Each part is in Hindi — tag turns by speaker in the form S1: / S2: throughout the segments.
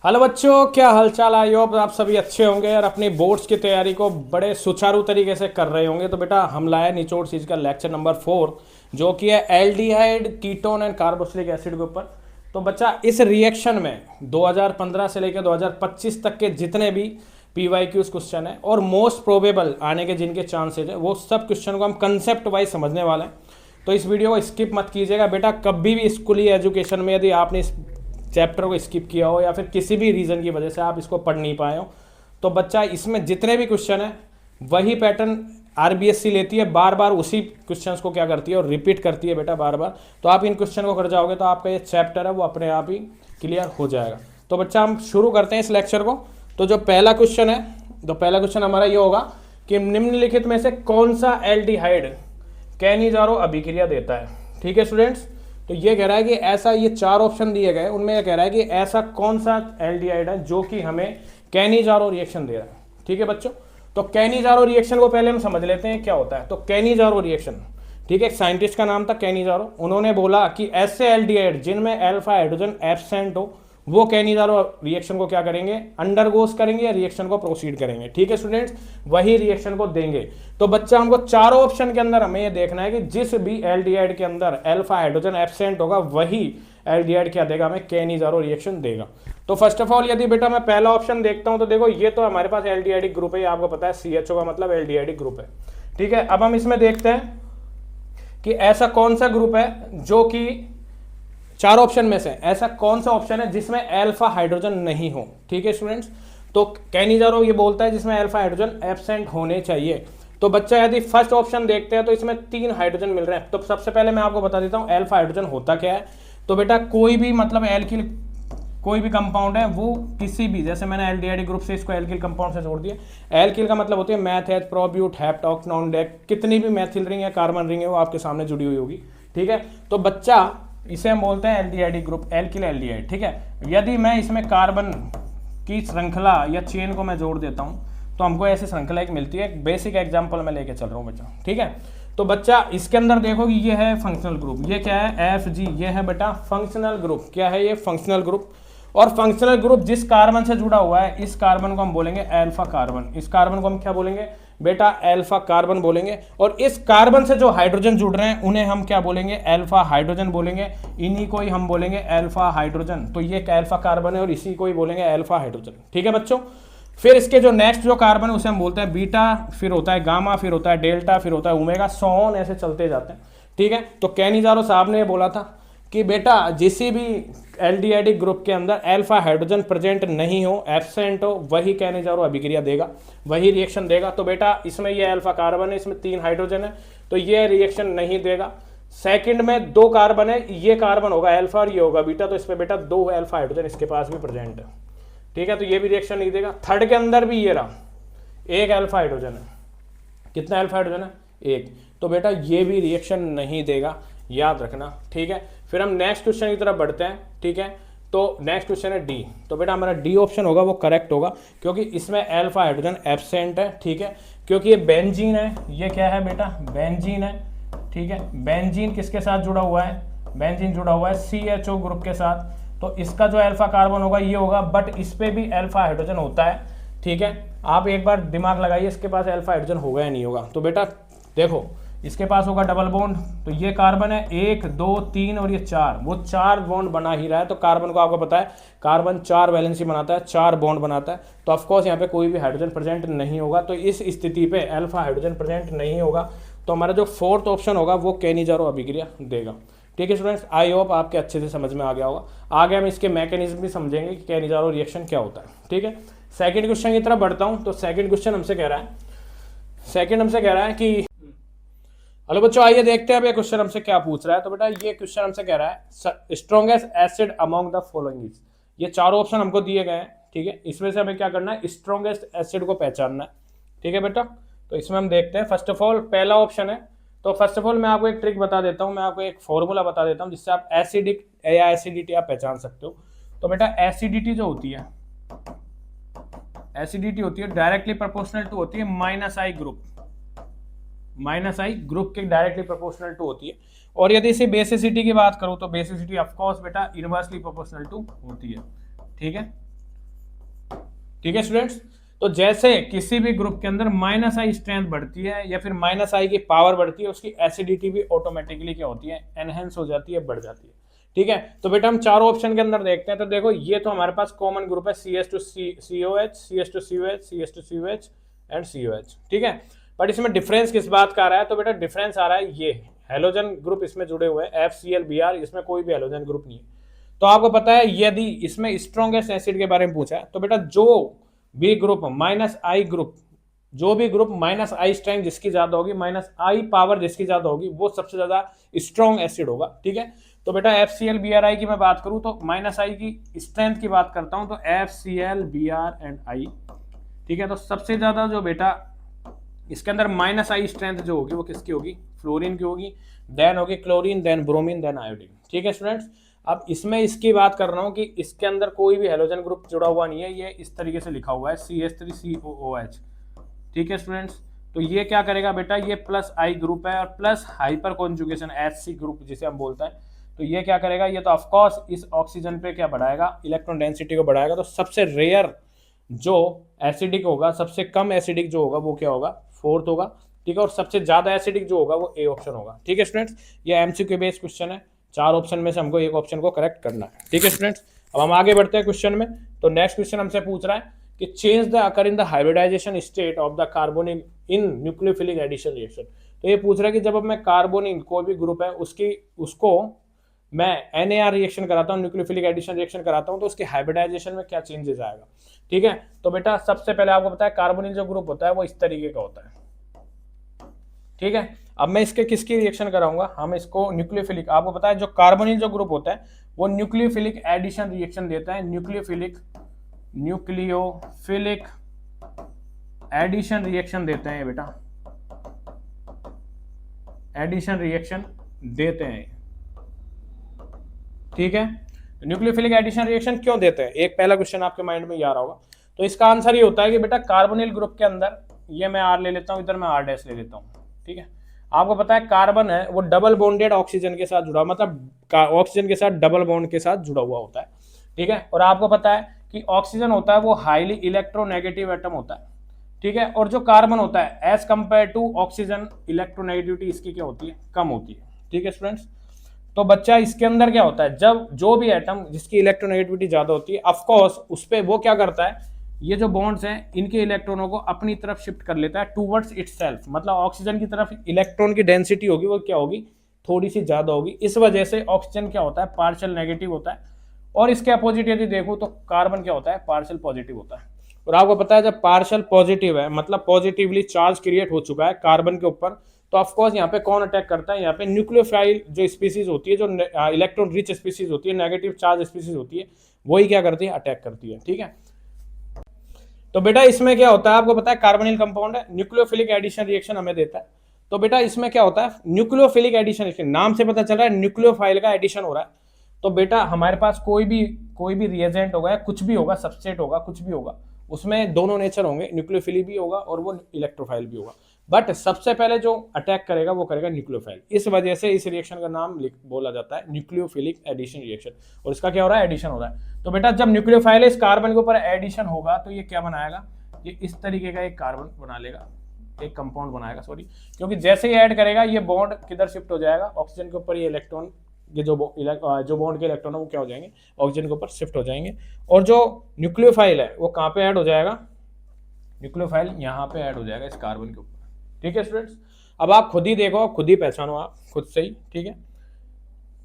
S1: हेलो बच्चों, क्या हालचाल। आई होप आप सभी अच्छे होंगे और अपनी बोर्ड्स की तैयारी को बड़े सुचारू तरीके से कर रहे होंगे। तो बेटा हम लाए निचोड़ सीरीज का लेक्चर नंबर 4 जो कि है aldehyde ketone and carboxylic acid के ऊपर। तो बच्चा इस रिएक्शन में 2015 से लेकर 2025 तक के जितने भी PYQs क्वेश्चन है और मोस्ट प्रोबेबल आने के जिनके चांसेज है वो सब क्वेश्चन को हम कंसेप्ट वाइज समझने वाले हैं। तो इस वीडियो को स्किप मत कीजिएगा बेटा। कभी भी स्कूली एजुकेशन में यदि आपने इस चैप्टर को स्किप किया हो या फिर किसी भी रीज़न की वजह से आप इसको पढ़ नहीं पाए हो तो बच्चा इसमें जितने भी क्वेश्चन है वही पैटर्न RBSC लेती है, बार बार उसी क्वेश्चंस को क्या करती है और रिपीट करती है बेटा बार बार। तो आप इन क्वेश्चन को कर जाओगे तो आपका ये चैप्टर है वो अपने आप ही क्लियर हो जाएगा। तो बच्चा हम शुरू करते हैं इस लेक्चर को। तो जो पहला क्वेश्चन है, तो पहला क्वेश्चन हमारा ये होगा कि निम्नलिखित में से कौन सा एल्डिहाइड कैनिजारो अभिक्रिया देता है। ठीक है स्टूडेंट्स, तो ये कह रहा है कि ऐसा, ये 4 ऑप्शन दिए गए उनमें ये कह रहा है कि ऐसा कौन सा एल्डिहाइड है जो कि हमें कैनिजारो रिएक्शन दे रहा है। ठीक है बच्चों, तो कैनिजारो रिएक्शन को पहले हम समझ लेते हैं क्या होता है। तो कैनिजारो रिएक्शन, ठीक है, एक साइंटिस्ट का नाम था कैनिजारो। उन्होंने बोला कि ऐसे एल्डिहाइड जिनमें अल्फा हाइड्रोजन एब्सेंट हो वो कैनिजारो रिएक्शन को क्या करेंगे, अंडरगोस करेंगे या रिएक्शन को प्रोसीड करेंगे। ठीक है स्टूडेंट्स, वही रिएक्शन को देंगे। तो बच्चा हमको चारों ऑप्शन के अंदर हमें ये देखना है कि जिस भी एल्डिहाइड के अंदर अल्फा हाइड्रोजन एब्सेंट होगा वही एल्डिहाइड क्या देगा, हमें कैनिजारो रिएक्शन देगा। तो फर्स्ट ऑफ ऑल यदि बेटा मैं पहला ऑप्शन देखता हूं तो देखो ये तो हमारे पास एल्डिहाइडिक ग्रुप है, आपको पता है CHO का मतलब एल्डिहाइडिक ग्रुप है। ठीक है, अब हम इसमें देखते हैं कि ऐसा कौन सा ग्रुप है जो कि चार ऑप्शन में से ऐसा कौन सा ऑप्शन है जिसमें अल्फा हाइड्रोजन नहीं हो। ठीक है स्टूडेंट्स, तो कैनिजारो ये बोलता है जिसमें अल्फा हाइड्रोजन एब्सेंट होने चाहिए। तो बच्चा यदि फर्स्ट ऑप्शन देखते हैं तो इसमें 3 हाइड्रोजन मिल रहे हैं। तो सबसे पहले मैं आपको बता देता हूं अल्फा हाइड्रोजन होता क्या है। तो बेटा कोई भी मतलब एल्किल कोई भी कंपाउंड है वो किसी भी, जैसे मैंने एल्डिहाइड ग्रुप से इसको एल्किल कंपाउंड से जोड़ दिया। एल्किल का मतलब होती है मैथ एच प्रोब्यूट हेप्टॉक्स नॉन डेक, कितनी भी मैथिल रिंग या कार्बन रिंग है वो आपके सामने जुड़ी हुई होगी। ठीक है, तो बच्चा इसे हम बोलते हैं एल्डिहाइड ग्रुप, एल्किल एल्डिहाइड। ठीक है, यदि मैं इसमें कार्बन की श्रृंखला या चेन को मैं जोड़ देता हूं तो हमको ऐसी श्रृंखला एक मिलती है। बेसिक एग्जांपल मैं लेके चल रहा हूं बच्चा। ठीक है, तो बच्चा इसके अंदर देखो कि ये है फंक्शनल ग्रुप, ये क्या है FG, ये है बेटा फंक्शनल ग्रुप। क्या है ये, फंक्शनल ग्रुप। और फंक्शनल ग्रुप जिस कार्बन से जुड़ा हुआ है इस कार्बन को हम बोलेंगे अल्फा कार्बन। इस कार्बन को हम क्या बोलेंगे बेटा, अल्फा कार्बन बोलेंगे। और इस कार्बन से जो हाइड्रोजन जुड़ रहे हैं उन्हें हम क्या बोलेंगे, अल्फा हाइड्रोजन बोलेंगे। इन्हीं को ही हम बोलेंगे अल्फा हाइड्रोजन। तो ये अल्फा कार्बन है और इसी को ही बोलेंगे अल्फा हाइड्रोजन। ठीक है बच्चों, फिर इसके जो नेक्स्ट जो कार्बन है उसे हम बोलते हैं बीटा, फिर होता है गामा, फिर होता है डेल्टा, फिर होता है ओमेगा, सो ऑन, ऐसे चलते जाते हैं। ठीक है, तो कैनिजारो साहब ने बोला था कि बेटा जिसी भी एल्डिहाइडिक ग्रुप के अंदर अल्फा हाइड्रोजन प्रेजेंट नहीं हो, एब्सेंट हो, वही कैनिजारो अभिक्रिया देगा, वही रिएक्शन देगा। तो बेटा इसमें ये अल्फा कार्बन है, इसमें 3 हाइड्रोजन है तो ये रिएक्शन नहीं देगा। सेकंड में 2 कार्बन है, ये कार्बन होगा अल्फा और ये होगा बीटा, तो इसमें बेटा 2 अल्फा हाइड्रोजन इसके पास भी प्रेजेंट है। ठीक है, तो ये भी रिएक्शन नहीं देगा। थर्ड के अंदर भी ये रहा, 1 अल्फा हाइड्रोजन है। कितना अल्फा हाइड्रोजन है, 1। तो बेटा ये भी रिएक्शन नहीं देगा, याद रखना। ठीक है, फिर हम नेक्स्ट क्वेश्चन की तरफ बढ़ते हैं। ठीक है, तो नेक्स्ट क्वेश्चन है D। तो बेटा हमारा D ऑप्शन होगा वो करेक्ट होगा क्योंकि इसमें अल्फा हाइड्रोजन एब्सेंट है। ठीक है, क्योंकि ये बेंजीन है, ये क्या है बेटा, बेंजीन है। ठीक है, बेंजीन किसके साथ जुड़ा हुआ है, बेंजीन जुड़ा हुआ है CHO ग्रुप के साथ। तो इसका जो अल्फा कार्बन होगा ये होगा, बट इस पे भी अल्फा हाइड्रोजन होता है। ठीक है, आप एक बार दिमाग लगाइए इसके पास अल्फा हाइड्रोजन होगा या नहीं होगा। तो बेटा देखो इसके पास होगा डबल बॉन्ड, तो ये कार्बन है 1 2 3 और ये 4, वो 4 बॉन्ड बना ही रहा है। तो कार्बन को आपको पता है कार्बन 4 वैलेंसी बनाता है, 4 बॉन्ड बनाता है। तो ऑफकोर्स यहाँ पे कोई भी हाइड्रोजन प्रेजेंट नहीं होगा। तो इस स्थिति पे अल्फा हाइड्रोजन प्रेजेंट नहीं होगा। तो हमारा जो फोर्थ ऑप्शन होगा वो कैनिजारो अभिक्रिया देगा। ठीक है स्टूडेंट्स, आई होप आपके अच्छे से समझ में आ गया होगा। आगे हम इसके मैकेनिज्म भी समझेंगे कि कैनिजारो रिएक्शन क्या होता है। ठीक है, सेकंड क्वेश्चन की तरफ बढ़ता हूँ। तो सेकंड क्वेश्चन हमसे कह रहा है कि हेलो बच्चों, आइए देखते हैं अब ये क्वेश्चन हमसे क्या पूछ रहा है। तो बेटा ये क्वेश्चन हमसे कह रहा है strongest acid among the following is. ये चारों ऑप्शन हमको दिए गए हैं। ठीक है, इसमें से हमें क्या करना है, स्ट्रॉन्गेस्ट एसिड को पहचानना है। ठीक है बेटा, तो इसमें हम देखते हैं। फर्स्ट ऑफ ऑल पहला ऑप्शन है, तो फर्स्ट ऑफ ऑल मैं आपको एक ट्रिक बता देता हूँ, मैं आपको एक फॉर्मूला बता देता हूँ जिससे आप एसिडिक या एसिडिटी आप पहचान सकते हो। तो बेटा एसिडिटी जो होती है, एसिडिटी होती है डायरेक्टली प्रोपोर्शनल टू होती है -I ग्रुप, -I ग्रुप के डायरेक्टली प्रोपोर्शनल टू होती है। और यदि इसे बेसिसिटी की बात करूं तो बेसिसिटी ऑफ कोर्स बेटा इनवर्सली प्रोपोर्शनल टू होती है। ठीक है, ठीक है स्टूडेंट्स। तो जैसे किसी भी ग्रुप के अंदर माइनस आई स्ट्रेंथ बढ़ती है या फिर माइनस आई की पावर बढ़ती है, उसकी एसिडिटी भी ऑटोमेटिकली क्या होती है, एनहेंस हो जाती है, बढ़ जाती है। ठीक है, तो बेटा हम चारों ऑप्शन के अंदर देखते हैं। तो देखो ये तो हमारे पास कॉमन ग्रुप है, CH2COH, CH2COH, CH2COH and COH। ठीक है, बट इसमें डिफरेंस किस बात का आ रहा है? तो बेटा डिफरेंस आ रहा है ये हेलोजन ग्रुप इसमें जुड़े हुए हैं, FCl Br, इसमें कोई भी हेलोजन ग्रुप नहीं है। तो आपको पता है यदि इसमें स्ट्रॉन्गेस्ट एसिड के बारे में पूछा है तो बेटा जो भी ग्रुप माइनस आई ग्रुप, जो भी ग्रुप माइनस आई स्ट्रेंथ जिसकी ज्यादा होगी, माइनस आई पावर जिसकी ज्यादा होगी, वो सबसे ज्यादा स्ट्रॉन्ग एसिड होगा। ठीक है, तो बेटा FCl Br की मैं बात करूं तो माइनस आई की स्ट्रेंथ की बात करता हूं तो FCl Br एंड आई। ठीक है, तो सबसे ज्यादा जो बेटा इसके अंदर माइनस आई स्ट्रेंथ जो होगी वो किसकी होगी? फ्लोरीन की होगी, देन होगी chlorine, then bromine, then iodine. ठीक है स्टूडेंट्स, अब इसमें इसकी बात कर रहा हूं कि इसके अंदर कोई भी हेलोजन ग्रुप जुड़ा हुआ नहीं है, ये इस तरीके से लिखा हुआ है CH3COOH। ठीक है स्टूडेंट्स, तो ये क्या करेगा बेटा, ये प्लस आई ग्रुप है और plus hyper conjugation HC group जिसे हम बोलते हैं। तो ये क्या करेगा, ये तो ऑफकोर्स इस ऑक्सीजन पे क्या बढ़ाएगा, इलेक्ट्रॉन डेंसिटी को बढ़ाएगा। तो सबसे रेयर जो एसिडिक होगा, सबसे कम एसिडिक जो होगा वो क्या होगा, फोर्थ होगा। ठीक है, और सबसे ज्यादा एसिडिक जो होगा वो ए ऑप्शन होगा। ठीक है स्टूडेंट्स, ये एमसीक्यू बेस्ड क्वेश्चन है, चार ऑप्शन में से हमको एक ऑप्शन को करेक्ट करना है। ठीक है स्टूडेंट्स, अब हम आगे बढ़ते हैं क्वेश्चन में। तो नेक्स्ट क्वेश्चन हमसे पूछ रहा है कि change the occur in the hybridization state of the carbonyl in nucleophilic addition reaction. तो ये पूछ रहा है कि जब अब मैं कार्बोनिल कोई भी ग्रुप है उसको मैं NAR रिएक्शन कराता हूँ, न्यूक्लियोफिलिक एडिशन रिएक्शन कराता हूँ, तो उसके हाइब्रिडाइजेशन में क्या चेंजेस आएगा। ठीक है, तो बेटा सबसे पहले आपको पता है कार्बोनिल जो ग्रुप होता है वो इस तरीके का होता है। ठीक है, अब मैं इसके किसकी रिएक्शन कराऊंगा, हम इसको न्यूक्लियोफिलिक, आपको पता है जो कार्बोनिल जो ग्रुप होता है वो न्यूक्लियोफिलिक एडिशन रिएक्शन देता है, न्यूक्लियोफिलिक एडिशन रिएक्शन देते हैं बेटा, एडिशन रिएक्शन देते हैं। ठीक है, न्यूक्लियोफिलिक एडिशन रिएक्शन क्यों देते हैं, एक पहला क्वेश्चन आपके माइंड में ये आ रहा होगा। तो इसका आंसर ये होता है कि बेटा कार्बोनिल ग्रुप के अंदर, ये मैं R ले लेता हूं, इधर मैं R' ले लेता हूं। ठीक है, आपको पता है कार्बन है वो डबल बॉन्डेड ऑक्सीजन के साथ जुड़ा, मतलब ऑक्सीजन के साथ डबल बॉन्ड के साथ जुड़ा हुआ होता है। ठीक है, और आपको पता है कि ऑक्सीजन होता है वो हाईली इलेक्ट्रोनेगेटिव एटम होता है। ठीक है, और जो कार्बन होता है as compare to oxygen, electronegativity इसकी क्या होती है, कम होती है। ठीक है स्टूडेंट्स, तो बच्चा इसके अंदर क्या होता है, जब जो भी एटम जिसकी इलेक्ट्रोनेगेटिविटी ज्यादा होती है, ऑफ कोर्स उस पे वो क्या करता है, ये जो बॉन्ड्स हैं इनके इलेक्ट्रॉनों को अपनी तरफ शिफ्ट कर लेता है टूवर्ड्स इटसेल्फ, मतलब ऑक्सीजन की तरफ इलेक्ट्रॉन की डेंसिटी होगी वो क्या होगी, थोड़ी सी ज्यादा होगी। इस वजह से ऑक्सीजन क्या होता है, पार्शियल नेगेटिव होता है, और इसके अपोजिट यदि देखो तो कार्बन क्या होता है, पार्शियल पॉजिटिव होता है। और आपको पता है जब पार्शियल पॉजिटिव है, मतलब पॉजिटिवली चार्ज क्रिएट हो चुका है कार्बन के ऊपर, तो ऑफकोर्स यहाँ पे कौन अटैक करता है, यहाँ पे न्यूक्लियोफाइल जो स्पीसीज होती है, जो इलेक्ट्रॉन रिच स्पीसीज होती है, नेगेटिव चार्ज स्पीसीज होती है, वही क्या करती है, अटैक करती है। ठीक है, तो बेटा इसमें क्या होता है, आपको पता है कार्बोनिल कंपाउंड है, न्यूक्लियोफिलिक एडिशन रिएक्शन हमें देता है। तो बेटा इसमें क्या होता है, न्यूक्लियोफिलिक एडिशन रिएक्शन, नाम से पता चल रहा है न्यूक्लियोफाइल का एडिशन हो रहा है। तो बेटा हमारे पास कोई भी रिएजेंट होगा, कुछ भी होगा, सबस्ट्रेट होगा, कुछ भी होगा, उसमें दोनों नेचर होंगे, न्यूक्लियोफिली भी होगा और वो इलेक्ट्रोफाइल भी होगा। बट सबसे पहले जो अटैक करेगा वो करेगा न्यूक्लियोफाइल, इस वजह से इस रिएक्शन का नाम बोला जाता है न्यूक्लियोफिलिक एडिशन रिएक्शन। और इसका क्या हो रहा है, एडिशन हो रहा है। तो बेटा जब न्यूक्लियोफाइल इस कार्बन के ऊपर एडिशन होगा तो ये क्या बनाएगा, ये इस तरीके का एक कार्बन बना लेगा, एक कंपाउंड बनाएगा, सॉरी, क्योंकि जैसे ही ऐड करेगा ये बॉन्ड किधर शिफ्ट हो जाएगा, ऑक्सीजन के ऊपर, ये इलेक्ट्रॉन, ये जो बॉन्ड के इलेक्ट्रॉन है वो क्या हो जाएंगे, ऑक्सीजन के ऊपर शिफ्ट हो जाएंगे। और जो न्यूक्लियोफाइल है वो कहाँ पे ऐड हो जाएगा, न्यूक्लियोफाइल यहाँ पे ऐड हो जाएगा इस कार्बन के ऊपर। ठीक है स्टूडेंट्स, अब आप खुद ही देखो, खुद ही पहचानो, आप खुद से ही, ठीक है,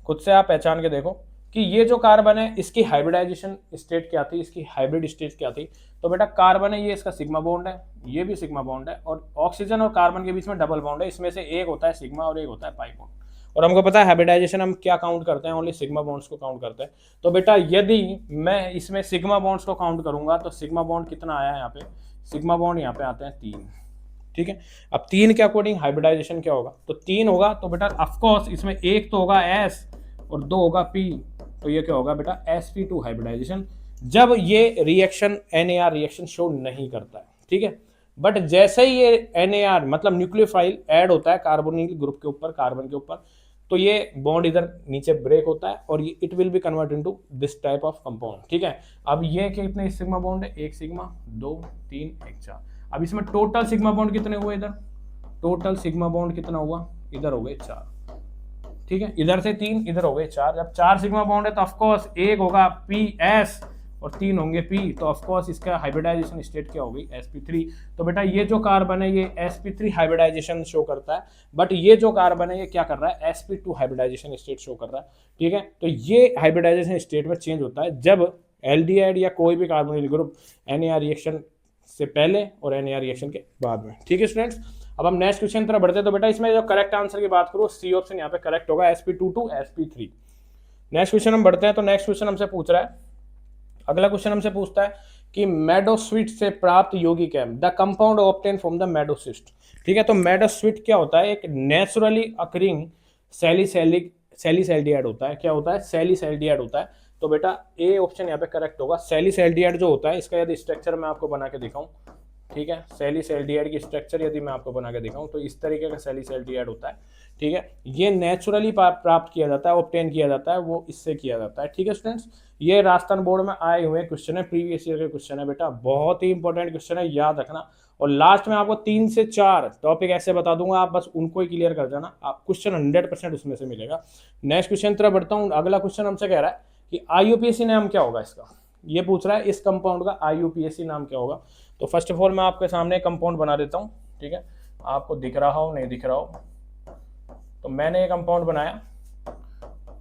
S1: खुद से आप पहचान के देखो कि ये जो कार्बन है इसकी हाइब्रिडाइजेशन स्टेट क्या थी, इसकी हाइब्रिड स्टेट क्या थी। तो बेटा कार्बन है ये, इसका सिग्मा बॉन्ड है, ये भी सिग्मा बॉन्ड है, और ऑक्सीजन और कार्बन के बीच में डबल बॉन्ड है, इसमें से एक होता है सिग्मा और एक होता है पाई बॉन्ड। और हमको पता है हाइब्रिडाइजेशन हम क्या काउंट करते हैं, ओनली सिग्मा बॉन्ड्स को काउंट करते हैं। तो बेटा यदि मैं इसमें सिग्मा बॉन्ड्स को काउंट करूंगा तो सिग्मा बॉन्ड कितना आया है यहाँ पे, सिग्मा बॉन्ड यहाँ पे आते हैं 3। ठीक है, अब 3 के अकॉर्डिंग हाइब्रिडाइजेशन क्या होगा, तो 3 होगा, तो बेटा ऑफकोर्स इसमें एक तो होगा S और 2 होगा P, तो ये क्या होगा बेटा sp2 हाइब्रिडाइजेशन, जब ये रिएक्शन NAR रिएक्शन शो नहीं करता है। ठीक है, बट जैसे ही ये NAR मतलब न्यूक्लियोफाइल ऐड होता है कार्बोनिल ग्रुप के ऊपर, कार्बन के ऊपर, तो ये बॉन्ड इधर नीचे ब्रेक होता है और ये it will be convert into this type of compound, ठीक है। अब ये कितने सिग्मा बॉन्ड है, 1 सिग्मा 2 3 1 4। अब इसमें टोटल सिग्मा बॉन्ड कितने हुए इधर, टोटल सिग्मा बॉन्ड कितना हुआ, इधर हो गए 4, ठीक है, इधर से 3 इधर हो गए 4। जब 4 सिग्मा बॉन्ड है तो ऑफकोर्स एक होगा PS और 3 होंगे P, तो ऑफकोर्स इसका हाइब्रिडाइजेशन स्टेट क्या होगी, sp3। तो बेटा ये जो कार्बन है ये sp3 हाइब्रिडाइजेशन शो करता है, बट ये जो कार्बन है ये क्या कर रहा है, sp2 हाइब्रिडाइजेशन स्टेट शो कर रहा है, ठीक है। तो ये हाइब्रिडाइजेशन स्टेट में चेंज होता है जब एल्डिहाइड या कोई भी कार्बोनिल ग्रुप NAR रिएक्शन से पहले और NAR रिएक्शन के बाद में, ठीक है स्टूडेंट्स। अब हम नेक्स्ट क्वेश्चन तरफ बढ़ते हैं। तो बेटा इसमें जो करेक्ट आंसर की बात करूँ, सी ऑप्शन यहाँ पे करेक्ट होगा, sp2 to sp3। Next question हम बढ़ते हैं। तो नेक्स्ट क्वेश्चन हमसे पूछ रहा है, अगला क्वेश्चन हमसे पूछता है कि मेडोस्वीट से प्राप्त यौगिक है the compound obtain from the मेडोसिस्ट, ठीक है। तो मेडोस्वीट क्या होता है, एक नेचुरली अकरिंग सैलिसैल्डिहाइड होता है। क्या होता है, सैलिसैल्डिहाइड होता है। तो बेटा ए ऑप्शन यहाँ पे करेक्ट होगा। सैलिसैल्डिहाइड जो होता है इसका यदि स्ट्रक्चर मैं आपको बना के दिखाऊं, ठीक है, सैलिसैल्डिहाइड की स्ट्रक्चर यदि मैं आपको बना के दिखाऊं तो इस तरीके का सैलिसैल्डिहाइड होता है, ठीक है। ये नेचुरली प्राप्त किया जाता है, ऑब्टेन किया जाता है, वो इससे किया जाता है, ठीक है स्टूडेंट्स। ये राजस्थान बोर्ड में आए हुए क्वेश्चन है, प्रीवियस ईयर के क्वेश्चन है बेटा, बहुत ही इंपॉर्टेंट क्वेश्चन है, याद रखना। और लास्ट में आपको 3 से 4 टॉपिक ऐसे बता दूंगा, आप बस उनको ही क्लियर कर जाना, आप क्वेश्चन 100% उसमें से मिलेगा। नेक्स्ट क्वेश्चन तरफ बढ़ता हूँ। अगला क्वेश्चन हमसे कह रहा है कि IUPAC नाम क्या होगा इसका, ये पूछ रहा है इस कंपाउंड का IUPAC नाम क्या होगा। तो फर्स्ट ऑफ ऑल मैं आपके सामने कंपाउंड बना देता हूँ, ठीक है, आपको दिख रहा हो नहीं दिख रहा हो। तो मैंने ये कंपाउंड बनाया,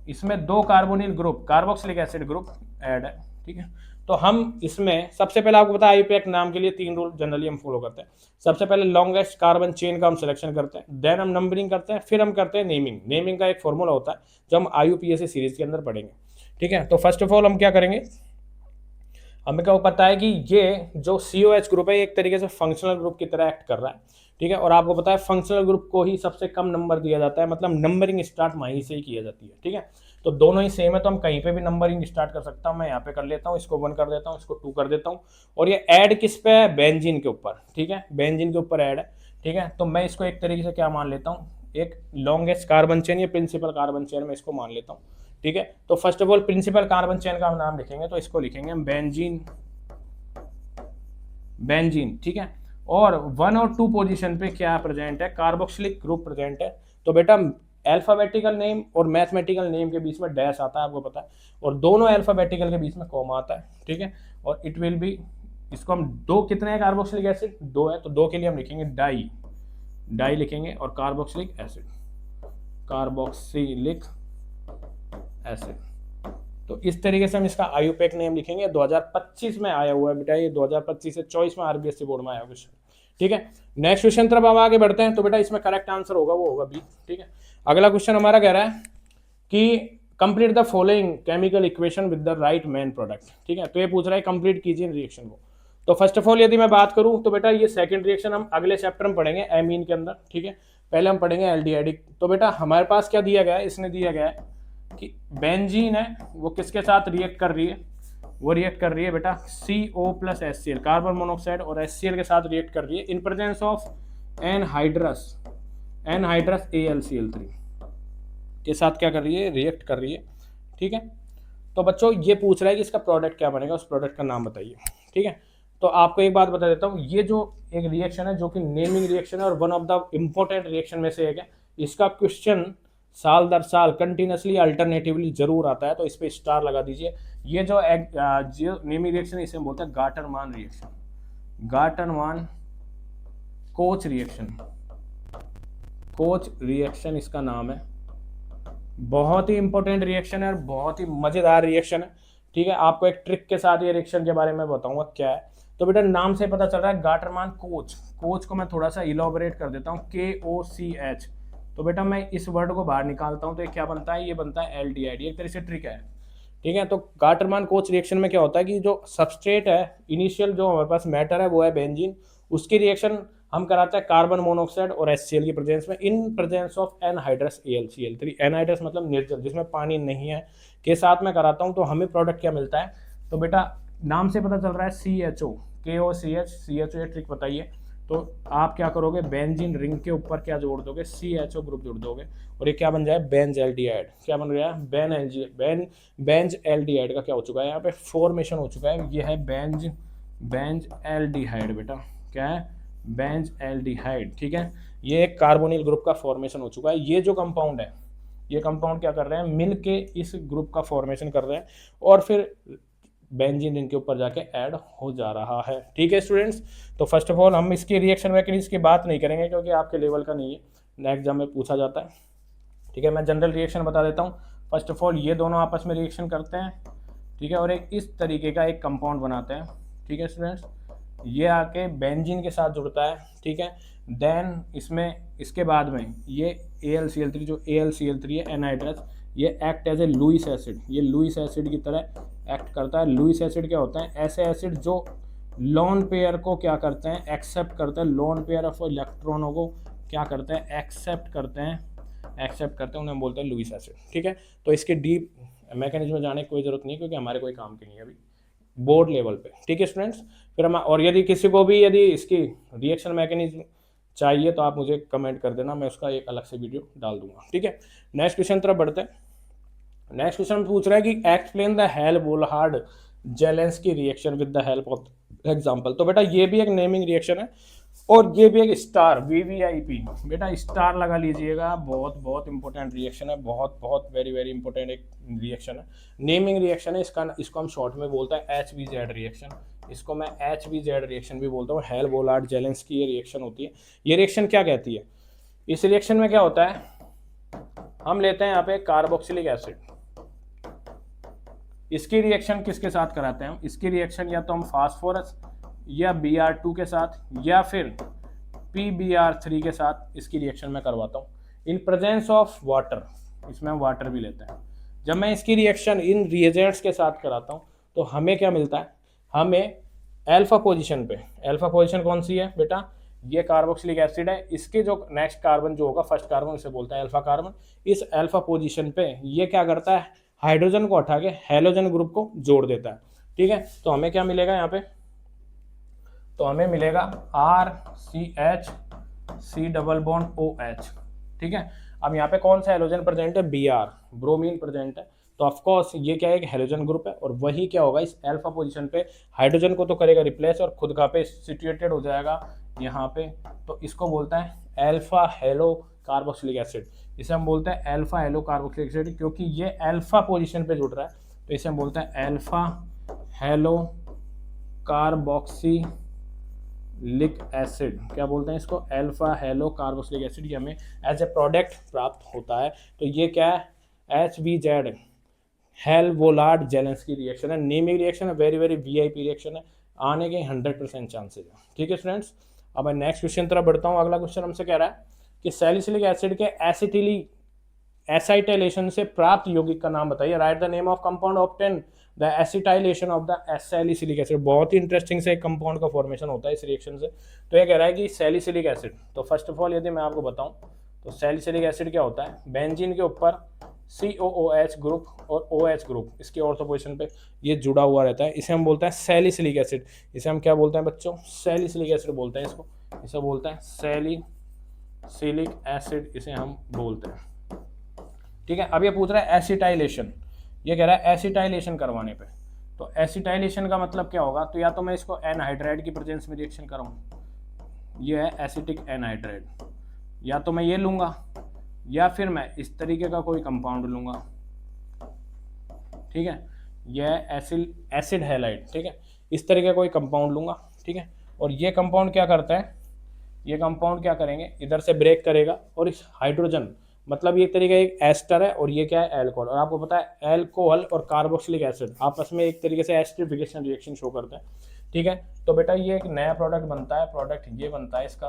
S1: इसमें 2 carbonyl group carboxylic acid group add है, ठीक है। तो हम इसमें सबसे पहले आपको पता है IUPAC नाम के लिए 3 रूल जनरली हम फॉलो करते हैं। सबसे पहले लॉन्गेस्ट कार्बन चेन का हम सिलेक्शन करते हैं, देन हम नंबरिंग करते हैं, फिर हम करते हैं नेमिंग। नेमिंग का एक फॉर्मूला होता है जो हम IUPAC सीरीज के अंदर पढ़ेंगे, ठीक है। तो फर्स्ट ऑफ ऑल हम क्या करेंगे, हमें क्या पता है कि ये जो COH ग्रुप है एक तरीके से फंक्शनल ग्रुप की तरह एक्ट कर रहा है, ठीक है। और आपको पता है फंक्शनल ग्रुप को ही सबसे कम नंबर दिया जाता है, मतलब नंबरिंग स्टार्ट वहीं से ही किया जाती है, ठीक है। तो दोनों ही सेम है, तो हम कहीं पे भी नंबरिंग स्टार्ट कर सकता हूँ। मैं यहाँ पे कर लेता हूँ, इसको 1 कर देता हूँ, इसको 2 कर देता हूँ। और ये ऐड किस पे है, बेंजीन के ऊपर, ठीक है, बेंजीन के ऊपर ऐड है, ठीक है। तो मैं इसको एक तरीके से क्या मान लेता हूँ, एक लॉन्गेस्ट कार्बन चेन या प्रिंसिपल कार्बन चेन में इसको मान लेता हूँ, ठीक है। तो first of all principal carbon chain का हम नाम लिखेंगे, तो इसको लिखेंगे हम बेंजीन, ठीक है। और 1 और 2 पोजीशन पे क्या प्रेजेंट है, कार्बोक्सिलिक ग्रुप प्रेजेंट है। तो बेटा अल्फाबेटिकल नेम और मैथमेटिकल नेम के बीच में डैश आता है, आपको पता है, और दोनों अल्फाबेटिकल के बीच में कॉमा आता है, ठीक है। और इट विल बी, इसको हम 2 कितने हैं कार्बोक्सिलिक एसिड, 2 है, तो 2 के लिए हम लिखेंगे डाई लिखेंगे, और कार्बोक्सिलिक एसिड। तो इस तरीके से हम इसका IUPAC नेम लिखेंगे। 2025 में आया हुआ है बेटा, ये 2025 से 24 में RBSC बोर्ड में आया क्वेश्चन, ठीक है। नेक्स्ट क्वेश्चन तरफ हम आगे बढ़ते हैं। तो बेटा इसमें करेक्ट आंसर होगा वो होगा बी, ठीक है। अगला क्वेश्चन हमारा कह रहा है कि complete the following chemical equation with the right main product, ठीक है। तो ये पूछ रहा है कंप्लीट कीजिए रिएक्शन को। तो फर्स्ट ऑफ ऑल यदि मैं बात करूं तो बेटा ये सेकंड रिएक्शन हम अगले चैप्टर में पढ़ेंगे एमीन के अंदर, ठीक है। पहले हम पढ़ेंगे एल्डिहाइड। तो बेटा हमारे पास क्या दिया गया है, इसने दिया गया है कि बेंजीन है वो किसके साथ रिएक्ट कर रही है, वो रिएक्ट कर रही है बेटा CO plus HCl, carbon monoxide और HCl के साथ रिएक्ट कर रही है in presence of anhydrous AlCl3 के साथ क्या कर रही है, रिएक्ट कर रही है, ठीक है। तो बच्चों ये पूछ रहा है कि इसका प्रोडक्ट क्या बनेगा, उस प्रोडक्ट का नाम बताइए, ठीक है। तो आपको एक बात बता देता हूँ, ये जो एक रिएक्शन है जो कि नेमिंग रिएक्शन है और one of the important reaction में से एक है, इसका क्वेश्चन साल दर साल कंटिन्यूसली अल्टरनेटिवली जरूर आता है, तो इस पे स्टार लगा दीजिए। ये जो नेमिंग रिएक्शन है इसे हम बोलते हैं गाटरमान कोच रिएक्शन इसका नाम है। बहुत ही इंपॉर्टेंट रिएक्शन है और बहुत ही मजेदार रिएक्शन है, ठीक है। आपको एक ट्रिक के साथ ये रिएक्शन के बारे में बताऊंगा क्या है। तो बेटा नाम से पता चल रहा है गाटरमान कोच को मैं थोड़ा सा इलॉबरेट कर देता हूँ, KOCH। तो बेटा मैं इस वर्ड को बाहर निकालता हूँ तो ये क्या बनता है, ये बनता है एल्डिहाइड। एक तरह से ट्रिक है, ठीक है। तो गाटरमान कोच रिएक्शन में क्या होता है कि जो सबस्ट्रेट है, इनिशियल जो हमारे पास मैटर है वो है बेंजीन, उसकी रिएक्शन हम कराते हैं कार्बन मोनोऑक्साइड और HCl की प्रेजेंस में इन presence of anhydrous AlCl3। Anhydrous मतलब निर्जल, जिसमें पानी नहीं है, के साथ में कराता हूँ तो हमें प्रोडक्ट क्या मिलता है। तो बेटा नाम से पता चल रहा है CHO, KOCH, CHO, ये ट्रिक बताइए। तो आप क्या करोगे, बेंजीन रिंग के ऊपर क्या जोड़ दोगे, CHO ग्रुप जोड़ दोगे और ये क्या बन जाए, बेंज एल्डिहाइड। क्या बन गया, बेंज एल्डिहाइड का क्या हो चुका है, यहाँ पे फॉर्मेशन हो चुका है। ये है बेंज एल्डिहाइड बेटा, क्या है, बेंज एल्डिहाइड। ठीक है, ये एक कार्बोनिल ग्रुप का फॉर्मेशन हो चुका है। ये जो कंपाउंड है, ये कंपाउंड क्या कर रहे हैं, मिल के इस ग्रुप का फॉर्मेशन कर रहे हैं और फिर बेंजीन इनके ऊपर जाके ऐड हो जा रहा है। ठीक है स्टूडेंट्स, तो फर्स्ट ऑफ ऑल हम इसकी रिएक्शन मैकेनिज्म की बात नहीं करेंगे क्योंकि आपके लेवल का नहीं है, नेक्स्ट एग्जाम में पूछा जाता है। ठीक है, मैं जनरल रिएक्शन बता देता हूँ। फर्स्ट ऑफ ऑल ये दोनों आपस में रिएक्शन करते हैं, ठीक है, और एक इस तरीके का एक कंपाउंड बनाते हैं। ठीक है स्टूडेंट्स, ये आके बेंजीन के साथ जुड़ता है। ठीक है, देन इसके बाद में ये AlCl3, जो AlCl3 है एनहाइड्रस, ये act as a Lewis acid, ये लुईस एसिड की तरह एक्ट करता है। लुईस एसिड क्या होता है, ऐसे एसिड जो लोन पेयर को क्या करते हैं, एक्सेप्ट करते हैं, लोन पेयर ऑफ इलेक्ट्रॉनों को क्या करते हैं, एक्सेप्ट करते हैं, उन्हें बोलते हैं लुईस एसिड। ठीक है, तो इसके डीप मैकेनिज्म में जाने की कोई जरूरत नहीं क्योंकि हमारे कोई काम की नहीं है अभी बोर्ड लेवल पे। ठीक है स्टूडेंट्स, फिर हम, और यदि किसी को भी यदि इसकी रिएक्शन मैकेनिज्म चाहिए तो आप मुझे कमेंट कर देना, मैं उसका एक अलग से वीडियो डाल दूंगा। ठीक है, नेक्स्ट क्वेश्चन तरफ बढ़ते हैं। नेक्स्ट क्वेश्चन पूछ रहा है कि explain the Hell Volhard Zelinsky reaction with the help of example. तो बेटा ये भी एक नेमिंग रिएक्शन है और ये भी एक स्टार VVIP, बेटा स्टार लगा लीजिएगा, बहुत बहुत इंपॉर्टेंट रिएक्शन है, बहुत बहुत वेरी वेरी इंपॉर्टेंट एक रिएक्शन है, नेमिंग रिएक्शन है। इसको हम शॉर्ट में बोलते हैं HVZ रिएक्शन, इसको मैं HVZ रिएक्शन भी बोलता हूँ। हेल-वोल्हार्ड जेलेंस्की ये रिएक्शन होती है। ये रिएक्शन क्या कहती है, इस रिएक्शन में क्या होता है, हम लेते हैं यहाँ पे कार्बोक्सिलिक एसिड, इसकी रिएक्शन किसके साथ कराते हैं हम, इसकी रिएक्शन या तो हम फास्फोरस या Br2 के साथ या फिर PBr3 के साथ इसकी रिएक्शन में करवाता हूँ इन प्रेजेंस ऑफ वाटर, इसमें हम वाटर भी लेते हैं। जब मैं इसकी रिएक्शन इन रिएजेंट्स के साथ कराता हूँ तो हमें क्या मिलता है, हमें अल्फा पोजीशन पे, अल्फा पोजीशन कौन सी है बेटा, ये कार्बोक्सिलिक एसिड है, इसके जो नेक्स्ट कार्बन जो होगा, फर्स्ट कार्बन, उसे बोलता है अल्फा कार्बन। इस अल्फा पोजीशन पे ये क्या करता है, हाइड्रोजन को हटा के हैलोजन ग्रुप को जोड़ देता है। ठीक है, तो हमें क्या मिलेगा यहाँ पे, तो हमें मिलेगा RCH C double bond OH। ठीक है, अब यहाँ पे कौन सा हैलोजन प्रेजेंट है, Br, ब्रोमीन प्रेजेंट है, तो ऑफकोर्स ये क्या है, एक हैलोजन ग्रुप है और वही क्या होगा, इस अल्फा पोजीशन पे हाइड्रोजन को तो करेगा रिप्लेस और खुद का पे सिचुएटेड हो जाएगा यहाँ पे, तो इसको बोलता है अल्फा हेलो कार्बोक्सिलिक एसिड। इसे हम बोलते हैं अल्फा हेलो कार्बोक्सिलिक एसिड क्योंकि ये अल्फा पोजीशन पे जुड़ रहा है, तो इसे हम बोलते हैं अल्फा हेलो कार्बोक्सिलिक एसिड। क्या बोलते हैं इसको, अल्फा हेलो कार्बोक्सिलिक एसिड। ये हमें एज ए प्रोडक्ट प्राप्त होता है। तो ये क्या है, HVZ हेल-वोल्हार्ड जेलेंस्की रिएक्शन है, नेमिंग रिएक्शन है, वेरी वेरी VIP रिएक्शन है, आने के 100% चांसेज है। ठीक है स्टूडेंट्स, अब मैं नेक्स्ट क्वेश्चन तरफ बढ़ता हूँ। अगला क्वेश्चन हमसे कह रहा है कि सैलिसिलिक एसिड के एसिटाइलेशन से प्राप्त यौगिक का नाम बताइए। Right the name of compound obtain the acetylation of the salicylic acid. बहुत ही इंटरेस्टिंग से एक कंपाउंड का फॉर्मेशन होता है इस रिएक्शन से। तो ये कह रहा है कि सैलिसिलिक एसिड, तो फर्स्ट ऑफ ऑल यदि मैं आपको बताऊं तो सैलिसिलिक एसिड क्या होता है, बेंजीन के ऊपर COOH ग्रुप और OH ग्रुप इसके ऑर्थो पोजीशन पे ये जुड़ा हुआ रहता है, इसे हम बोलते हैं सैलिसिलिक एसिड। इसे हम क्या बोलते हैं बच्चों, सैलिसिलिक एसिड बोलते हैं इसको, इसे बोलते हैं सैलिसिलिक एसिड, इसे हम बोलते हैं। ठीक है, अब ये पूछ रहा है एसिटाइलेशन, ये कह रहा है एसिटाइलेशन करवाने पे, तो एसिटाइलेशन का मतलब क्या होगा, तो या तो मैं इसको एनहाइड्राइड की प्रेजेंस में रिएक्शन कराऊँ, ये है एसिटिक एनहाइड्राइड, या तो मैं ये लूँगा या फिर मैं इस तरीके का कोई कंपाउंड लूँगा। ठीक है, यह एसिड हैलाइड, ठीक है, इस तरीके का कोई कंपाउंड लूँगा। ठीक है, और ये कंपाउंड क्या करता है, ये कंपाउंड क्या करेंगे, इधर से ब्रेक करेगा और इस हाइड्रोजन, मतलब ये एक तरीके एक एस्टर है और ये क्या है एल्कोहल, और आपको पता है एल्कोहल और कार्बोक्सिलिक एसिड आपस में एक तरीके से एस्टरिफिकेशन रिएक्शन शो करते हैं। ठीक है, तो बेटा ये एक नया प्रोडक्ट बनता है, प्रोडक्ट ये बनता है इसका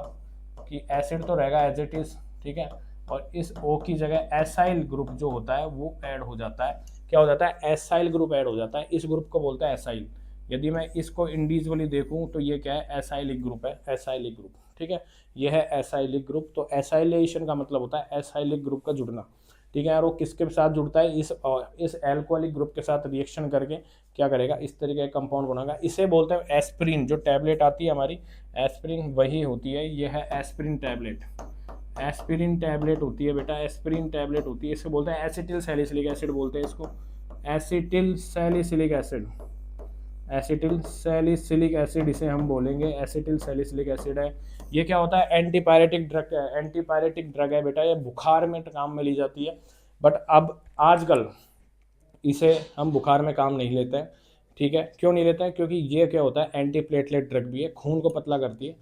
S1: कि एसिड तो रहेगा एज इट इज, ठीक है, और इस O की जगह एसाइल ग्रुप जो होता है वो ऐड हो जाता है। क्या हो जाता है, एसाइल ग्रुप ऐड हो जाता है, इस ग्रुप को बोलता है एसाइल। यदि मैं इसको इंडिविजुअली देखूं तो ये क्या है, एसाइलिक ग्रुप है, एसाइलिक ग्रुप। ठीक है, ये है एसाइलिक ग्रुप। तो एसाइलेशन का मतलब होता है एसाइलिक ग्रुप का जुड़ना। ठीक है, और वो किसके साथ जुड़ता है, इस एल्कोहलिक ग्रुप के साथ रिएक्शन करके क्या करेगा, इस तरीके का कंपाउंड बनाएगा। इसे बोलते हैं एस्पिरिन। जो टैबलेट आती है हमारी एस्पिरिन वही होती है, ये है एस्पिरिन टैबलेट। एस्पिरिन टैबलेट होती है बेटा, एस्पिरिन टैबलेट होती है। इसे बोलते हैं एसिटिल सैलिसिलिक एसिड बोलते हैं इसको, acetyl salicylic acid, acetyl salicylic acid इसे हम बोलेंगे, एसिटिल सैलिसिलिक एसिड है। ये क्या होता है, एंटीपायरेटिक ड्रग है, एंटीपायरेटिक ड्रग है बेटा, ये बुखार में काम में ली जाती है। बट अब आजकल इसे हम बुखार में काम नहीं लेते हैं, ठीक है। क्यों नहीं लेते हैं, क्योंकि ये क्या होता है, एंटी प्लेटलेट ड्रग भी है, खून को पतला करती है,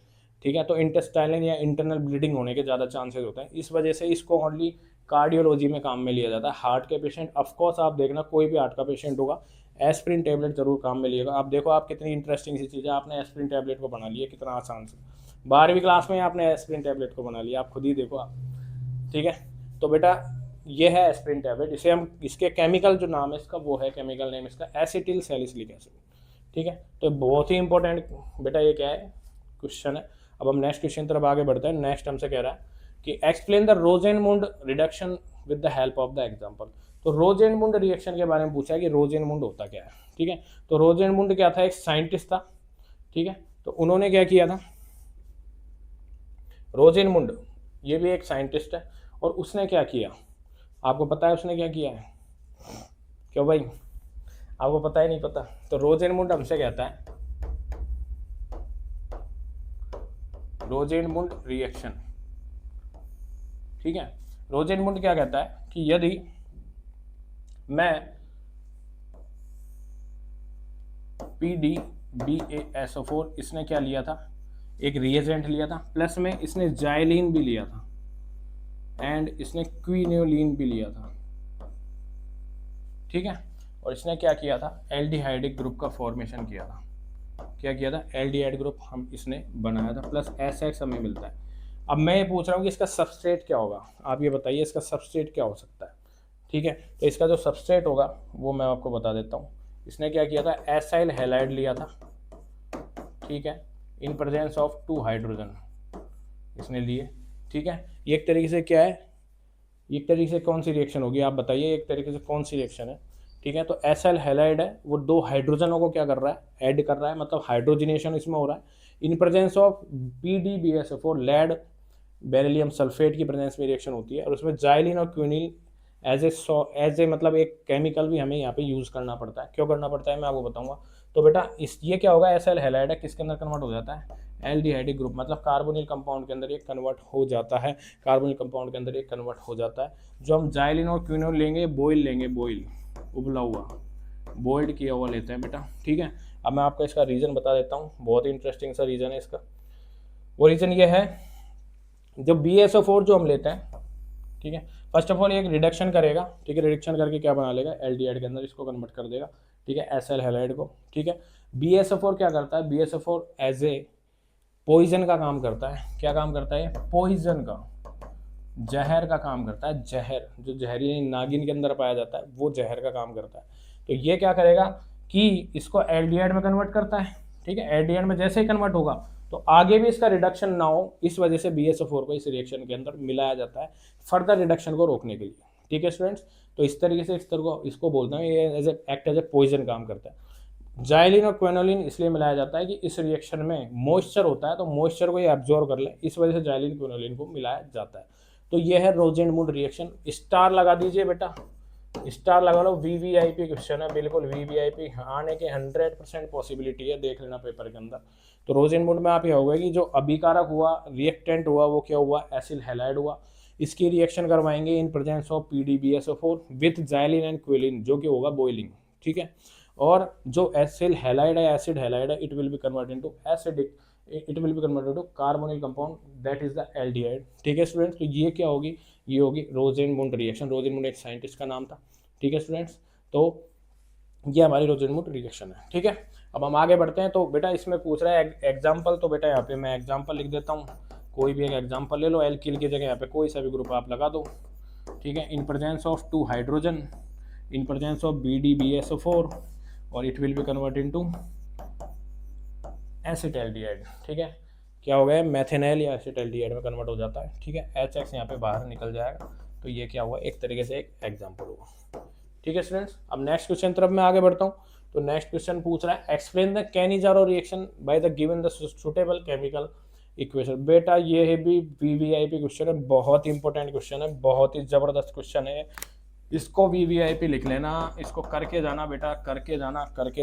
S1: ठीक है। तो इंटेस्टाइनल या इंटरनल ब्लीडिंग होने के ज़्यादा चांसेस होते हैं, इस वजह से इसको ओनली कार्डियोलॉजी में काम में लिया जाता है। हार्ट के पेशेंट, ऑफकोर्स आप देखना कोई भी हार्ट का पेशेंट होगा, एस्पिरिन टैबलेट जरूर काम में लिएगा। आप देखो आप कितनी इंटरेस्टिंग सी चीज़ है, आपने एस्पिरिन टैबलेट को बना लिया कितना आसान से, 12वीं क्लास में आपने एस्पिरिन टैबलेट को बना लिया, आप खुद ही देखो आप, ठीक है। तो बेटा ये है एस्पिरिन टैबलेट, इसे हम, इसके केमिकल जो नाम है इसका वो है, केमिकल नेम इसका एसिटिल सैलिसिलिक एसिड, ठीक है। तो बहुत ही इंपॉर्टेंट बेटा ये क्या है, क्वेश्चन है। अब हम नेक्स्ट क्वेश्चन तरफ आगे बढ़ते हैं। नेक्स्ट हमसे कह रहा है कि explain the Rosenmund reduction with the help of the example. तो रोजेनमुंड रिएक्शन के बारे में पूछा है कि रोजेनमुंड होता क्या है, ठीक है। तो रोजेनमुंड क्या था, एक साइंटिस्ट था, ठीक है। तो उन्होंने क्या किया था, रोजेनमुंड ये भी एक साइंटिस्ट है, और उसने क्या किया, आपको पता है उसने क्या किया है, क्यों भाई आपको पता है नहीं पता। तो रोजेनमुंड हमसे कहता है, रोजेनमुंड रिएक्शन, ठीक है। रोजेनमुंड क्या कहता है कि यदि मैं PDBASO4, इसने क्या लिया था, एक रिएजेंट लिया था, प्लस में इसने जाइलिन भी लिया था, एंड इसने क्विनोलिन भी लिया था, ठीक है। और इसने क्या किया था, एल्डिहाइडिक ग्रुप का फॉर्मेशन किया था। क्या किया था, एल्डिहाइड ग्रुप हम इसने बनाया था, प्लस SX हमें मिलता है। अब मैं ये पूछ रहा हूँ कि इसका सबस्ट्रेट क्या होगा, आप ये बताइए इसका सबस्ट्रेट क्या हो सकता है, ठीक है। तो इसका जो सबस्ट्रेट होगा वो मैं आपको बता देता हूँ। इसने क्या किया था, एसाइल हैलाइड लिया था, ठीक है, इन प्रेजेंस ऑफ 2 हाइड्रोजन इसने लिए, ठीक है। ये एक तरीके से क्या है, एक तरीके से कौन सी रिएक्शन होगी आप बताइए, एक तरीके से कौन सी रिएक्शन है, ठीक है। तो एसाइल हैलाइड है, वो 2 हाइड्रोजनों को क्या कर रहा है, ऐड कर रहा है, मतलब हाइड्रोजिनेशन इसमें हो रहा है in presence of PDBSO4, lead beryllium sulphate की प्रेजेंस में रिएक्शन होती है, और उसमें जाइलिन और क्विनिल एज ए मतलब एक केमिकल भी हमें यहाँ पे यूज़ करना पड़ता है। क्यों करना पड़ता है मैं आपको बताऊंगा। तो बेटा ये क्या होगा, एसाइल हैलाइड है, किसके अंदर कन्वर्ट हो जाता है, एल्डिहाइडिक ग्रुप, मतलब कार्बोनिल कंपाउंड के अंदर ये कन्वर्ट हो जाता है, कार्बोनिल कंपाउंड के अंदर ये कन्वर्ट हो जाता है। जो हम जाइलिन और क्विनोल लेंगे, बॉइल लेंगे, बॉइल उबला हुआ, बॉइल्ड किया हुआ लेते हैं बेटा, ठीक है। अब मैं आपको इसका रीज़न बता देता हूँ, बहुत ही इंटरेस्टिंग सा रीज़न है इसका। वो रीज़न ये है, जो BSO4 जो हम लेते हैं, ठीक है, फर्स्ट ऑफ ऑल एक रिडक्शन करेगा, ठीक है, रिडक्शन करके क्या बना लेगा, एल्डिहाइड के अंदर इसको कन्वर्ट कर देगा, ठीक है, एसाइल हैलाइड को, ठीक है। BSO4 क्या करता है, BSO4 एज ए पॉइजन का काम करता है। क्या काम करता है, पॉइजन का, जहर का काम करता है, जहर जो जहरी नागिन के अंदर पाया जाता है वो जहर का काम करता है। तो ये क्या करेगा कि इसको एल्डिहाइड में कन्वर्ट करता है, ठीक है। एल्डिहाइड में जैसे ही कन्वर्ट होगा तो आगे भी इसका रिडक्शन ना हो, इस वजह से BSO4 को इस रिएक्शन के अंदर मिलाया जाता है फर्दर रिडक्शन को रोकने के लिए, ठीक है स्टूडेंट्स। तो इस तरीके से इसको बोलते हैं ये एक्ट एज ए पॉइजन काम करता है। जाइलिन और क्विनोलिन इसलिए मिलाया जाता है कि इस रिएक्शन में मॉइस्चर होता है, तो मॉइस्चर को ये एब्जॉर्ब कर ले, इस वजह से जाइलिन क्विनोलिन को मिलाया जाता है। तो ये है रोजेनमुंड रिएक्शन। स्टार लगा दीजिए बेटा, स्टार लगा लो, VVIP क्वेश्चन है, बिल्कुल VVIP आने के 100% पॉसिबिलिटी है, देख लेना पेपर के अंदर। तो रोजेनमुंड में आप ये होगा कि जो अभिकारक हुआ, रिएक्टेंट हुआ, वो क्या हुआ, एसिल हैलाइड हुआ, इसकी रिएक्शन करवाएंगे in presence of PDBSO4 with xylene and quinoline, जो कि होगा बॉइलिंग, ठीक है। और जो एसिल हैलाइड है, एसिड हैलाइड है, it will be convert into acidic, it will be converted to carbonyl compound, that is the aldehyde, ठीक है स्टूडेंट्स। तो ये क्या होगी, ये होगी रोजेनमुंड रिएक्शन। रोजेनमुंड एक साइंटिस्ट का नाम था, ठीक है स्टूडेंट्स। तो ये हमारी रोजेनमुंड रिएक्शन है, ठीक है। अब हम आगे बढ़ते हैं। तो बेटा इसमें पूछ रहा है एग्जाम्पल, तो बेटा यहाँ पे मैं एग्जाम्पल लिख देता हूँ, कोई भी एक एग्जाम्पल ले लो, एल्किल की जगह यहाँ पे कोई सा भी ग्रुप आप लगा दो, ठीक है। In presence of 2 hydrogen, in presence of BDBSO4, और it will be convert into acetaldehyde, ठीक है। क्या हो गया, मैथेनॉल या एसिटाल्डिहाइड में कन्वर्ट हो जाता है, ठीक है। HX यहाँ पे बाहर निकल जाएगा, तो ये क्या हुआ, एक तरीके से एक एग्जाम्पल हुआ। ठीक है स्टूडेंट्स, अब नेक्स्ट क्वेश्चन तरफ मैं आगे बढ़ता हूँ। तो नेक्स्ट क्वेश्चन पूछ रहा है explain the Cannizzaro reaction by the given the suitable chemical equation. बेटा ये है भी वीवीआईपी क्वेश्चन है, बहुत इंपॉर्टेंट क्वेश्चन है, बहुत ही जबरदस्त क्वेश्चन है। इसको वीवीआईपी लिख लेना, इसको करके जाना बेटा, करके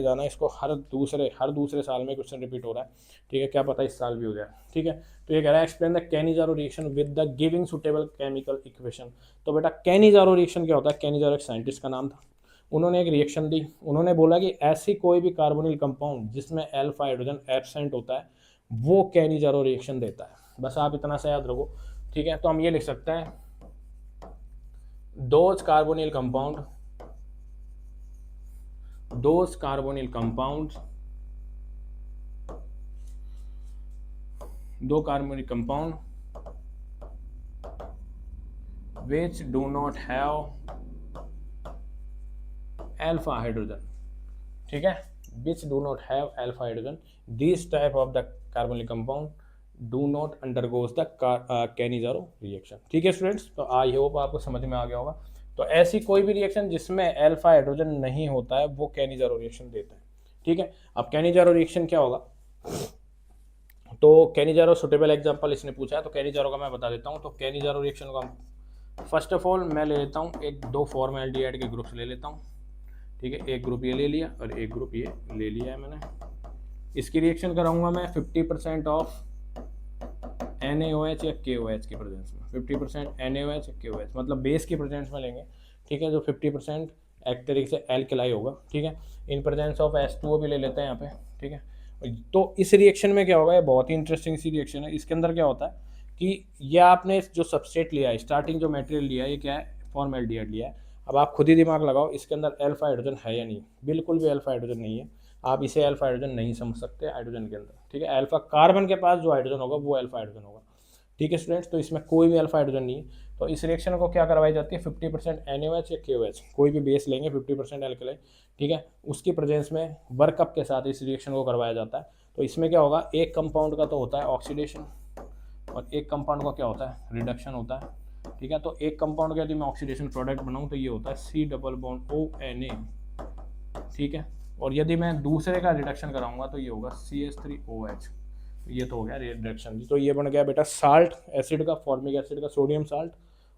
S1: जाना। इसको हर दूसरे साल में क्वेश्चन रिपीट हो रहा है। ठीक है, क्या पता इस साल भी हो जाए। ठीक है, तो ये कह रहा है explain the Cannizzaro reaction with the giving suitable chemical equation. तो बेटा कैनिजारो रिएक्शन क्या होता है? कैनिजारो एक साइंटिस्ट का नाम था, उन्होंने एक रिएक्शन दी। उन्होंने बोला कि ऐसी कोई भी कार्बोनिल कंपाउंड जिसमें अल्फा हाइड्रोजन एब्सेंट होता है वो कैनिजारो रिएक्शन देता है। बस आप इतना सा याद रखो। ठीक है, तो हम ये लिख सकते हैं those carbonyl compounds which do not have alpha hydrogen, ठीक है, which do not have alpha hydrogen, these type of the carbonyl compound do not undergoes the Cannizzaro reaction. ठीक है स्टूडेंट्स, तो आई होप आपको समझ में आ गया होगा। तो ऐसी कोई भी रिएक्शन जिसमें अल्फा हाइड्रोजन नहीं होता है वो कैनिजारो रिएक्शन देता है। ठीक है, अब कैनिजारो रिएक्शन क्या होगा? तो कैनिजारो सुटेबल एग्जांपल इसने पूछा है, तो कैनिजारो का मैं बता देता हूँ। तो कैनिजारो रिएक्शन का फर्स्ट ऑफ ऑल मैं ले लेता हूँ एक दो फॉर्मेल्डिहाइड के ग्रुप्स ले लेता हूँ। ठीक है, एक ग्रुप ये ले लिया और एक ग्रुप ये ले लिया है मैंने। इसकी रिएक्शन कराऊंगा मैं 50% ऑफ NaOH या KOH की प्रेजेंस में। 50% NaOH या KOH मतलब बेस की प्रेजेंस में लेंगे। ठीक है, जो 50% एक तरीके से एल्कलाई होगा। ठीक है, इन प्रेजेंस ऑफ H2O भी ले लेते हैं यहाँ पे। ठीक है, तो इस रिएक्शन में क्या होगा, ये बहुत ही इंटरेस्टिंग सी रिएक्शन है। इसके अंदर क्या होता है कि ये आपने जो सबस्ट्रेट लिया है, स्टार्टिंग जो मटेरियल लिया है, ये क्या है, फॉर्मेल्डिहाइड लिया है। अब आप खुद ही दिमाग लगाओ, इसके अंदर अल्फा हाइड्रोजन है या नहीं? बिल्कुल भी अल्फा हाइड्रोजन नहीं है। आप इसे अल्फा हाइड्रोजन नहीं समझ सकते हाइड्रोजन के अंदर। ठीक है, अल्फा कार्बन के पास जो हाइड्रोजन होगा वो अल्फा हाइड्रोजन होगा। ठीक है स्टूडेंट्स, तो इसमें कोई भी अल्फा हाइड्रोजन नहीं है। तो इस रिएक्शन को क्या करवाई जाती है? 50% NaOH या KOH, कोई भी बेस लेंगे, 50% एल्कलाई। ठीक है, उसकी प्रेजेंस में वर्कअप के साथ इस रिएक्शन को करवाया जाता है। तो इसमें क्या होगा, एक कंपाउंड का तो होता है ऑक्सीडेशन और एक कंपाउंड का क्या होता है, रिडक्शन होता है। ठीक है, तो एक कंपाउंड का यदि मैं ऑक्सीडेशन प्रोडक्ट बनाऊँ तो ये होता है C डबल बॉन्ड ONA। ठीक है, और यदि मैं दूसरे का रिडक्शन कराऊंगा तो ये होगा CH3OH। ये तो हो गया रिडक्शन। तो ये बन गया बेटा साल्ट एसिड का, फॉर्मिक एसिड का सोडियम साल्ट।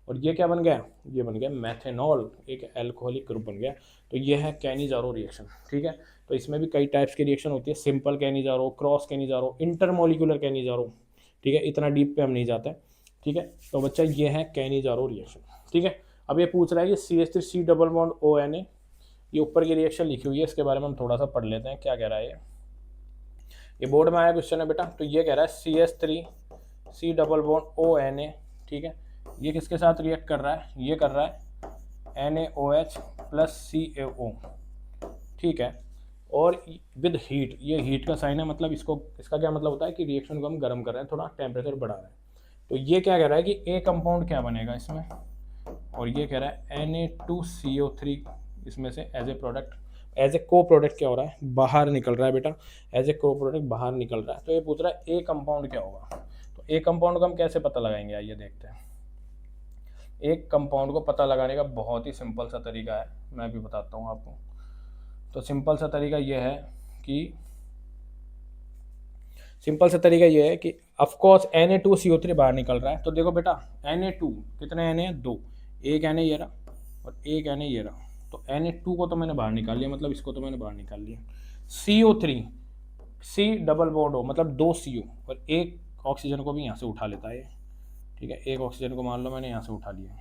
S1: और ये क्या बन गया, ये बन गया मेथेनॉल, एक अल्कोहलिक ग्रुप बन गया। तो ये है कैनिजारो रिएक्शन। ठीक है, तो इसमें भी कई टाइप्स की रिएक्शन होती है, simple Cannizzaro, cross Cannizzaro, intermolecular Cannizzaro. ठीक है, इतना डीप पे हम नहीं जाते। ठीक है, तो बच्चा ये है कैनिजारो रिएक्शन। ठीक है, अब ये पूछ रहा है कि CH3C डबल बॉन्ड ONA, ये ऊपर की रिएक्शन लिखी हुई है, इसके बारे में हम थोड़ा सा पढ़ लेते हैं क्या कह रहा है। ये बोर्ड में आया क्वेश्चन है बेटा। तो ये कह रहा है CH3C डबल बॉन्ड ONA। ठीक है, ये किसके साथ रिएक्ट कर रहा है? ये कर रहा है NaOH प्लस CaO। ठीक है, और विद हीट, ये हीट का साइन है, मतलब इसका क्या मतलब होता है कि रिएक्शन को हम गर्म कर रहे हैं, थोड़ा टेम्परेचर बढ़ा रहे हैं। तो ये क्या कह रहा है कि ए कंपाउंड क्या बनेगा इसमें, और ये कह रहा है Na2CO3 इसमें से as a product, as a co product क्या हो रहा है, बाहर निकल रहा है बेटा, एज ए को प्रोडक्ट बाहर निकल रहा है। तो ये पूछ रहा है ए कंपाउंड क्या होगा। तो ए कंपाउंड को हम कैसे पता लगाएंगे, आइए देखते हैं। एक कंपाउंड को पता लगाने का बहुत ही सिंपल सा तरीका है, मैं भी बताता हूँ आपको। तो सिंपल सा तरीका ये है कि ऑफकोर्स Na2CO3 बाहर निकल रहा है। तो देखो बेटा Na2 कितने Na है, 2, एक Na ये रहा और एक Na ये रहा। तो Na2 को तो मैंने बाहर निकाल लिया, मतलब इसको तो मैंने बाहर निकाल लिया। CO3 C double bond O मतलब 2 CO और एक ऑक्सीजन को भी यहाँ से उठा लेता है। ठीक है, एक ऑक्सीजन को मान लो मैंने यहाँ से उठा लिया,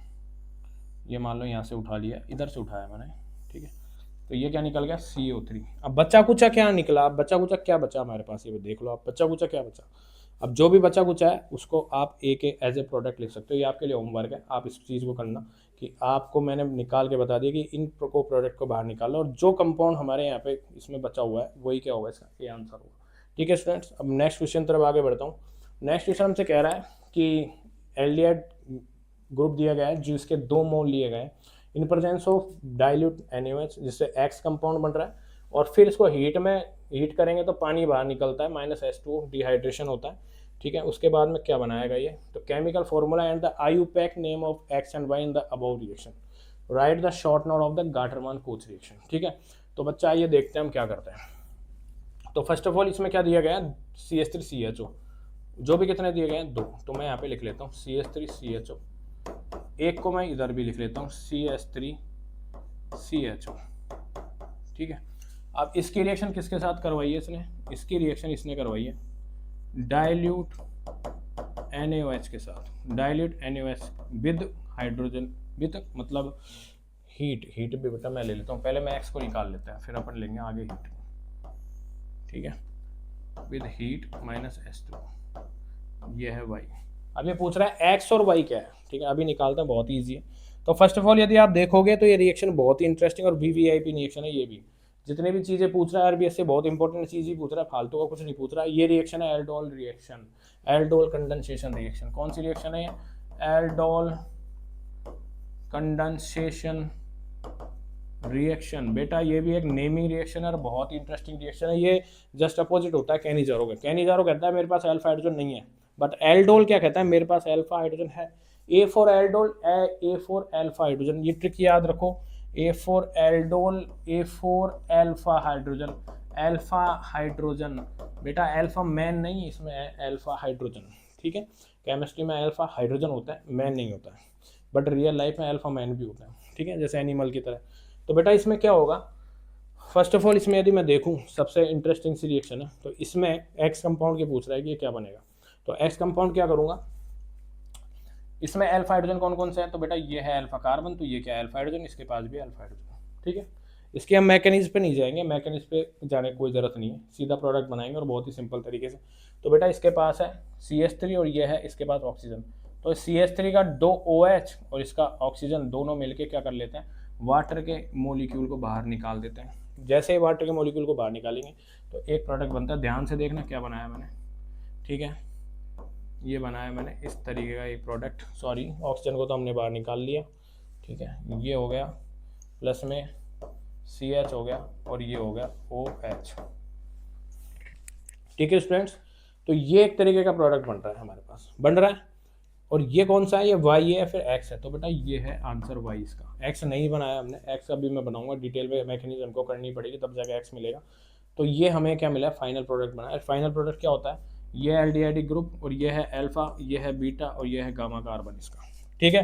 S1: ये मान लो यहाँ से उठा लिया, इधर से उठाया मैंने। ठीक है, तो ये क्या निकल गया CO3। अब बचा कुचा क्या निकला, अब बचा कुचा क्या बचा हमारे पास, ये देख लो आप, बचा कुचा क्या बचा। अब जो भी बचा कुचा है उसको आप एक एज ए प्रोडक्ट लिख सकते हो। ये आपके लिए होमवर्क है, आप इस चीज़ को करना कि आपको मैंने निकाल के बता दिया कि इन को प्रोडक्ट को बाहर निकालो और जो कंपाउंड हमारे यहाँ पे इसमें बचा हुआ है वही क्या होगा, इसका ये आंसर होगा। ठीक है स्टूडेंट्स, अब नेक्स्ट क्वेश्चन तरफ आगे बढ़ता हूँ। नेक्स्ट क्वेश्चन हमसे कह रहा है कि एल्डिहाइड ग्रुप दिया गया है जिसके 2 मोल लिए गए इन प्रेजेंस ऑफ डाइल्यूट NaOH, जिससे X कंपाउंड बन रहा है, और फिर इसको हीट करेंगे तो पानी बाहर निकलता है, -H2O डिहाइड्रेशन होता है। ठीक है। उसके बाद में क्या बनाएगा ये, तो chemical formula and the IUPAC name of X and Y in the above reaction, write the short note of the Gattermann Koch reaction. ठीक है, तो बच्चा आइए देखते हैं हम क्या करते हैं। तो फर्स्ट ऑफ ऑल इसमें क्या दिया गया है, CH3CHO, जो भी कितने दिए गए हैं 2, तो मैं यहाँ पे लिख लेता हूँ CH3CHO, एक को मैं इधर भी लिख लेता हूँ CH3CHO। ठीक है, अब इसकी रिएक्शन किसके साथ करवाई है इसने, इसकी रिएक्शन इसने करवाई है डाइल्यूट NaOH के साथ, dilute NaOH with hydrogen, with मतलब हीट भी बेटा मैं ले लेता हूँ, पहले मैं एक्स को निकाल लेता है फिर अपन लेंगे आगे हीट। ठीक है, विद हीट माइनस H2, ये है y। अब ये पूछ रहा है x और y क्या है। ठीक है, अभी निकालते हैं, बहुत ईजी है। तो फर्स्ट ऑफ ऑल यदि आप देखोगे तो ये रिएक्शन बहुत ही इंटरेस्टिंग और VVIP रिएक्शन है। ये भी जितने भी चीज़ें पूछ रहा है RBS से बहुत इंपॉर्टेंट चीज़ ही पूछ रहा है, फालतू का कुछ नहीं पूछ रहा है। ये रिएक्शन है aldol reaction, aldol condensation reaction. कौन सी रिएक्शन है ये, एल्डोल कंडेंसेशन रिएक्शन। बेटा ये भी एक नेमिंग रिएक्शन है और बहुत ही इंटरेस्टिंग रिएक्शन है। ये जस्ट अपोजिट होता है कैनिजारो का। कैनिजारो कहता है मेरे पास अल्फा हाइड्रोजन नहीं है, बट एल्डोल क्या कहता है, मेरे पास अल्फा हाइड्रोजन है। A for aldol, A for alpha hydrogen, ये ट्रिक याद रखो। A for aldol, A for alpha hydrogen, alpha hydrogen. बेटा अल्फा मैन नहीं, इसमें है अल्फा हाइड्रोजन। ठीक है, केमिस्ट्री में अल्फा हाइड्रोजन होता है, मैन नहीं होता है, बट रियल लाइफ में अल्फा मैन भी होता है। ठीक है, जैसे एनिमल की तरह। तो बेटा इसमें क्या होगा, फर्स्ट ऑफ ऑल इसमें यदि मैं देखूं सबसे इंटरेस्टिंग सी रिएक्शन है, तो इसमें एक्स कंपाउंड के पूछ रहा है कि ये क्या बनेगा। तो एक्स कंपाउंड क्या करूंगा, इसमें अल्फा हाइड्रोजन कौन कौन से है, तो बेटा ये है अल्फा कार्बन, तो ये क्या है अल्फा हाइड्रोजन, इसके पास भी अल्फा हाइड्रोजन। ठीक है, इसके हम मैकेनिज्म पे नहीं जाएंगे, मैकेनिज्म पे जाने की कोई ज़रूरत नहीं है, सीधा प्रोडक्ट बनाएंगे और बहुत ही सिंपल तरीके से। तो बेटा इसके पास है CH3 और ये है इसके पास ऑक्सीजन। तो CH3 का 2 OH और इसका ऑक्सीजन दोनों मिलके क्या कर लेते हैं, वाटर के मोलिक्यूल को बाहर निकाल देते हैं। जैसे ही वाटर के मोलिक्यूल को बाहर निकालेंगे तो एक प्रोडक्ट बनता है। ध्यान से देखना क्या बनाया मैंने। ठीक है, ये बनाया मैंने इस तरीके का एक प्रोडक्ट। सॉरी, ऑक्सीजन को तो हमने बाहर निकाल लिया। ठीक है, ये हो गया, प्लस में CH हो गया और ये हो गया OH। ठीक है स्टूडेंट्स, तो ये एक तरीके का प्रोडक्ट बन रहा है, हमारे पास बन रहा है। और ये कौन सा है, ये Y है फिर X है। तो बेटा ये है आंसर Y इसका। X नहीं बनाया हमने, X अभी मैं बनाऊंगा डिटेल में, मैकेनिज्म को करनी पड़ेगी तब जाके X मिलेगा। तो ये हमें क्या मिला, फाइनल प्रोडक्ट बना है। फाइनल प्रोडक्ट क्या होता है, ये एल्डिहाइड ग्रुप और ये है अल्फा, ये है बीटा और ये है गामा कार्बन इसका। ठीक है,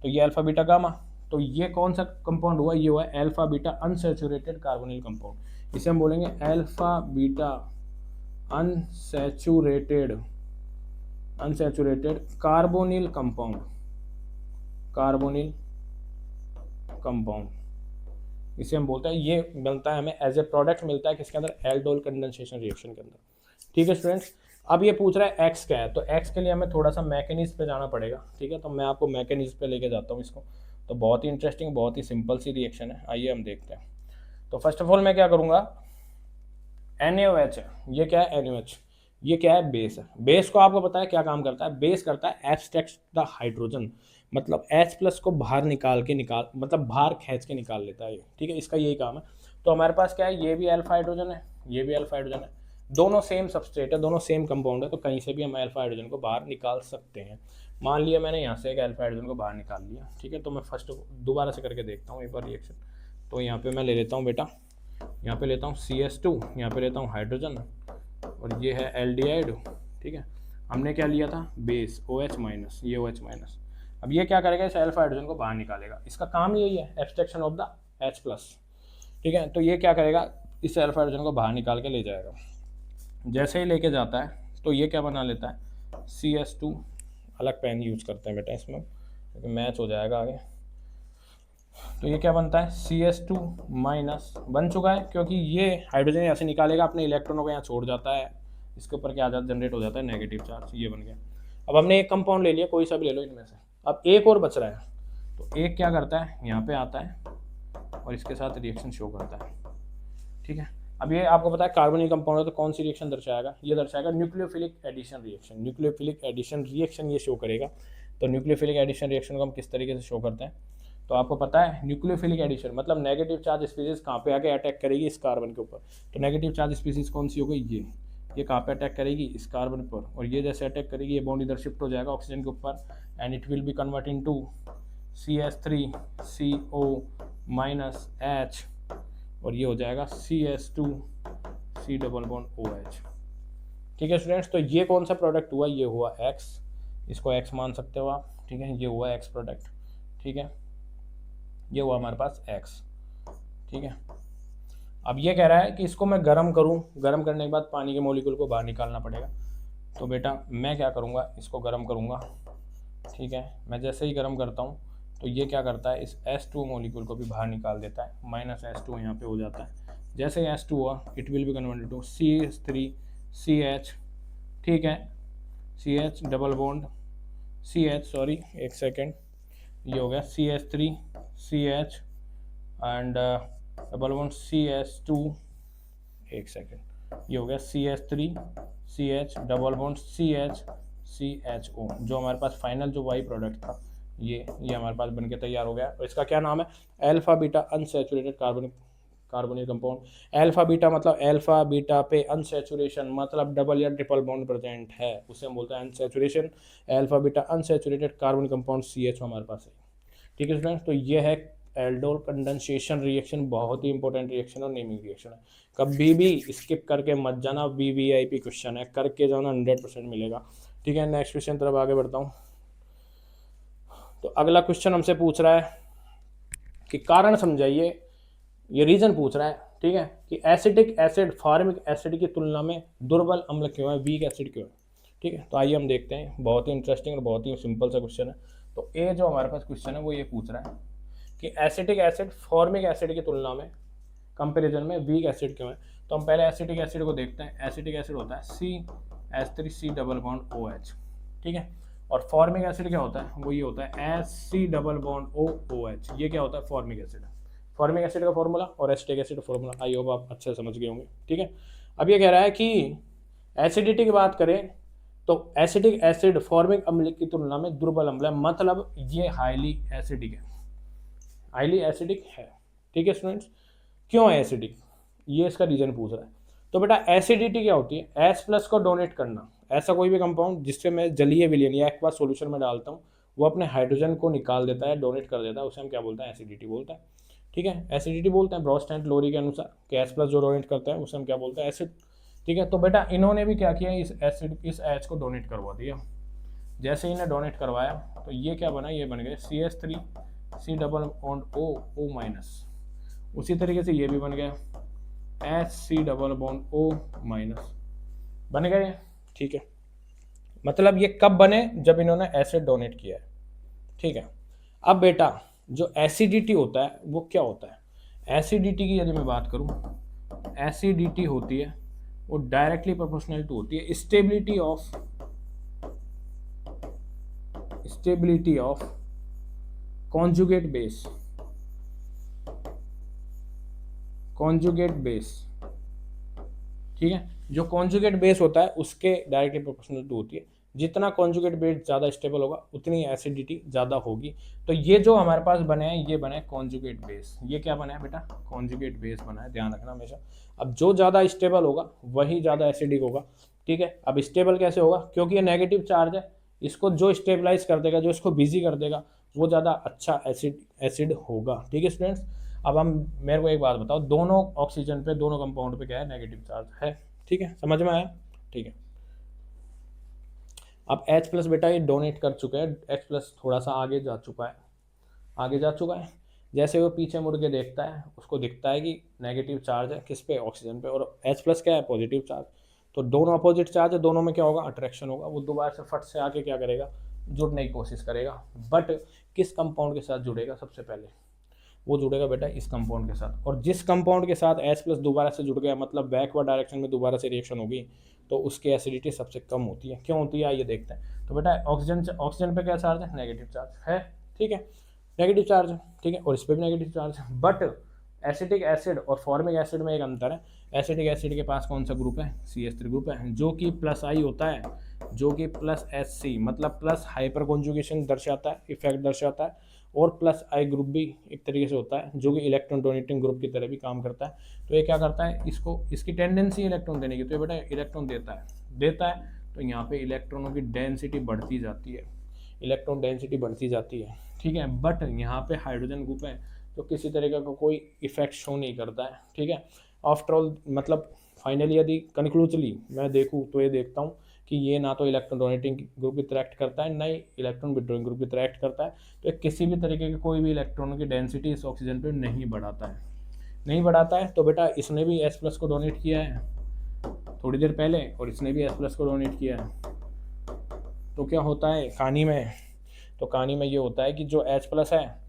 S1: तो ये अल्फा बीटा गामा, तो ये कौन सा कंपाउंड हुआ, ये हुआ alpha beta unsaturated carbonyl compound. इसे हम बोलेंगे alpha beta unsaturated carbonyl compound, carbonyl compound इसे हम बोलते हैं। ये बनता है हमें एज ए प्रोडक्ट मिलता है किसके अंदर, एल्डोल कंडेंसेशन रिएक्शन के अंदर। ठीक है स्टूडेंट्स, अब ये पूछ रहा है एक्स क्या है, तो एक्स के लिए हमें थोड़ा सा मैकेनिज्म पे जाना पड़ेगा। ठीक है, तो मैं आपको मैकेनिज्म पे लेके जाता हूँ इसको। तो बहुत ही इंटरेस्टिंग, बहुत ही सिंपल सी रिएक्शन है, आइए हम देखते हैं। तो फर्स्ट ऑफ ऑल मैं क्या करूँगा, NaOH है, ये क्या है NaOH, ये क्या है बेस है। बेस को आपको पता है क्या काम करता है, बेस करता है एब्स्ट्रैक्ट द हाइड्रोजन, मतलब H+ को बाहर मतलब बाहर खींच के निकाल लेता है ये। ठीक है, इसका यही काम है। तो हमारे पास क्या है, ये भी अल्फा हाइड्रोजन है, ये भी अल्फा हाइड्रोजन है, दोनों सेम सबस्ट्रेट है, दोनों सेम कंपाउंड है, तो कहीं से भी हम अल्फा हाइड्रोजन को बाहर निकाल सकते हैं। मान लिया मैंने यहाँ से एक अल्फा हाइड्रोजन को बाहर निकाल लिया। ठीक है, तो मैं फर्स्ट दोबारा से करके देखता हूँ एक बार रिएक्शन। तो यहाँ पे मैं ले लेता हूँ बेटा, यहाँ पे लेता हूँ CH2, यहाँ पे लेता हूँ हाइड्रोजन और ये है एल्डिहाइड। ठीक है, हमने क्या लिया था, बेस OH माइनस, ये OH माइनस। अब ये क्या करेगा, इस अल्फा हाइड्रोजन को बाहर निकालेगा, इसका काम यही है, एब्स्ट्रैक्शन ऑफ द H+। ठीक है, तो ये क्या करेगा, इस अल्फा हाइड्रोजन को बाहर निकाल के ले जाएगा। जैसे ही लेके जाता है तो ये क्या बना लेता है, CH2, अलग पेन यूज करते हैं बेटा इसमें क्योंकि मैच हो जाएगा आगे। तो ये क्या बनता है, CH2 माइनस बन चुका है, क्योंकि ये हाइड्रोजन यहाँ से निकालेगा, अपने इलेक्ट्रॉनों को यहाँ छोड़ जाता है, इसके ऊपर क्या आ जाता, जनरेट हो जाता है नेगेटिव चार्ज, ये बन गया। अब हमने एक कंपाउंड ले लिया, कोई सा भी ले लो इनमें से। अब एक और बच रहा है, तो एक क्या करता है, यहाँ पे आता है और इसके साथ रिएक्शन शो करता है। ठीक है, अब ये आपको पता है कार्बोनिल कंपाउंड है, तो कौन सी रिएक्शन दर्शाएगा, ये दर्शाएगा nucleophilic addition reaction. Nucleophilic addition reaction ये शो करेगा। तो न्यूक्लियोफिलिक एडिशन रिएक्शन को हम किस तरीके से शो करते हैं, तो आपको पता है न्यूक्लियोफिलिक एडिशन मतलब नेगेटिव चार्ज स्पीसीज कहाँ पे आके अटैक करेगी, इस कार्बन के ऊपर। तो नेगेटिव चार्ज स्पीसीज कौन सी हो गई, ये ये कहाँ पे अटैक करेगी, इस कार्बन पर, और ये जैसे अटैक करेगी ये बॉन्ड इधर शिफ्ट हो जाएगा ऑक्सीजन के ऊपर, and it will be convert into CH3CO minus H, और ये हो जाएगा CH2C डबल बॉन्ड OH। ठीक है स्टूडेंट्स, तो ये कौन सा प्रोडक्ट हुआ, ये हुआ X, इसको X मान सकते हो आप। ठीक है, ये हुआ X प्रोडक्ट। ठीक है, ये हुआ हमारे पास X। ठीक है, अब ये कह रहा है कि इसको मैं गर्म करूं, गर्म करने के बाद पानी के मॉलिक्यूल को बाहर निकालना पड़ेगा। तो बेटा मैं क्या करूंगा, इसको गर्म करूंगा। ठीक है, मैं जैसे ही गर्म करता हूं तो ये क्या करता है, इस H2 मॉलिक्यूल को भी बाहर निकाल देता है, माइनस H2 यहाँ पे हो जाता है। जैसे ही H2 हुआ it will be converted to CH3CH। ठीक है, CH double bond CH, sorry एक सेकेंड, ये हो गया CH3CH and double bond CH2, एक सेकेंड, ये हो गया CH3CH डबल बॉन्ड CHO, जो हमारे पास फाइनल जो वाई प्रोडक्ट था ये हमारे पास बनके तैयार हो गया। और इसका क्या नाम है, alpha beta unsaturated carbonic compound. Alpha beta मतलब अल्फा बीटा पे अनसैचुरेशन मतलब डबल या ट्रिपल बॉन्ड प्रेजेंट है, उसे हम बोलते हैं unsaturation. Alpha beta unsaturated carbonic compound CH हमारे पास है। ठीक है स्टूडेंट्स, तो ये है एल्डोल कंडेंसेशन रिएक्शन, बहुत ही इंपॉर्टेंट रिएक्शन और नेमिंग रिएक्शन है। कभी भी स्किप करके मत जाना, VVIP क्वेश्चन है, करके जाना 100% मिलेगा। ठीक है, नेक्स्ट क्वेश्चन तरफ आगे बढ़ता हूँ। तो अगला क्वेश्चन हमसे पूछ रहा है कि कारण समझाइए, ये रीजन पूछ रहा है। ठीक है, कि एसिटिक एसिड फॉर्मिक एसिड की तुलना में दुर्बल अम्ल क्यों है, वीक एसिड क्यों है। ठीक है, तो आइए हम देखते हैं, बहुत ही इंटरेस्टिंग और बहुत ही सिंपल सा क्वेश्चन है। तो ए जो हमारे पास क्वेश्चन है वो ये पूछ रहा है कि एसिटिक एसिड फॉर्मिक एसिड की तुलना में कंपेरिजन में वीक एसिड क्यों है। तो हम पहले एसिटिक एसिड को देखते हैं। एसिटिक एसिड होता है CH3C डबल बॉन्ड OH। ठीक है, और फॉर्मिक एसिड क्या होता है, वो ये होता है HC डबल बॉन्ड OH। ये क्या होता है, फॉर्मिक एसिड। फॉर्मिक एसिड का फॉर्मूला और एसिटिक एसिड का फॉर्मूला आई होप आप अच्छे से समझ गए होंगे। ठीक है, अब ये कह रहा है कि एसिडिटी की बात करें तो एसिटिक एसिड फॉर्मिक अम्ल की तुलना में दुर्बल अम्ल है, मतलब ये हाईली एसिडिक है, हाईली एसिडिक है। ठीक है स्टूडेंट्स, क्यों है एसिडिक, ये इसका रीजन पूछ रहा है। तो बेटा एसिडिटी क्या होती है, H+ को डोनेट करना। ऐसा कोई भी कंपाउंड जिससे मैं जलीय विलयन या एक्वा सॉल्यूशन में डालता हूँ वो अपने हाइड्रोजन को निकाल देता है, डोनेट कर देता है, उसे हम क्या बोलते हैं, एसिडिटी बोलते हैं। ठीक है, एसिडिटी बोलते हैं ब्रॉस्ट एंड लोरी के अनुसार कि H+ जो डोनेट करता है उसे हम क्या बोलते हैं, एसिड। ठीक है, तो बेटा इन्होंने भी क्या किया, इस एसिड इस H को डोनेट करवा दिया। जैसे इन्हें डोनेट करवाया तो ये क्या बना, ये बन गए CH3C double bond O minus. उसी तरीके से ये भी बन गया HC double bond O minus, बन गए। ठीक है, मतलब ये कब बने, जब इन्होंने एसिड डोनेट किया है। ठीक है, अब बेटा जो एसिडिटी होता है वो क्या होता है, एसिडिटी की यदि मैं बात करूं, एसिडिटी होती है वो डायरेक्टली प्रोपोर्शनल टू होती है स्टेबिलिटी ऑफ कॉन्जुगेट बेस। ठीक है, जो कॉन्जुगेट बेस होता है उसके डायरेक्टली प्रोपोर्शनल टू होती है। जितना कॉन्जुगेट बेस ज़्यादा स्टेबल होगा उतनी एसिडिटी ज़्यादा होगी। तो ये जो हमारे पास बने हैं ये बने कॉन्जुगेट बेस। ये क्या बना है बेटा, कॉन्जुगेट बेस बना है, ध्यान रखना हमेशा। अब जो ज़्यादा स्टेबल होगा वही ज़्यादा एसिडिक होगा। ठीक है, अब स्टेबल कैसे होगा, क्योंकि ये नेगेटिव चार्ज है, इसको जो स्टेबलाइज कर देगा, जो इसको बिजी कर देगा वो ज़्यादा अच्छा एसिड होगा। ठीक है स्टूडेंट्स, अब हम मेरे को एक बात बताओ, दोनों ऑक्सीजन पे, दोनों कंपाउंड पे क्या है, नेगेटिव चार्ज है। ठीक है, समझ में आया। ठीक है, अब H+ बेटा ये डोनेट कर चुके हैं, H+ थोड़ा सा आगे जा चुका है। जैसे वो पीछे मुड़ के देखता है उसको दिखता है कि नेगेटिव चार्ज है किस पे, ऑक्सीजन पे, और H+ क्या है, पॉजिटिव चार्ज। तो दोनों अपोजिट चार्ज है, दोनों में क्या होगा, अट्रैक्शन होगा। वो दोबारा से फट से आके क्या करेगा, जुड़ने की कोशिश करेगा। बट किस कंपाउंड के साथ जुड़ेगा, सबसे पहले वो जुड़ेगा बेटा इस कंपाउंड के साथ। और जिस कंपाउंड के साथ H+ दोबारा से जुड़ गया, मतलब बैकवर्ड डायरेक्शन में दोबारा से रिएक्शन होगी, तो उसकी एसिडिटी सबसे कम होती है। क्यों होती है, आइए देखते हैं। तो बेटा ऑक्सीजन पे क्या चार्ज है, नेगेटिव चार्ज है। ठीक है, नेगेटिव चार्ज है। ठीक है, और इस पर भी नेगेटिव चार्ज है। बट एसिटिक एसिड और फॉर्मिक एसिड में एक अंतर है। एसिटिक एसिड के पास कौन सा ग्रुप है, CH3 ग्रुप है, जो कि +I होता है, जो कि +HC मतलब प्लस हाइपर कॉन्जुगेशन दर्शाता है, इफेक्ट दर्शाता है। और +I ग्रुप भी एक तरीके से होता है जो कि इलेक्ट्रॉन डोनेटिंग ग्रुप की तरह भी काम करता है। तो ये क्या करता है, इसको इसकी टेंडेंसी इलेक्ट्रॉन देने की, तो ये बेटा इलेक्ट्रॉन देता है तो यहाँ पे इलेक्ट्रॉनों की डेंसिटी बढ़ती जाती है, इलेक्ट्रॉन डेंसिटी बढ़ती जाती है, ठीक है। बट यहाँ पे हाइड्रोजन ग्रुप है तो किसी तरीके का कोई इफेक्ट शो नहीं करता है, ठीक है। आफ्टर ऑल मतलब फाइनली यदि कंक्लूसिवली मैं देखूँ तो ये देखता हूँ कि ये ना तो इलेक्ट्रॉन डोनेटिंग ग्रुप इंटरेक्ट करता है, ना ही इलेक्ट्रॉन विड्रॉइंग ग्रुप इंटरेक्ट करता है, तो ये किसी भी तरीके के कोई भी इलेक्ट्रॉनों की डेंसिटी इस ऑक्सीजन पे नहीं बढ़ाता है। तो बेटा इसने भी H+ को डोनेट किया है थोड़ी देर पहले, और इसने भी H+ को डोनेट किया है, तो क्या होता है कहानी में, तो कहानी में ये होता है कि जो H+ है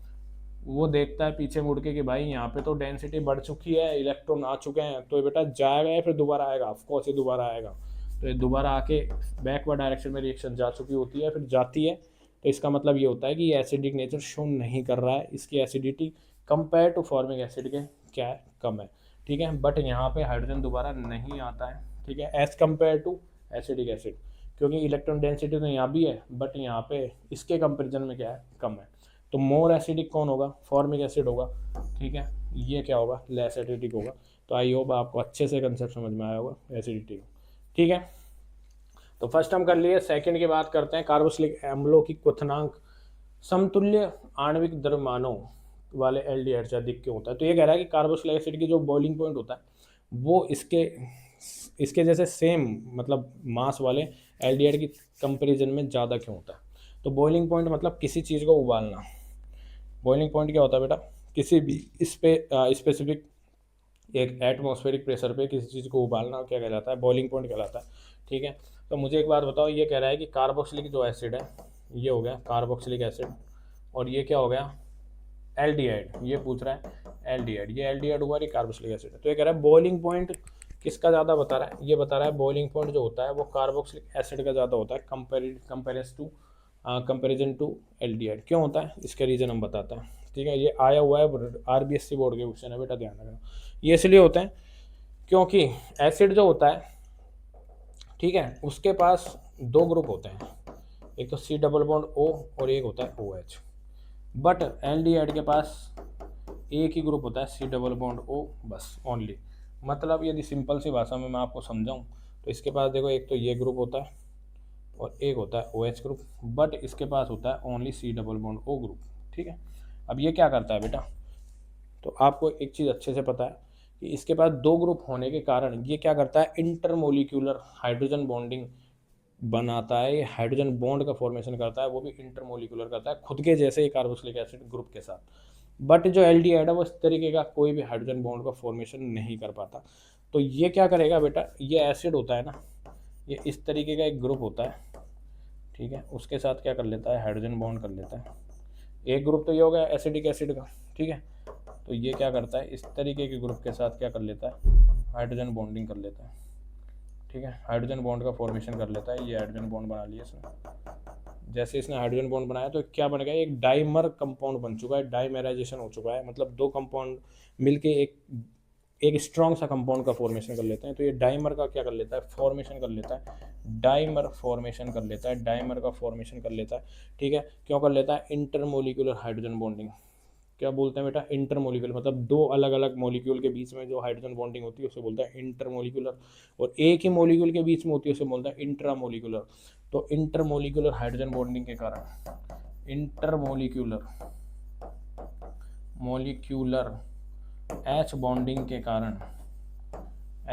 S1: वो देखता है पीछे मुड़ के कि भाई यहाँ पे तो डेंसिटी बढ़ चुकी है, इलेक्ट्रॉन आ चुके हैं, तो ये बेटा जाएगा या फिर दोबारा आएगा, ऑफकोर्स ये दोबारा आएगा, तो ये दोबारा आके बैकवर्ड डायरेक्शन में रिएक्शन जा चुकी होती है, फिर जाती है, तो इसका मतलब ये होता है कि ये एसिडिक नेचर शो नहीं कर रहा है, इसकी acidity compare to formic acid के क्या है, कम है, ठीक है। बट यहाँ पे हाइड्रोजन दोबारा नहीं आता है, ठीक है, as compare to acidic acid, क्योंकि इलेक्ट्रॉन डेंसिटी तो यहाँ भी है बट यहाँ पे इसके कंपेरिजन में क्या है, कम है। तो मोर एसिडिक कौन होगा, फॉर्मिक एसिड होगा, ठीक है, ये क्या होगा, लेस एसिडिक होगा। तो आई होप आपको अच्छे से कंसेप्ट समझ में आया होगा एसिडिटी का, ठीक है। तो फर्स्ट हम कर लिए, सेकंड की बात करते हैं, कार्बोक्सिलिक अम्लों की क्वथनांक समतुल्य आणविक द्रव्यमानों वाले एल्डिहाइड से अधिक क्यों होता है। तो ये कह रहा है कि कार्बोक्सिलिक एसिड की जो बॉइलिंग पॉइंट होता है वो इसके जैसे सेम मतलब मास वाले एल्डिहाइड की कंपैरिजन में ज़्यादा क्यों होता है। तो बॉइलिंग पॉइंट मतलब किसी चीज़ को उबालना, बॉइलिंग पॉइंट क्या होता है बेटा, किसी भी स्पेसिफिक एक एटमॉस्फेरिक प्रेशर पे किसी चीज़ को उबालना क्या कहलाता है, बॉइलिंग पॉइंट कहलाता है, ठीक है। तो मुझे एक बात बताओ, ये कह रहा है कि कार्बोक्सिलिक जो एसिड है ये हो गया कार्बोक्सिलिक एसिड, और ये क्या हो गया एल्डिहाइड, ये पूछ रहा है एल्डिहाइड, ये एल्डिहाइड हुआ, ये कार्बोक्सिलिक एसिड है। तो ये कह रहा है बॉइलिंग पॉइंट किसका ज़्यादा बता रहा है, ये बता रहा है बॉइलिंग पॉइंट जो होता है वो कार्बोक्सिलिक एसिड का ज़्यादा होता है कंपेरिजन टू एल्डिहाइड। क्यों होता है इसके रीज़न हम बताते हैं, ठीक है। ये आया हुआ है RBSc बोर्ड के क्वेश्चन है बेटा, ध्यान रखना। ये इसलिए होता है क्योंकि एसिड जो होता है, ठीक है, उसके पास दो ग्रुप होते हैं, एक तो C+O और एक होता है OH। बट एल्डिहाइड के पास एक ही ग्रुप होता है C+O बस, ओनली। मतलब यदि सिंपल सी भाषा में मैं आपको समझाऊं तो इसके पास देखो एक तो ये ग्रुप होता है और एक होता है OH ग्रुप, बट इसके पास होता है ओनली C+O ग्रुप, ठीक है। अब ये क्या करता है बेटा, तो आपको एक चीज़ अच्छे से पता है कि इसके पास दो ग्रुप होने के कारण ये क्या करता है, इंटरमोलिक्यूलर हाइड्रोजन बॉन्डिंग बनाता है, ये हाइड्रोजन बॉन्ड का फॉर्मेशन करता है, वो भी इंटरमोलिकुलर करता है खुद के जैसे ही कार्बोक्सिलिक एसिड ग्रुप के साथ। बट जो एल्डिहाइड है वो इस तरीके का कोई भी हाइड्रोजन बॉन्ड का फॉर्मेशन नहीं कर पाता। तो ये क्या करेगा बेटा, ये एसिड होता है ना, ये इस तरीके का एक ग्रुप होता है, ठीक है, उसके साथ क्या कर लेता है, हाइड्रोजन बॉन्ड कर लेता है। एक ग्रुप तो ये हो गया एसिडिक एसिड का, ठीक है, तो ये क्या करता है, इस तरीके के ग्रुप के साथ क्या कर लेता है, हाइड्रोजन बॉन्डिंग कर लेता है, ठीक है, हाइड्रोजन बॉन्ड का फॉर्मेशन कर लेता है। ये हाइड्रोजन बॉन्ड बना लिया इसने, जैसे इसने हाइड्रोजन बॉन्ड बनाया तो क्या बन गया, एक डाइमर कंपाउंड बन चुका है, डाइमेराइजेशन हो चुका है, मतलब दो कंपाउंड मिलके एक स्ट्रॉन्ग सा कंपाउंड का फॉर्मेशन कर लेते हैं। तो ये डाइमर का क्या कर लेता है, फॉर्मेशन कर लेता है, डाइमर फॉर्मेशन कर लेता है, डाइमर का फॉर्मेशन कर लेता है, ठीक है। क्यों कर लेता है, इंटरमोलिकुलर हाइड्रोजन बॉन्डिंग। क्या बोलते हैं बेटा, इंटरमोलिकुलर, मतलब दो अलग अलग मॉलिक्यूल के बीच में जो हाइड्रोजन बॉन्डिंग होती है उसे बोलता है इंटरमोलिकुलर, और एक ही मॉलिक्यूल के बीच में होती है उसे बोलता है इंट्रामोलिकुलर। तो इंटरमोलिकुलर हाइड्रोजन बॉन्डिंग के कारण इंटरमोलिकुलर मॉलिक्यूलर H बॉन्डिंग के कारण,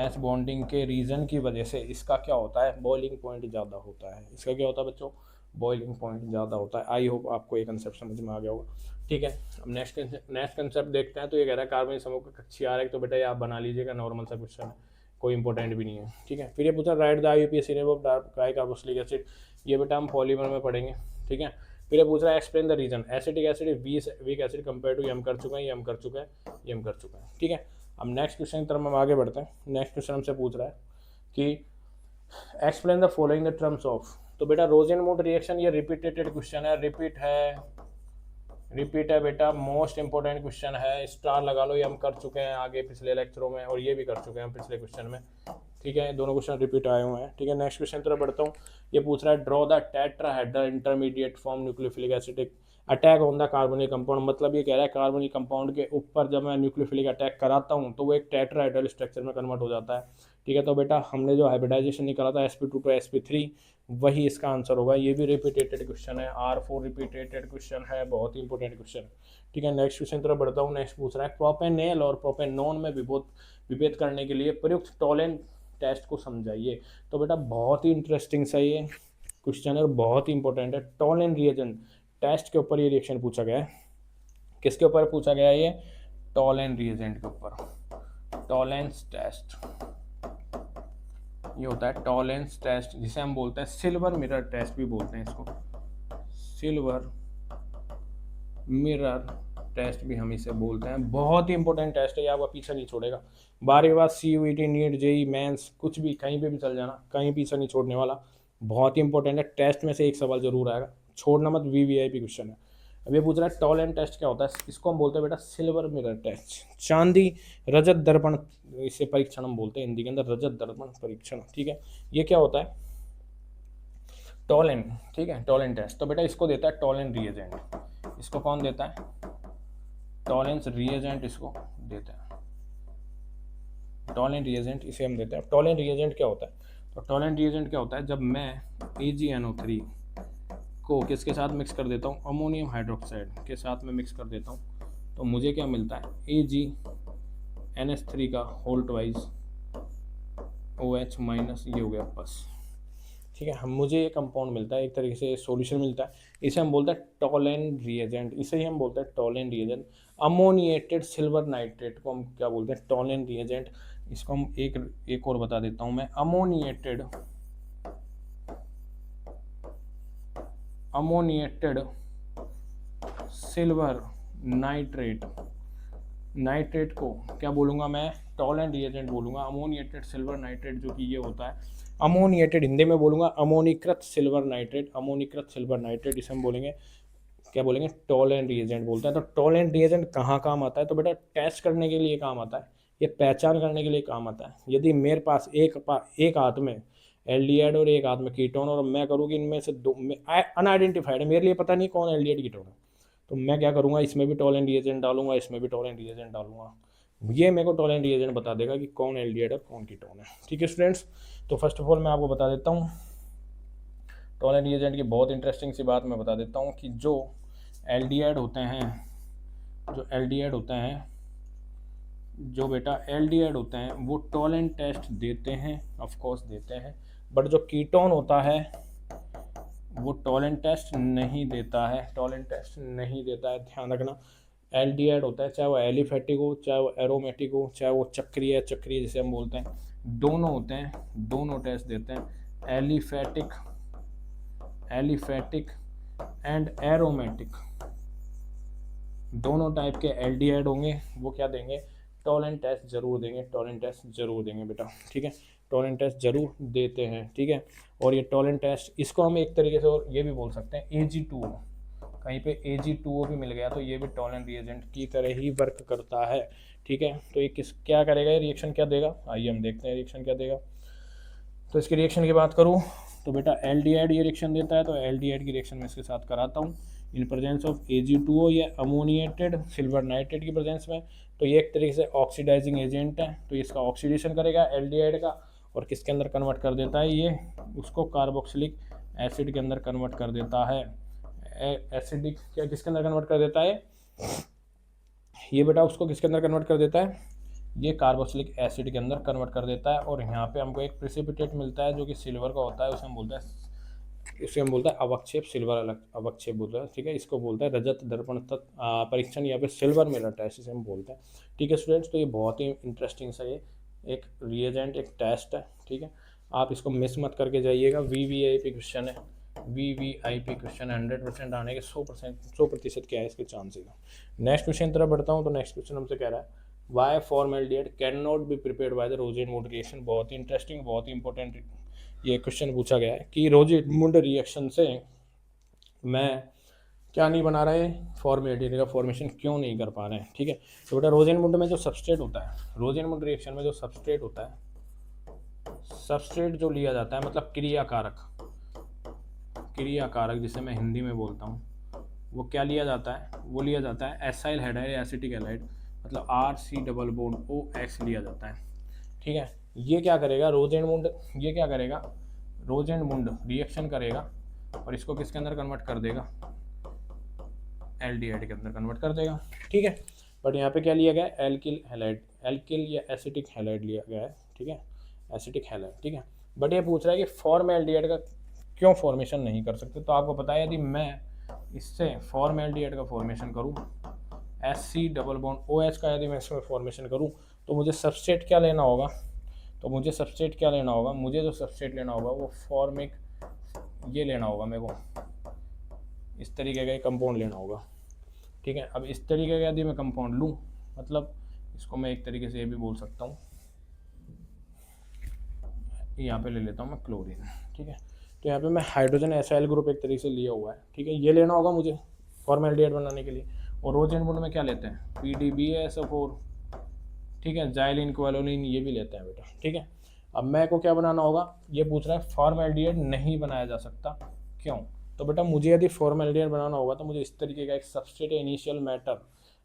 S1: H बॉन्डिंग के रीजन की वजह से इसका क्या होता है, बॉइलिंग पॉइंट ज़्यादा होता है। इसका क्या होता है बच्चों, बॉइलिंग पॉइंट ज़्यादा होता है। आई होप आपको ये कंसेप्ट समझ में आ गया होगा, ठीक है। अब नेक्स्ट कंसेप्ट देखते हैं। तो ये कह रहा है कार्बन समूह का कक्षीय आरेख, तो बेटा ये आप बना लीजिएगा, नॉर्मल सा क्वेश्चन है, कोई इंपॉर्टेंट भी नहीं है, ठीक है। फिर ये पूछा right the IUPAC name of dicarboxylic acid, ये बेटा हम पॉलीमर में पढ़ेंगे, ठीक है। फिर ये पूछ रहा है explain the reason acetic acid weak acid compare to, ये हम कर चुके हैं, ये हम कर चुके हैं, ठीक है। अब नेक्स्ट क्वेश्चन की तरफ हम आगे बढ़ते हैं। नेक्स्ट क्वेश्चन हमसे पूछ रहा है कि explain the following the terms of, तो बेटा रोजेनमूड रिएक्शन, ये रिपीटेड क्वेश्चन है, रिपीट है बेटा, मोस्ट इंपॉर्टेंट क्वेश्चन है, स्टार लगा लो, ये हम कर चुके हैं आगे पिछले लेक्चरों में, और ये भी कर चुके हैं पिछले क्वेश्चन में, ठीक है। दोनों क्वेश्चन रिपीट आए हुए हैं, ठीक है। नेक्स्ट क्वेश्चन तरफ बढ़ता हूँ। ये पूछ रहा है draw the tetrahedral intermediate form nucleophilic attack on the carbonic compound, मतलब ये कह रहा है कार्बोनिक कंपाउंड के ऊपर जब मैं न्यूक्लियोफिलिक अटैक कराता हूँ तो वो एक टेट्राहेड्रल स्ट्रक्चर में कन्वर्ट हो जाता है। ठीक है, तो बेटा हमने जो हाइब्रिडाइजेशन निकाला था sp2 टू sp3, वही इसका आंसर होगा। ये भी रिपीटेटेड क्वेश्चन है, R4 रिपीटेटेड क्वेश्चन है, बहुत ही इंपॉर्टेंट क्वेश्चन। ठीक है, नेक्स्ट क्वेश्चन तरफ बढ़ता हूँ। नेक्स्ट पूछ रहा है प्रोपेनेल और प्रोपेनॉन में विभेद करने के लिए प्रयुक्त टोलेन टेस्ट को समझाइए। तो बेटा बहुत ही इंटरेस्टिंग सा ये क्वेश्चन है और बहुत ही इंपॉर्टेंट है। टोलेन रिएजेंट टेस्ट के ऊपर ये रिएक्शन पूछा गया है। किसके ऊपर पूछा गया है ये? टोलेन रिएजेंट के ऊपर। टोलेंस टेस्ट ये होता है टोलेंस टेस्ट, जिसे हम बोलते हैं सिल्वर मिरर टेस्ट भी बोलते हैं इसको। सिल्वर मिरर टेस्ट भी हम इसे बोलते हैं। बहुत ही इंपॉर्टेंट टेस्ट है, ये आपका पीछे नहीं छोड़ेगा। 12वीं बार CUET नीट जेई मेंस कुछ भी कहीं पे भी चल जाना, कहीं पीछे नहीं छोड़ने वाला। बहुत ही इंपॉर्टेंट है, टेस्ट में से एक सवाल जरूर आएगा, छोड़ना मत। VVIP क्वेश्चन है। अब ये पूछ रहा है टोलेन टेस्ट क्या होता है। इसको हम बोलते हैं बेटा सिल्वर मिरर टेस्ट, चांदी रजत दर्पण, इसे परीक्षण हम बोलते हैं हिंदी के अंदर, रजत दर्पण परीक्षण। ठीक है, ये क्या होता है? टोलेन। ठीक है, टोलेन टेस्ट। तो बेटा इसको देता है टोलेन रिएजेंट। इसको कौन देता है? टोलेंस रिएजेंट इसको देता है। टोलेन रिएजेंट इसे हम देते हैं। टोलेन रिएजेंट क्या होता है? तो टोलेन रिएजेंट क्या होता है? जब मैं AgNO3 को किसके साथ मिक्स कर देता हूँ? अमोनियम हाइड्रोक्साइड के साथ में मिक्स कर देता हूँ, तो मुझे क्या मिलता है? AgNH3 का होल ट्वाइस OH माइनस, ये हो गया बस। ठीक है, हम मुझे ये कंपाउंड मिलता है, एक तरीके से सॉल्यूशन मिलता है। इसे हम बोलते हैं टोलेन रिएजेंट। इसे ही हम बोलते हैं Tollens reagent. Ammoniated silver nitrate को हम क्या बोलते हैं? Tollens reagent. इसको हम एक और बता देता हूं मैं। अमोनिएटेड सिल्वर नाइट्रेट को क्या बोलूँगा मैं? टोलेन रिएजेंट बोलूँगा। अमोनिएटेड सिल्वर नाइट्रेट जो कि ये होता है, अमोनिएटेड हिंदी में बोलूँगा अमोनीकृत सिल्वर नाइट्रेट। अमोनीकृत सिल्वर नाइट्रेट इसे हम बोलेंगे, क्या बोलेंगे? टोलेन रिएजेंट बोलते हैं। तो टोलेन रिएजेंट कहाँ काम आता है? तो बेटा टेस्ट करने के लिए काम आता है, ये पहचान करने के लिए काम आता है। यदि मेरे पास एक हाथ में एल्डिहाइड और एक हाथ में कीटोन, और मैं करूँ कि इनमें से दो अनआइडेंटिफाइड है, मेरे लिए पता नहीं कौन एल्डिहाइड कीटोन है, तो मैं क्या करूँगा? इसमें भी टोलेन रिएजेंट डालूंगा, इसमें भी टोलेन रिएजेंट डालूंगा। ये मेरे को टोलेन रिएजेंट बता देगा कि कौन एल्डिहाइड है कौन कीटोन है। ठीक है स्टूडेंट्स, तो फर्स्ट ऑफ ऑल मैं आपको बता देता हूँ टोलेन रिएजेंट की बहुत इंटरेस्टिंग सी बात मैं बता देता हूँ कि जो एल्डिहाइड होते हैं, जो बेटा एल्डिहाइड होते हैं वो टोलेन टेस्ट देते हैं, ऑफ कोर्स देते हैं। बट जो कीटोन होता है वो टोलेन टेस्ट नहीं देता है, टोलेन टेस्ट नहीं देता है, ध्यान रखना। एल्डिहाइड होता है, चाहे वो एलिफेटिक हो, चाहे वो एरोमेटिक हो, चाहे वो चक्रीय जिसे हम बोलते हैं, दोनों होते हैं, दोनों टेस्ट देते हैं। एलिफेटिक एंड एरोमेटिक दोनों टाइप के एल्डिहाइड होंगे, वो क्या देंगे? टोलेन टेस्ट जरूर देंगे, टोलेन टेस्ट जरूर देंगे बेटा। ठीक है, टोलेन टेस्ट जरूर देते हैं। ठीक है, और ये टोलेन टेस्ट, इसको हम एक तरीके से और ये भी बोल सकते हैं Ag2O, कहीं पे Ag2O भी मिल गया तो ये भी टोलेन रिएजेंट की तरह ही वर्क करता है। ठीक है, तो ये क्या करेगा? ये रिएक्शन क्या देगा? आइए हम देखते हैं रिएक्शन क्या देगा। तो इसकी रिएक्शन की बात करूँ तो बेटा एल्डिहाइड ये रिएक्शन देता है, तो एल्डिहाइड की रिएक्शन मैं इसके साथ कराता हूँ इन प्रेजेंस ऑफ Ag2O या अमोनिएटेड सिल्वर नाइट्रेट की प्रेजेंस में। तो ये एक तरीके से ऑक्सीडाइजिंग एजेंट है, तो इसका ऑक्सीडेशन करेगा एल्डिहाइड का, और किसके अंदर कन्वर्ट कर देता है? ये उसको कार्बोक्सिलिक एसिड के अंदर कन्वर्ट कर देता है। एसिडिक क्या किसके अंदर कन्वर्ट कर देता है? ये बेटा उसको किसके अंदर कन्वर्ट कर देता है? ये कार्बोक्सिलिक एसिड के अंदर कन्वर्ट कर देता है। और यहाँ पे हमको एक प्रेसिपिटेट मिलता है जो कि सिल्वर का होता है, उसे हम बोलते हैं अवक्षेप, सिल्वर अवक्षेप बोलते हैं। ठीक है, इसको बोलते हैं रजत दर्पण तत्व परीक्षण, या फिर सिल्वर मिरर टेस्ट इसे हम बोलते हैं। ठीक है स्टूडेंट्स, तो ये बहुत ही इंटरेस्टिंग सा ये एक रिएजेंट, एक टेस्ट है। ठीक है, आप इसको मिस मत करके जाइएगा। VVIP क्वेश्चन है, VVIP क्वेश्चन 100% आने के 100% क्या है इसके चांसेस। नेक्स्ट क्वेश्चन तरफ बढ़ता हूँ। तो नेक्स्ट क्वेश्चन हमसे कह रहा है why formaldehyde can not be prepared by the Rosenmund reaction. बहुत ही इंटरेस्टिंग, बहुत ही इंपॉर्टेंट ये क्वेश्चन पूछा गया है कि रोजेनमुंड रिएक्शन से मैं क्या नहीं बना रहे, फॉर्मेल्डिहाइड का फॉर्मेशन क्यों नहीं कर पा रहे हैं। ठीक है, तो बेटा रोजेनमुंड में जो सबस्ट्रेट होता है, रोजेनमुंड रिएक्शन में जो सबस्ट्रेट होता है, सबस्ट्रेट जो लिया जाता है मतलब क्रियाकारक जिसे मैं हिंदी में बोलता हूँ, वो क्या लिया जाता है, वो लिया जाता है एसाइल हाइड्राइड या एसिटिक हैलाइड, मतलब RC डबल बॉन्ड OH लिया जाता है। ठीक है, ये क्या करेगा रोजेंडमुंड, ये क्या करेगा रोजेंडमुंड रिएक्शन करेगा और इसको किसके अंदर कन्वर्ट कर देगा, एल्डिहाइड के अंदर कन्वर्ट कर देगा। ठीक है, बट यहाँ पे क्या लिया गया है एल्किल हैलाइड, एल्किल या एसिटिक हैलाइड लिया गया है। ठीक है, एसिटिक हैलाइड। ठीक है, बट ये पूछ रहा है कि फॉर्मएल्डिहाइड का क्यों फॉर्मेशन नहीं कर सकते। तो आपको पता है यदि मैं इससे फॉर्मएल्डिहाइड का फॉर्मेशन करूँ, SC डबल बॉन्ड OH का यदि मैं इसमें फॉर्मेशन करूँ, तो मुझे सबस्ट्रेट क्या लेना होगा, तो मुझे सबस्ट्रेट क्या लेना होगा, मुझे जो सबस्ट्रेट लेना होगा वो फॉर्मिक ये लेना होगा, मेरे को इस तरीके का कंपाउंड लेना होगा। ठीक है, अब इस तरीके का यदि मैं कंपाउंड लूँ, मतलब इसको मैं एक तरीके से ये भी बोल सकता हूँ, यहाँ पे ले लेता हूँ मैं क्लोरीन। ठीक है, तो यहाँ पे मैं हाइड्रोजन एसाइल ग्रुप एक तरीके से लिया हुआ है। ठीक है, ये लेना होगा मुझे फॉर्मएल्डिहाइड बनाने के लिए। और रोजेंडमुंड में क्या लेते हैं PDBSO4। ठीक है, जाइलिन क्वालोलिन ये भी लेते हैं बेटा। ठीक है, अब मैं को क्या बनाना होगा, ये पूछ रहा है फॉर्मएल्डिहाइड नहीं बनाया जा सकता क्यों। तो बेटा मुझे यदि फॉर्मएल्डिहाइड बनाना होगा तो मुझे इस तरीके का एक सबस्ट्रेट इनिशियल मैटर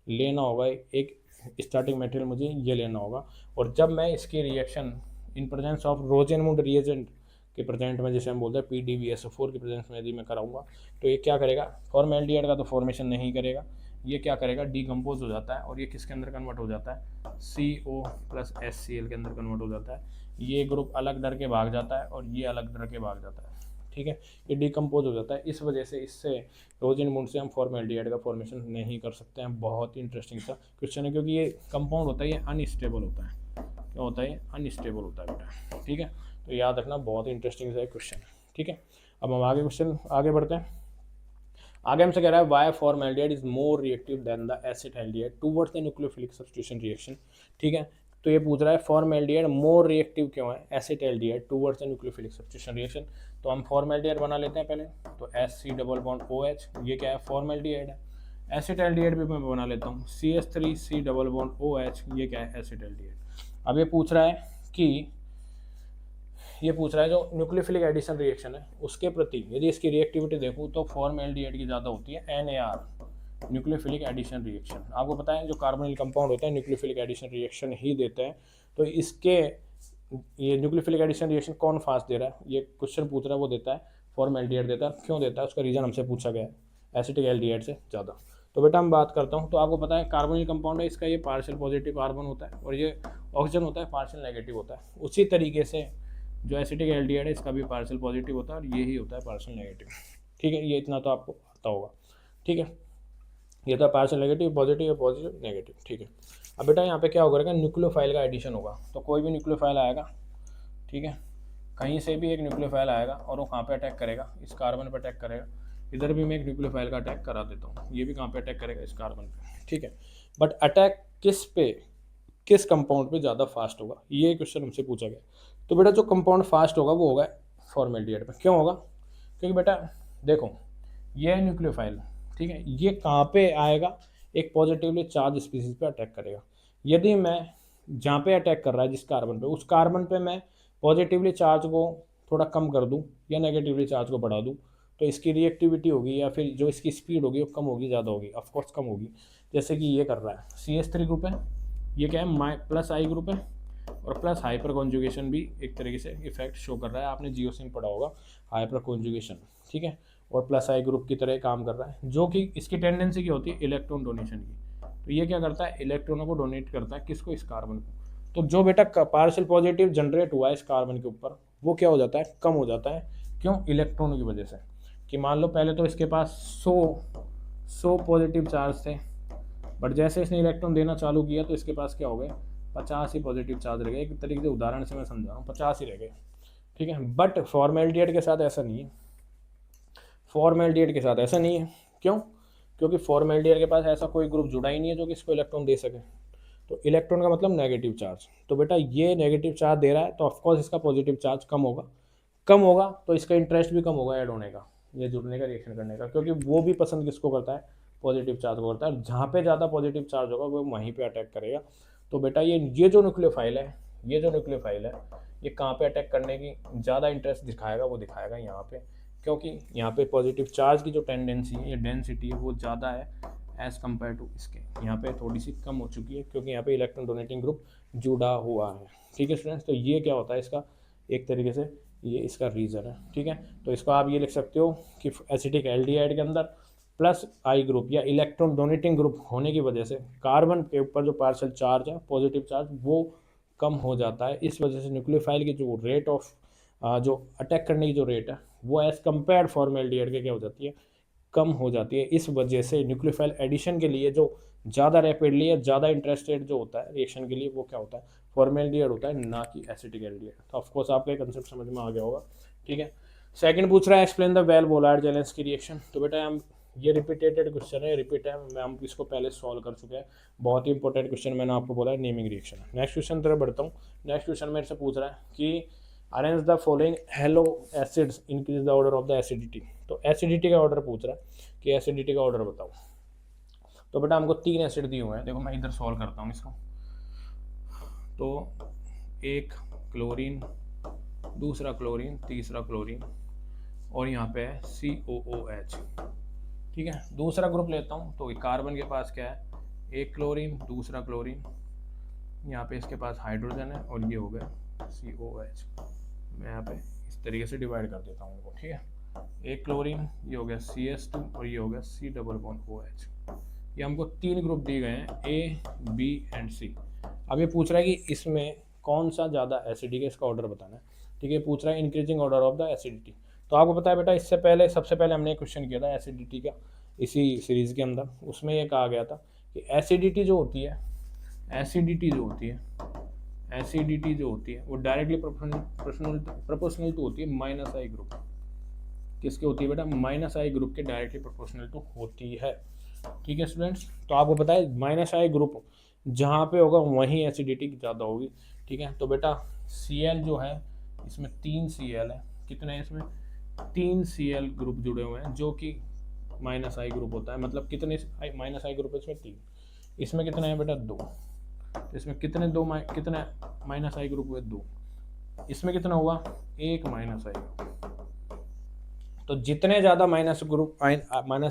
S1: लेना होगा, एक स्टार्टिंग मटेरियल मुझे ये लेना होगा। और जब मैं इसकी reaction in presence of Rosenmund reagent के प्रेजेंट में, जैसे हम बोलते हैं PDBSO4 के प्रेजेंस में यदि मैं कराऊंगा, तो ये क्या करेगा फॉर्मएल्डिहाइड का तो फॉर्मेशन नहीं करेगा, ये क्या करेगा डिकम्पोज हो जाता है और ये किसके अंदर कन्वर्ट हो जाता है CO प्लस HCl के अंदर कन्वर्ट हो जाता है। ये ग्रुप अलग डर के भाग जाता है और ये अलग डर के भाग जाता है। ठीक है, ये डिकम्पोज हो जाता है, इस वजह से इससे रोजेंडमुंड से हम फॉर्मएल्डिहाइड का फॉर्मेशन नहीं कर सकते हैं। बहुत ही इंटरेस्टिंग सा क्वेश्चन है, क्योंकि ये कंपाउंड होता है ये अनस्टेबल होता है। क्या होता है, अनस्टेबल होता है बेटा। ठीक है, तो याद रखना, बहुत ही इंटरेस्टिंग सा क्वेश्चन है। ठीक है, अब हम आगे क्वेश्चन आगे बढ़ते हैं। आगे हमसे कह रहा है why formaldehyde is more reactive than the acetaldehyde towards the nucleophilic substitution reaction. ठीक है, तो ये पूछ रहा है फॉर्मएल्डिहाइड मोर रिएक्टिव क्यों है acetaldehyde towards the nucleophilic substitution reaction. तो हम फॉर्मएल्डिहाइड बना लेते हैं पहले। तो SC डबल बॉन्ड OH ये क्या है फॉर्मएल्डिहाइड है। एसिटाल्डिहाइड भी मैं बना लेता हूँ, CH3C डबल बॉन्ड OH ये क्या है एसिटाल्डिहाइड। अब ये पूछ रहा है कि जो न्यूक्लियोफिलिक एडिशन रिएक्शन है उसके प्रति यदि इसकी रिएक्टिविटी देखूँ तो फॉर्मएल्डिहाइड की ज़्यादा होती है NAR न्यूक्लियोफिलिक एडिशन रिएक्शन। आपको पता है जो कार्बोनिल कंपाउंड होता है न्यूक्लियोफिलिक एडिशन रिएक्शन ही देते हैं। तो इसके ये न्यूक्लियोफिलिक एडिशन रिएक्शन कौन फास्ट दे रहा है, ये क्वेश्चन पूछ रहा है, वो देता है फॉर्मएल्डिहाइड देता है। क्यों देता है उसका रीज़न हमसे पूछा गया है, एसिटिक एल्डिहाइड से ज़्यादा। तो बेटा हम बात करता हूँ, तो आपको पता है कार्बोनिल कंपाउंड है, इसका ये पार्शियल पॉजिटिव कार्बन होता है और ये ऑक्सीजन होता है पार्शियल नेगेटिव होता है। उसी तरीके से जो एसिटिक एल्डिहाइड है इसका भी पार्शियल पॉजिटिव होता है और ये ही होता है पार्शियल नेगेटिव। ठीक है, ये इतना तो आपको पता होगा। ठीक है, ये था partial negative positive positive negative. ठीक है, अब बेटा यहाँ पे क्या होगा न्यूक्लियोफाइल का एडिशन होगा। तो कोई भी न्यूक्लियोफाइल आएगा, ठीक है, कहीं से भी एक न्यूक्लियोफाइल आएगा और वो कहाँ पे अटैक करेगा, इस कार्बन पे अटैक करेगा। इधर भी मैं एक न्यूक्लियोफाइल का अटैक करा देता हूँ, ये भी कहाँ पे अटैक करेगा, इस कार्बन पे। ठीक है, बट अटैक किस पे, किस कंपाउंड पे ज़्यादा फास्ट होगा, ये क्वेश्चन हमसे पूछा गया। तो बेटा जो कंपाउंड फास्ट होगा वो होगा फॉर्मएल्डिहाइड पे। क्यों होगा, क्योंकि बेटा देखो ये है न्यूक्लियोफाइल, ठीक है, ये कहाँ पे आएगा, एक पॉजिटिवली चार्ज स्पीसीज पे अटैक करेगा। यदि मैं जहाँ पे अटैक कर रहा है जिस कार्बन पे, उस कार्बन पे मैं पॉजिटिवली चार्ज को थोड़ा कम कर दूँ या नेगेटिवली चार्ज को बढ़ा दूँ, तो इसकी रिएक्टिविटी होगी या फिर जो इसकी स्पीड होगी वो कम होगी ज़्यादा होगी, ऑफकोर्स कम होगी। जैसे कि ये कर रहा है CH3 ग्रुप है, ये क्या है प्लस I ग्रुप है और प्लस हाइपर कॉन्जुगेशन भी एक तरीके से इफेक्ट शो कर रहा है। आपने जियोसिन पढ़ा होगा हाइपर कॉन्जुगेशन। ठीक है, और प्लस I ग्रुप की तरह काम कर रहा है, जो कि इसकी टेंडेंसी की होती है इलेक्ट्रॉन डोनेशन की। तो ये क्या करता है इलेक्ट्रॉनों को डोनेट करता है, किसको, इस कार्बन को। तो जो बेटा पार्शियल पॉजिटिव जनरेट हुआ है इस कार्बन के ऊपर वो क्या हो जाता है, कम हो जाता है। क्यों, इलेक्ट्रॉनों की वजह से। कि मान लो पहले तो इसके पास 100 पॉजिटिव चार्ज थे, बट जैसे इसने इलेक्ट्रॉन देना चालू किया तो इसके पास क्या हो गए 50 ही पॉजिटिव चार्ज रह गए। एक तरीके से उदाहरण से मैं समझा रहा हूँ, 50 ही रह गए। ठीक है, बट फॉर्मएल्डिहाइड के साथ ऐसा नहीं है, फॉर्मएल्डिहाइड के साथ ऐसा नहीं है। क्यों, क्योंकि फॉर्मएल्डिहाइड के पास ऐसा कोई ग्रुप जुड़ा ही नहीं है जो कि इसको इलेक्ट्रॉन दे सके। तो इलेक्ट्रॉन का मतलब नेगेटिव चार्ज, तो बेटा ये नेगेटिव चार्ज दे रहा है तो ऑफकोर्स इसका पॉजिटिव चार्ज कम होगा, कम होगा तो इसका इंटरेस्ट भी कम होगा ऐड होने का, ये जुड़ने का, रिएक्शन करने का, क्योंकि वो भी पसंद किसको करता है, पॉजिटिव चार्ज को करता है। जहाँ पे ज़्यादा पॉजिटिव चार्ज होगा वो वहीं पे अटैक करेगा। तो बेटा ये जो न्यूक्लियोफाइल है, ये जो न्यूक्लियोफाइल है ये कहाँ पे अटैक करने की ज़्यादा इंटरेस्ट दिखाएगा, वो दिखाएगा यहाँ पे। क्योंकि यहाँ पे पॉजिटिव चार्ज की जो टेंडेंसी है या डेंसिटी है वो ज़्यादा है एज़ कम्पेयर टू इसके, यहाँ पे थोड़ी सी कम हो चुकी है क्योंकि यहाँ पे इलेक्ट्रॉन डोनेटिंग ग्रुप जुड़ा हुआ है। ठीक है स्टूडेंट्स, तो ये क्या होता है इसका एक तरीके से ये इसका रीज़न है। ठीक है, तो इसको आप ये लिख सकते हो कि एसिटिक एल्डिहाइड के अंदर प्लस आई ग्रुप या इलेक्ट्रॉन डोनेटिंग ग्रुप होने की वजह से कार्बन के ऊपर जो पार्शियल चार्ज है पॉजिटिव चार्ज वो कम हो जाता है। इस वजह से न्यूक्लियोफाइल की जो रेट ऑफ जो अटैक करने की जो रेट है वो एज़ कम्पेयर फॉर्मेल्डिहाइड के क्या हो जाती है, कम हो जाती है। इस वजह से न्यूक्लियोफाइल एडिशन के लिए जो ज़्यादा रैपिडली या ज़्यादा इंटरेस्टेड जो होता है रिएक्शन के लिए वो क्या होता है, फॉर्मेल्डिहाइड होता है, ना कि एसिटिक एल्डिहाइड। तो ऑफकोर्स आपका ये कंसेप्ट समझ में आ गया होगा। ठीक है, सेकंड पूछ रहा है explain the Hell Volhard Zelinsky reaction. तो बेटा हम ये रिपीटेड क्वेश्चन है, रिपीट है, हम इसको पहले सॉल्व कर चुके हैं। बहुत ही इंपॉर्टेंट क्वेश्चन मैंने आपको बोला है, नेमिंग रिएक्शन। नेक्स्ट क्वेश्चन तरफ बढ़ता हूँ। नेक्स्ट क्वेश्चन मेरे से पूछ रहा है कि arrange the following hello acids increase the order of the acidity. तो एसिडिटी का ऑर्डर पूछ रहा है कि एसिडिटी का ऑर्डर बताओ। तो बेटा हमको 3 एसिड दिए हुए हैं, देखो मैं इधर सॉल्व करता हूँ इसको। तो एक क्लोरीन, दूसरा क्लोरीन, तीसरा क्लोरीन और यहाँ पे है COOH। ठीक है, दूसरा ग्रुप लेता हूँ तो कार्बन के पास क्या है, एक क्लोरीन, दूसरा क्लोरीन, यहाँ पे इसके पास हाइड्रोजन है और ये हो गया COH। मैं यहाँ पे इस तरीके से डिवाइड कर देता हूँ इनको। ठीक है, एक क्लोरीन, ये हो गया CS2 और ये हो गया C+OH। ये हमको 3 ग्रुप दिए गए हैं A, B एंड C। अब ये पूछ रहा है कि इसमें कौन सा ज़्यादा एसिडिक है, इसका ऑर्डर बताना है। ठीक है, पूछ रहा है increasing order of the acidity. तो आपको पता है बेटा इससे पहले सबसे पहले हमने एक क्वेश्चन किया था एसिडिटी का इसी सीरीज़ के अंदर, उसमें ये कहा गया था कि एसिडिटी जो होती है, एसिडिटी जो होती है वो डायरेक्टली प्रोपोर्शनल टू होती है माइनस आई ग्रुप। किसके होती है बेटा, माइनस आई ग्रुप के डायरेक्टली प्रोपोर्शनल टू होती है। ठीक है स्टूडेंट्स, तो आपको पता है माइनस आई ग्रुप जहाँ पे होगा वहीं एसिडिटी ज़्यादा होगी। ठीक है, तो बेटा Cl जो है इसमें 3 Cl है, कितने हैं इसमें 3 Cl ग्रुप जुड़े हुए हैं जो कि माइनस आई ग्रुप होता है। मतलब कितने माइनस आई ग्रुप है इसमें 3, इसमें कितना है बेटा 2। तो इसमें कितने कितने माइनस आई ग्रुप हुए 2, इसमें कितना हुआ 1 माइनस आई ग्रुप। तो जितने ज़्यादा माइनस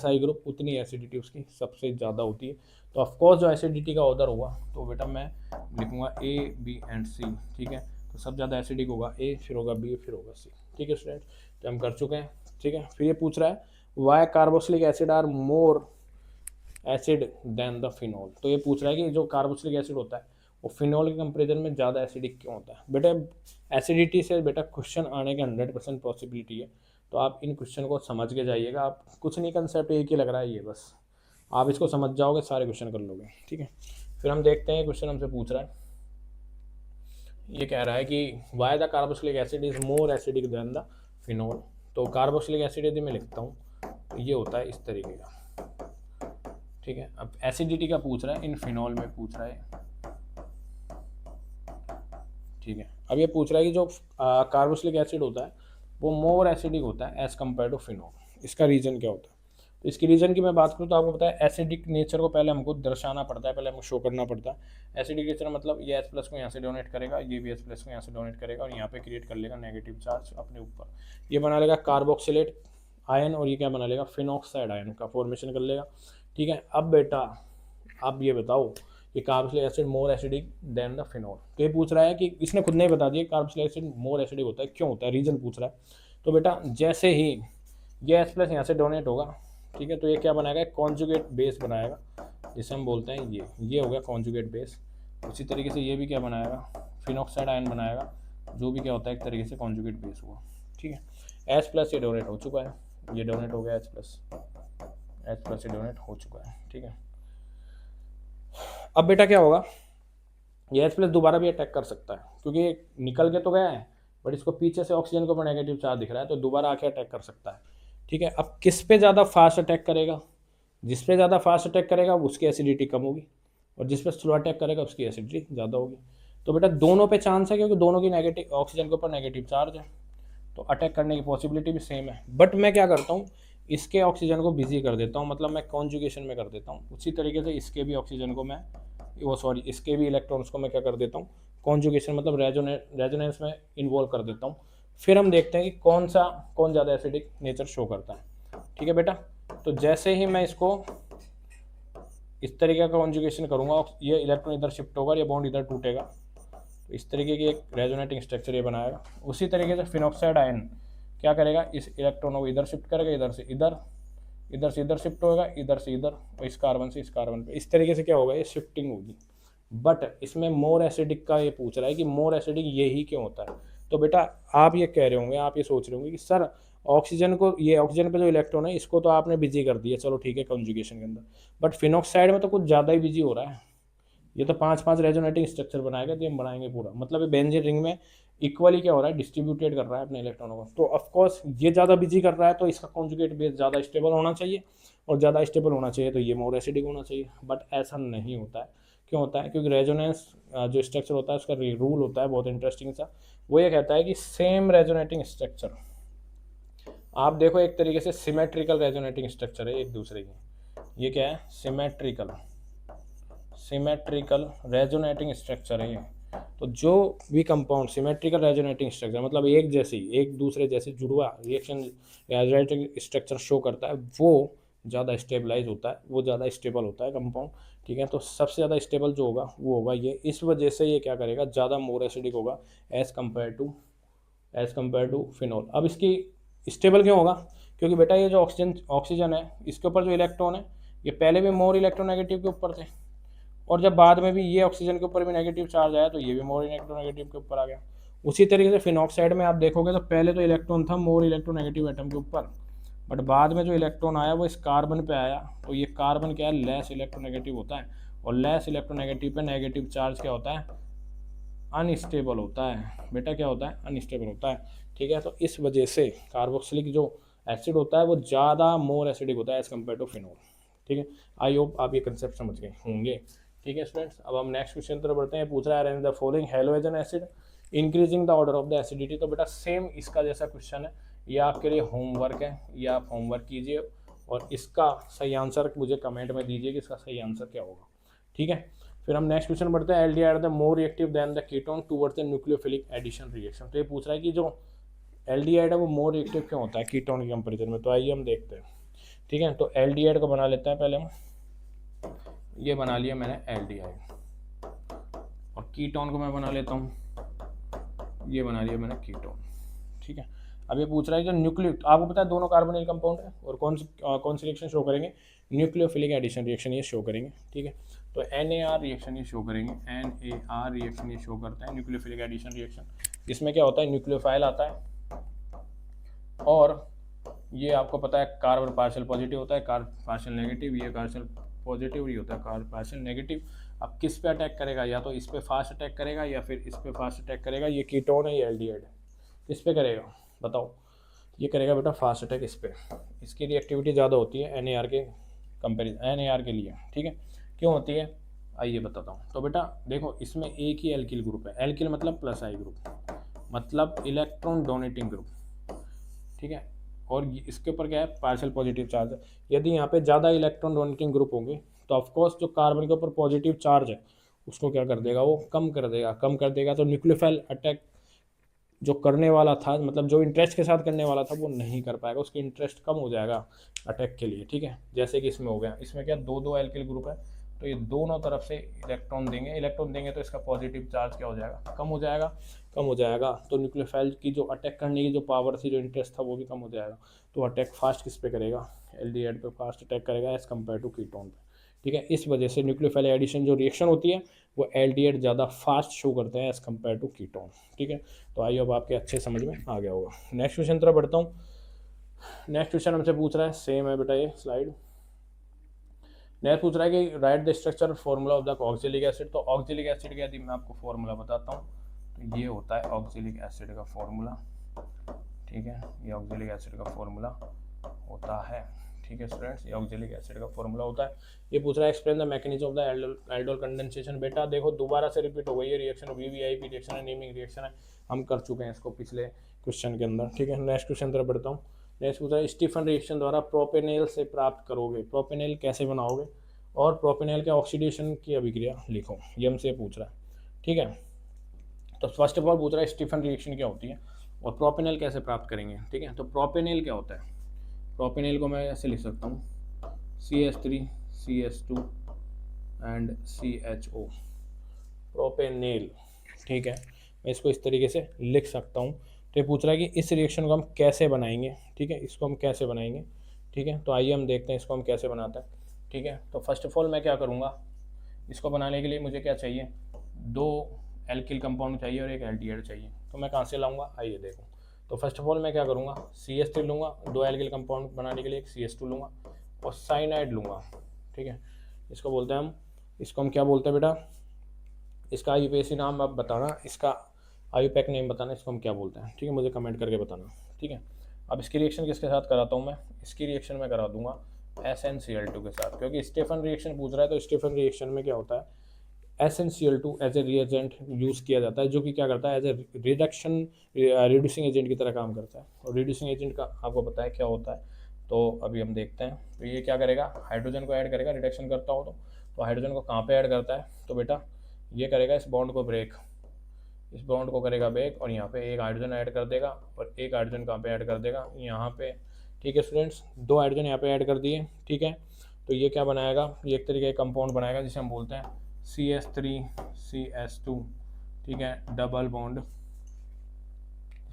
S1: आई ग्रुप उतनी एसिडिटी उसकी सबसे ज़्यादा होती है। तो ऑफकोर्स जो एसिडिटी का ऑर्डर हुआ तो बेटा मैं लिखूंगा A, B एंड C। ठीक है, तो सबसे ज़्यादा एसिडिक होगा A, फिर होगा B, फिर होगा C। ठीक है स्टूडेंट, तो हम कर चुके हैं। ठीक है, फिर ये पूछ रहा है why carboxylic acid are more acid than the phenol. तो ये पूछ रहा है कि जो कार्बोक्सिलिक एसिड होता है वो फिनॉल के कंपेरिजन में ज़्यादा एसिडिक क्यों होता है। बेटा एसिडिटी से बेटा क्वेश्चन आने की 100% पॉसिबिलिटी है, तो आप इन क्वेश्चन को समझ के जाइएगा। आप कुछ नहीं, कंसेप्ट एक ही लग रहा है ये, बस आप इसको समझ जाओगे सारे क्वेश्चन कर लोगे। ठीक है, फिर हम देखते हैं क्वेश्चन हमसे पूछ रहा है, ये कह रहा है कि why the carboxylic acid is more acidic then the phenol. तो कार्बोक्सिलिक एसिड यदि मैं लिखता हूँ तो ये होता है इस तरीके का। ठीक है, अब एसिडिटी का पूछ रहा है, इन फिनॉल में पूछ रहा है। ठीक है, अब ये पूछ रहा है कि जो कार्बोक्सिलिक एसिड होता है वो मोर एसिडिक होता है एज़ कम्पेयर टू फिनॉल। इसका रीज़न क्या होता है। तो इसकी रीज़न की मैं बात करूँ तो आपको पता है एसिडिक नेचर को पहले हमको दर्शाना पड़ता है, पहले हमको शो करना पड़ता है। एसिडिक नेचर मतलब ये H+ को यहाँ से डोनेट करेगा, ये भी H+ को यहाँ से डोनेट करेगा और यहाँ पे क्रिएट कर लेगा नेगेटिव चार्ज अपने ऊपर। ये बना लेगा कार्बोक्सिलेट आयन और ये क्या बना लेगा फिनॉक्साइड आयन का फॉर्मेशन कर लेगा। ठीक है, अब बेटा आप ये बताओ कि carboxylic acid more acidic then the phenol. तो ये पूछ रहा है कि इसने खुद नहीं बता दिया कार्बोक्सिलिक एसिड मोर एसिडिक होता है, क्यों होता है, रीज़न पूछ रहा है। तो बेटा जैसे ही ये H+ यहाँ से डोनेट होगा, ठीक है, तो ये क्या बनाएगा, कॉन्जुगेट बेस बनाएगा, जिसे हम बोलते हैं ये हो गया कॉन्जुगेट बेस। उसी तरीके से ये भी क्या बनाएगा, फिनॉक्साइड आयन बनाएगा, जो भी क्या होता है एक तरीके से कॉन्जुगेट बेस हुआ। ठीक है, H+ ये डोनेट हो चुका है, ये डोनेट हो गया H+ ये डोनेट हो चुका है। ठीक है, अब बेटा क्या होगा, ये H+ दोबारा भी अटैक कर सकता है क्योंकि निकल के तो गया है बट इसको पीछे से ऑक्सीजन के ऊपर नेगेटिव चार्ज दिख रहा है, तो दोबारा आके अटैक कर सकता है। ठीक है, अब किस पे ज़्यादा फास्ट अटैक करेगा, जिस पे ज़्यादा फास्ट अटैक करेगा उसकी एसिडिटी कम होगी और जिस पे स्लो अटैक करेगा उसकी एसिडिटी ज़्यादा होगी। तो बेटा दोनों पे चांस है क्योंकि दोनों की नेगेटिव ऑक्सीजन के ऊपर नेगेटिव चार्ज है, तो अटैक करने की पॉसिबिलिटी भी सेम है। बट मैं क्या करता हूँ, इसके ऑक्सीजन को बिजी कर देता हूँ, मतलब मैं कॉन्जुगेशन में कर देता हूँ। उसी तरीके से इसके भी ऑक्सीजन को मैं इसके भी इलेक्ट्रॉन्स को मैं क्या कर देता हूँ, कॉन्जुगेशन मतलब रेजोनेंस में इन्वॉल्व कर देता हूँ। फिर हम देखते हैं कि कौन ज़्यादा एसिडिक नेचर शो करता है। ठीक है बेटा, तो जैसे ही मैं इसको इस तरीके का कॉन्जुगेशन करूंगा, ये इलेक्ट्रॉन इधर शिफ्ट होगा, ये बॉन्ड इधर टूटेगा, तो इस तरीके की एक रेजोनेटिंग स्ट्रक्चर ये बनाएगा। उसी तरीके से फिनॉक्साइड आयन क्या करेगा, इस इलेक्ट्रॉनों को इधर शिफ्ट करेगा, इधर से इधर, इधर से इधर शिफ्ट होगा, इधर से इधर, और इस कार्बन से इस कार्बन पे, इस तरीके से क्या होगा, ये शिफ्टिंग होगी। बट इसमें मोर एसिडिक का ये पूछ रहा है कि मोर एसिडिक यही क्यों होता है। तो बेटा आप ये कह रहे होंगे, आप ये सोच रहे होंगे कि सर ऑक्सीजन को, ये ऑक्सीजन पे जो इलेक्ट्रॉन है इसको तो आपने बिजी कर दिया, चलो ठीक है कॉन्जुगेशन के अंदर, बट फिनॉक्साइड में तो कुछ ज़्यादा ही बिजी हो रहा है। ये तो 5 5 रेजोनेटिंग स्ट्रक्चर बनाएगा, तो हम बनाएंगे पूरा, मतलब ये बेंजीन रिंग में इक्वली क्या हो रहा है, डिस्ट्रीब्यूटेड कर रहा है अपने इलेक्ट्रॉनों को। तो ऑफकोर्स ये ज़्यादा बिजी कर रहा है, तो इसका कॉन्जुगेट बेस ज़्यादा स्टेबल होना चाहिए, और ज़्यादा स्टेबल होना चाहिए तो ये मोर एसिडिक होना चाहिए। बट ऐसा नहीं होता है। क्यों होता है? क्योंकि रेजोनेंस जो स्ट्रक्चर होता है उसका रूल होता है बहुत इंटरेस्टिंग सा। वो ये कहता है कि सेम रेजोनेटिंग स्ट्रक्चर, आप देखो एक तरीके से सिमेट्रिकल रेजोनेटिंग स्ट्रक्चर है एक दूसरे की। ये क्या है? सिमेट्रिकल रेजोनेटिंग स्ट्रक्चर है ये। तो जो भी कंपाउंड सिमेट्रिकल रेजोनेटिंग स्ट्रक्चर मतलब एक जैसी, एक दूसरे जैसे जुड़वा रिएक्शन रेजोनेटिंग स्ट्रक्चर शो करता है, वो ज़्यादा स्टेबलाइज होता है, वो ज़्यादा स्टेबल होता है कंपाउंड। ठीक है, तो सबसे ज़्यादा स्टेबल जो होगा वो होगा ये। इस वजह से ये क्या करेगा, ज़्यादा मोर एसिडिक होगा एज़ कम्पेयर टू फिनॉल। अब इसकी स्टेबल क्यों होगा? क्योंकि बेटा ये जो ऑक्सीजन है, इसके ऊपर जो इलेक्ट्रॉन है, ये पहले भी मोर इलेक्ट्रोनेगेटिव के ऊपर थे, और जब बाद में भी ये ऑक्सीजन के ऊपर भी नेगेटिव चार्ज आया तो ये भी मोर इलेक्ट्रोनेगेटिव के ऊपर आ गया। उसी तरीके से फिनॉक्साइड में आप देखोगे तो पहले तो इलेक्ट्रॉन था मोर इलेक्ट्रोनेगेटिव एटम के ऊपर, बट बाद में जो इलेक्ट्रॉन आया वो इस कार्बन पे आया, तो ये कार्बन क्या है, लेस इलेक्ट्रोनेगेटिव होता है, और लेस इलेक्ट्रोनेगेटिव पे नेगेटिव चार्ज क्या होता है, अनस्टेबल होता है। बेटा क्या होता है? अनस्टेबल होता है। ठीक है, तो इस वजह से कार्बोक्सिलिक जो एसिड होता है वो ज़्यादा मोर एसिडिक होता है एज़ कम्पेयर टू फिनॉल। ठीक है, आई होप आप ये कंसेप्ट समझ गए होंगे। ठीक है स्टूडेंट्स, अब हम नेक्स्ट क्वेश्चन तरफ बढ़ते हैं। पूछ रहा है arrange the following halogen acid increasing the order of the acidity. तो बेटा सेम इसका जैसा क्वेश्चन है, ये आपके लिए होमवर्क है, ये आप होमवर्क कीजिए और इसका सही आंसर मुझे कमेंट में दीजिए कि इसका सही आंसर क्या होगा। ठीक है, फिर हम नेक्स्ट क्वेश्चन बढ़ते हैं। Aldehyde the more reactive than the ketone towards the nucleophilic addition reaction. तो ये पूछ रहा है कि जो एल्डिहाइड है वो मोर रिएक्टिव क्यों होता है कीटोन के कंपेरिजन में। तो आइए हम देखते हैं। ठीक है, तो एल्डिहाइड को बना लेते हैं पहले हम। ये बना लिया मैंने एल्डिहाइड, और कीटोन को मैं बना लेता हूँ, ये बना लिया मैंने कीटोन। ठीक है, अब ये पूछ रहा है कि न्यूक्लियो, आपको पता है दोनों कार्बोनिल कंपाउंड है, और कौन सी रिएक्शन शो करेंगे, न्यूक्लियोफिलिक एडिशन रिएक्शन ये शो करेंगे। ठीक है, तो NAR रिएक्शन ये शो करेंगे, NAR रिएक्शन ये शो करता है न्यूक्लियोफिलिक एडिशन रिएक्शन। इसमें क्या होता है, न्यूक्लियोफाइल आता है, और ये आपको पता है कार्बन पार्शियल पॉजिटिव होता है, कार्बन पार्शियल नेगेटिव, ये पार्शियल पॉजिटिव ही होता है, कार्बन पार्शियल नेगेटिव। अब किस पे अटैक करेगा, या तो इस पे फास्ट अटैक करेगा या फिर इस पे फास्ट अटैक करेगा। ये कीटोन है, ये एल्डिहाइड है, किस पे करेगा बताओ? ये करेगा बेटा फास्ट अटैक इस पे। इसकी रिएक्टिविटी ज़्यादा होती है NAR के कंपेरिजन, NAR के लिए। ठीक है, क्यों होती है आइए बताता हूँ। तो बेटा देखो इसमें एक ही एल्किल ग्रुप है, एल्किल मतलब प्लस आई ग्रुप, मतलब इलेक्ट्रॉन डोनेटिंग ग्रुप। ठीक है, और इसके ऊपर क्या है, पार्शियल पॉजिटिव चार्ज है। यदि यहाँ पे ज़्यादा इलेक्ट्रॉन डोनेटिंग ग्रुप होंगे तो ऑफकोर्स जो कार्बन के ऊपर पॉजिटिव चार्ज है उसको क्या कर देगा, वो कम कर देगा। तो न्यूक्लियोफाइल अटैक जो करने वाला था, मतलब जो इंटरेस्ट के साथ करने वाला था वो नहीं कर पाएगा, उसकी इंटरेस्ट कम हो जाएगा अटैक के लिए। ठीक है, जैसे कि इसमें हो गया, इसमें क्या दो एल्किल ग्रुप है, तो ये दोनों तरफ से इलेक्ट्रॉन देंगे तो इसका पॉजिटिव चार्ज क्या हो जाएगा, कम हो जाएगा। तो न्यूक्लियोफाइल की जो अटैक करने की जो पावर थी, जो इंटरेस्ट था, वो भी कम हो जाएगा। तो अटैक फास्ट किस पे करेगा, एल्डिहाइड पे फास्ट अटैक करेगा एज़ कम्पेयर टू कीटोन पे। ठीक है, इस वजह से न्यूक्लियोफाइल एडिशन जो रिएक्शन होती है वो एल्डिहाइड ज़्यादा फास्ट शो करते हैं एज़ कम्पेयर टू कीटोन। ठीक है, तो आइए अब आपके अच्छे समझ में आ गया होगा। नेक्स्ट क्वेश्चन तरफ बढ़ता हूँ। नेक्स्ट क्वेश्चन हमसे पूछ रहा है, सेम है बेटा ये स्लाइड। नेक्स्ट पूछ रहा है कि right the structure formula of the oxalic acid. तो ऑक्जेलिक एसिड का यदि मैं आपको फॉर्मूला बताता हूँ तो ये होता है ऑक्जेलिक एसिड का फॉर्मूला। ठीक है, ये ऑक्जेलिक एसिड का फॉर्मूला होता है। ठीक है स्टूडेंट्स, ये ऑक्जेलिक एसिड का फॉर्मूला होता है। ये पूछ रहा है explain the mechanism of the aldol condensation. बेटा देखो दोबारा से रिपीट हो गई ये रिएक्शन, VVIP रिएक्शन है, नेमिंग रिएक्शन है, हम कर चुके हैं इसको पिछले क्वेश्चन के अंदर। ठीक है, नेक्स्ट क्वेश्चन तरफ बढ़ता हूँ। नेक्स्ट पूछ रहा है स्टीफन रिएक्शन द्वारा प्रोपेनेल से प्राप्त करोगे, प्रोपेनेल कैसे बनाओगे, और प्रोपेनेल के ऑक्सीडेशन की अभिक्रिया लिखो, ये हमसे पूछ रहा है। ठीक है, तो फर्स्ट ऑफ ऑल पूछ रहा है स्टीफन रिएक्शन क्या होती है। और प्रोपेनॉल कैसे प्राप्त करेंगे, ठीक है। तो प्रोपेनॉल क्या होता है, प्रोपेनॉल को मैं ऐसे लिख सकता हूँ CH3 CH2 and CHO, propanol, ठीक है। मैं इसको इस तरीके से लिख सकता हूँ। तो ये पूछ रहा है कि इस रिएक्शन को हम कैसे बनाएंगे, ठीक है, इसको हम कैसे बनाएंगे, ठीक है। तो आइए हम देखते हैं इसको हम कैसे बनाते हैं, ठीक है। तो फर्स्ट ऑफ ऑल मैं क्या करूँगा, इसको बनाने के लिए मुझे क्या चाहिए, 2 एल्किल कंपाउंड चाहिए और एक एल्डिहाइड चाहिए। तो मैं कहाँ से लाऊंगा, आइए देखो। तो फर्स्ट ऑफ ऑल मैं क्या करूँगा, CH3 लूँगा, 2 एल्किल कंपाउंड बनाने के लिए एक CH2 लूँगा और साइनाइड लूँगा, ठीक है। इसको बोलते हैं हम, इसको हम क्या बोलते हैं बेटा, इसका IUPAC नाम आप बताना, इसका IUPAC नेम बताना, इसको हम क्या बोलते हैं, ठीक है, मुझे कमेंट करके बताना, ठीक है। अब इसकी रिएक्शन किसके साथ कराता हूँ मैं, इसकी रिएक्शन मैं करा दूंगा SnCl2 के साथ, क्योंकि स्टेफन रिएक्शन पूछ रहा है। तो स्टेफन रिएक्शन में क्या होता है, SnCl2 as a reagent use किया जाता है, जो कि क्या करता है, एज ए रिड्यूसिंग एजेंट की तरह काम करता है। और रिड्यूसिंग एजेंट का आपको पता है क्या होता है, तो अभी हम देखते हैं। तो ये क्या करेगा, हाइड्रोजन को ऐड करेगा, रिडक्शन करता हो तो हाइड्रोजन को कहाँ पे ऐड करता है, तो बेटा ये करेगा इस बॉन्ड को ब्रेक, इस बॉन्ड को करेगा ब्रेक, और यहाँ पे एक हाइड्रोजन ऐड कर देगा और एक हाइड्रोजन कहाँ पे ऐड कर देगा, यहाँ पे, ठीक है स्टूडेंट्स, 2 हाइड्रोजन यहाँ पे ऐड कर दिए, ठीक है। तो ये क्या बनाएगा, ये एक तरीके का कंपाउंड बनाएगा जिसे हम बोलते हैं CH3CH2, ठीक है, डबल बॉन्ड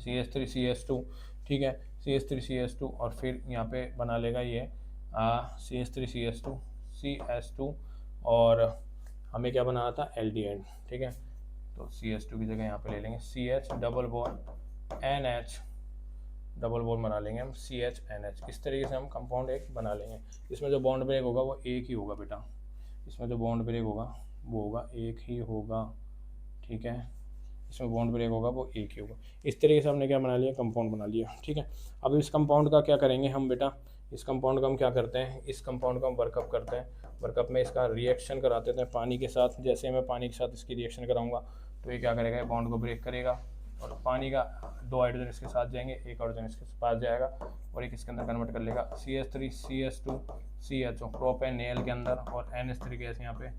S1: CH3CH2, ठीक है, CH3CH2, और फिर यहाँ पे बना लेगा ये CH3CH2 और हमें क्या बनाना था, एल्डिहाइड, ठीक है। तो CH2 की जगह यहाँ पे ले लेंगे CH double bond NH, double bond बना लेंगे हम CHNH। इस तरीके से हम कंपाउंड एक बना लेंगे। इसमें जो बॉन्ड ब्रेक होगा वो एक ही होगा बेटा, इसमें जो बॉन्ड ब्रेक होगा वो होगा एक ही होगा, ठीक है, इसमें बॉन्ड ब्रेक होगा वो एक ही होगा। इस तरीके से हमने क्या बना लिया, कंपाउंड बना लिया, ठीक है। अब इस कंपाउंड का क्या करेंगे हम बेटा, इस कंपाउंड का हम क्या करते हैं, इस कंपाउंड का हम वर्कअप करते हैं। वर्कअप में इसका रिएक्शन कराते थे पानी के साथ। जैसे मैं पानी के साथ इसकी रिएक्शन कराऊंगा तो ये क्या करेगा, बॉन्ड को ब्रेक करेगा और पानी का 2 हाइड्रोजन इसके साथ जाएंगे, एक हाइड्रोजन इसके पास जाएगा और एक इसके अंदर कन्वर्ट कर लेगा CH3CH2CHO प्रोपेनॉल के अंदर, और NH3 गैस यहाँ पे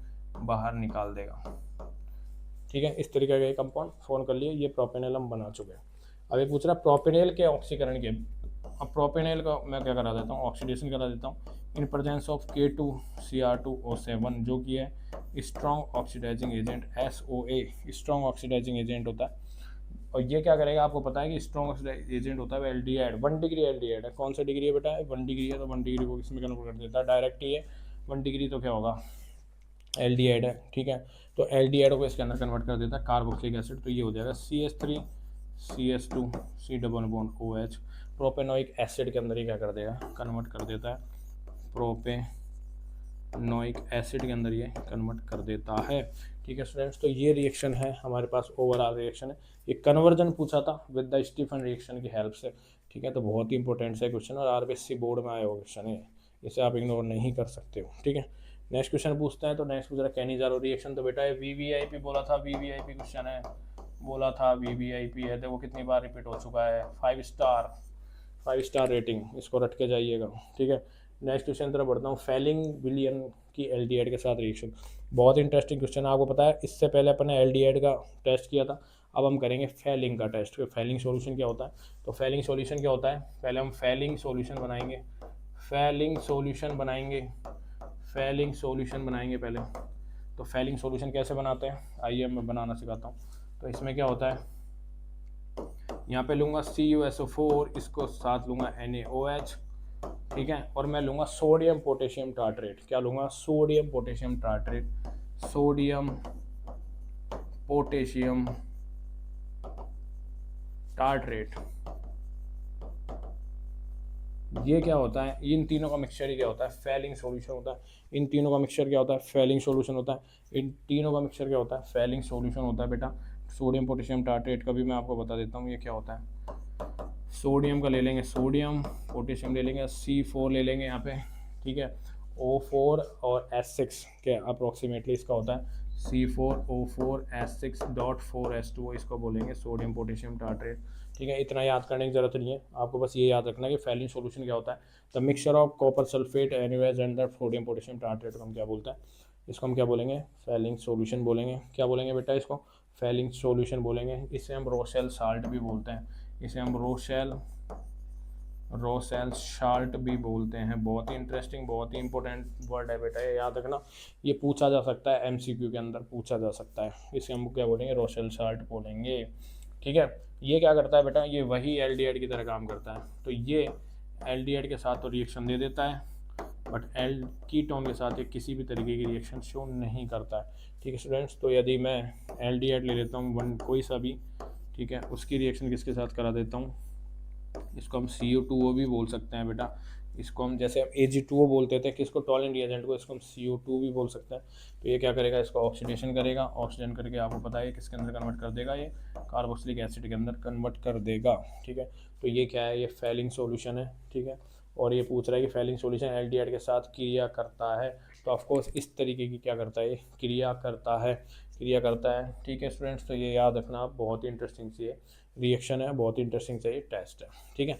S1: बाहर निकाल देगा, ठीक है। इस तरीके का कंपाउंड फॉर्म कर लिए, ये प्रोपेनॉल हम बना चुके हैं। अब ये पूछ रहा है प्रोपेनॉल के ऑक्सीकरण के। अब प्रोपेनॉल का मैं क्या करा देता हूँ, ऑक्सीडेशन करा देता हूँ इन प्रेजेंस ऑफ K2Cr2O7, जो कि है strong oxidising agent, SOA strong oxidising agent होता है। और ये क्या करेगा, आपको पता है कि स्ट्रॉन्ग ऑक्सीडाइजिंग एजेंट होता है एल्डिहाइड, 1 डिग्री एल्डिहाइड है। कौन सा डिग्री है बेटा, 1 डिग्री है, तो 1 डिग्री को किसमें कन्वर्ट कर देता है, डायरेक्ट ही है 1 डिग्री, तो क्या होगा, एल्डिहाइड है, ठीक है। तो एल्डिहाइड को इसके अंदर कन्वर्ट कर देता है कार्बोक्सिलिक एसिड, तो ये हो जाएगा CH3CH2C double bond OH, propanoic acid के अंदर ही क्या कर देगा, कन्वर्ट कर देता है, प्रोपेनोइक एसिड के अंदर ये कन्वर्ट कर देता है, ठीक है स्टूडेंट्स। तो ये रिएक्शन है हमारे पास, ओवरऑल रिएक्शन है। ये कन्वर्जन पूछा था विद द स्टीफन रिएक्शन की हेल्प से, ठीक है। तो बहुत ही इंपॉर्टेंट है क्वेश्चन और RBSc बोर्ड में आया हुआ क्वेश्चन है, इसे आप इग्नोर नहीं कर सकते हो, ठीक है। नेक्स्ट क्वेश्चन पूछते हैं। तो नेक्स्ट पूछ रहा है कैनिजारो रिएक्शन। तो बेटा ये VVIP बोला था, VVIP क्वेश्चन है, बोला था VVIP है, देखो कितनी बार रिपीट हो चुका है, 5 स्टार रेटिंग, इसको रट के जाइएगा, ठीक है। नेक्स्ट क्वेश्चन तरफ बढ़ता हूँ, फेलिंग विलियन की एल्डिहाइड के साथ रिएक्शन। बहुत इंटरेस्टिंग क्वेश्चन है, आपको पता है इससे पहले अपन ने एल्डिहाइड का टेस्ट किया था, अब हम करेंगे फेलिंग का टेस्ट। फेलिंग सॉल्यूशन क्या होता है, तो फेलिंग सॉल्यूशन क्या होता है, पहले हम फेलिंग सॉल्यूशन बनाएंगे, फेलिंग सॉल्यूशन बनाएंगे पहले। तो फेलिंग सॉल्यूशन कैसे बनाते हैं, आइए मैं बनाना सिखाता हूँ। तो इसमें क्या होता है, यहाँ पे लूँगा CuSO4, इसको साथ लूँगा NaOH, ठीक है, और मैं लूँगा सोडियम पोटेशियम टार्ट्रेट। क्या लूँगा, sodium potassium tartrate, sodium potassium tartrate. ये क्या होता है, इन तीनों का मिक्सचर ही क्या होता है, फेलिंग सॉल्यूशन होता है। इन तीनों का मिक्सचर क्या होता है, फेलिंग सॉल्यूशन होता है। इन तीनों का मिक्सचर क्या होता है, फेलिंग सॉल्यूशन होता है बेटा। सोडियम पोटेशियम टार्ट्रेट का भी मैं आपको बता देता हूँ ये क्या होता है। सोडियम का ले लेंगे सोडियम, पोटेशियम ले लेंगे C4 ले लेंगे यहाँ पे, ठीक है, O4 और S6 के अप्रोक्सीमेटली इसका होता है C4O4S6.4S2, इसको बोलेंगे सोडियम पोटेशियम टार्ट्रेट, ठीक है। इतना याद करने की जरूरत नहीं है, आपको बस ये याद रखना है कि फेलिंग सॉल्यूशन क्या होता है। The mixture of copper sulphate NUS and the sodium potassium tartrate को हम क्या बोलते हैं, इसको हम क्या बोलेंगे, फेलिंग सॉल्यूशन बोलेंगे। क्या बोलेंगे बेटा, इसको फेलिंग सॉल्यूशन बोलेंगे। इसे हम रोसेल साल्ट भी बोलते हैं, इसे हम रोसेल साल्ट भी बोलते हैं। बहुत ही इंटरेस्टिंग, बहुत ही इंपॉर्टेंट वर्ड है बेटा, ये याद रखना। ये पूछा जा सकता है, एमसीक्यू के अंदर पूछा जा सकता है। इसे हम क्या बोलेंगे, रोसेल साल्ट बोलेंगे। ठीक है, ये क्या करता है बेटा, ये वही एल्डिहाइड की तरह काम करता है। तो ये एल्डिहाइड के साथ तो रिएक्शन दे देता है, बट कीटोन के साथ ये किसी भी तरीके की रिएक्शन शो नहीं करता है। ठीक है स्टूडेंट्स, तो यदि मैं एल्डिहाइड ले लेता हूँ वन कोई सा भी, ठीक है, उसकी रिएक्शन किसके साथ करा देता हूँ, इसको हम CO2O भी बोल सकते हैं बेटा। इसको हम जैसे Ag2O बोलते थे कि इसको टॉलेंट रिएजेंट को, इसको हम CO2 भी बोल सकते हैं। तो ये क्या करेगा, इसको ऑक्सीडेशन करेगा, ऑक्सीजन करके आपको पता है किसके अंदर कन्वर्ट कर देगा, ये कार्बोक्सिलिक एसिड के अंदर कन्वर्ट कर देगा। ठीक है, तो ये क्या है, ये फैलिंग सॉल्यूशन है। ठीक है, और ये पूछ रहा है कि फैलिंग सॉल्यूशन एल्डिहाइड के साथ क्रिया करता है, तो ऑफकोर्स इस तरीके की क्या करता है, क्रिया करता है, क्रिया करता है। ठीक है स्टूडेंट्स, तो ये याद रखना आप, बहुत ही इंटरेस्टिंग सी है रिएक्शन है, बहुत ही इंटरेस्टिंग सा ये टेस्ट है। ठीक है,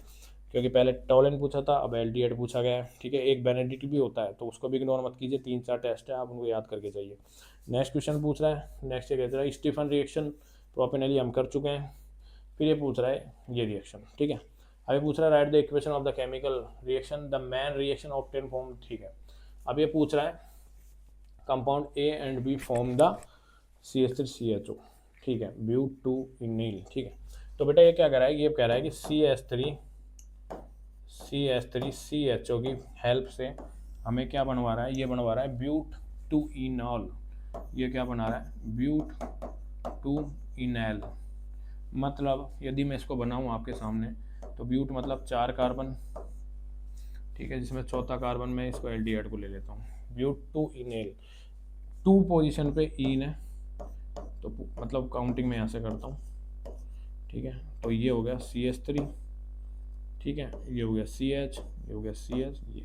S1: क्योंकि पहले टॉलेंट पूछा था, अब एल्डिहाइड पूछा गया है। ठीक है, एक बेनेडिक्ट भी होता है, तो उसको भी इग्नोर मत कीजिए, 3-4 टेस्ट है, आप उनको याद करके चाहिए। नेक्स्ट क्वेश्चन पूछ रहा है, नेक्स्ट ये कहता है स्टीफन रिएक्शन प्रोपेनली हम कर चुके हैं, फिर ये पूछ रहा है ये रिएक्शन। ठीक है, अभी पूछ रहा है right the equation of the chemical reaction the main reaction obtain form. ठीक है, अब ये पूछ रहा है compound A and B form the CH3CHO। ठीक है, ब्यूट-2-इनील। ठीक है, तो बेटा ये क्या कह रहा है, ये कह रहा है कि CH3CHO की हेल्प से हमें क्या बनवा रहा है, ये बनवा रहा है ब्यूट-2-इनॉल। ये क्या बना रहा है, ब्यूट-2-इनॉल। मतलब यदि मैं इसको बनाऊं आपके सामने, तो ब्यूट मतलब 4 कार्बन, ठीक है, जिसमें चौथा कार्बन मैं इसको एल्डिहाइड को ले लेता हूँ, ब्यूट-2-इनॉल। 2 पोजीशन पे इन है, तो मतलब काउंटिंग में यहाँ से करता हूँ। ठीक है, तो ये हो गया CH3, ठीक है, ये हो गया CH, ये हो गया CH, ये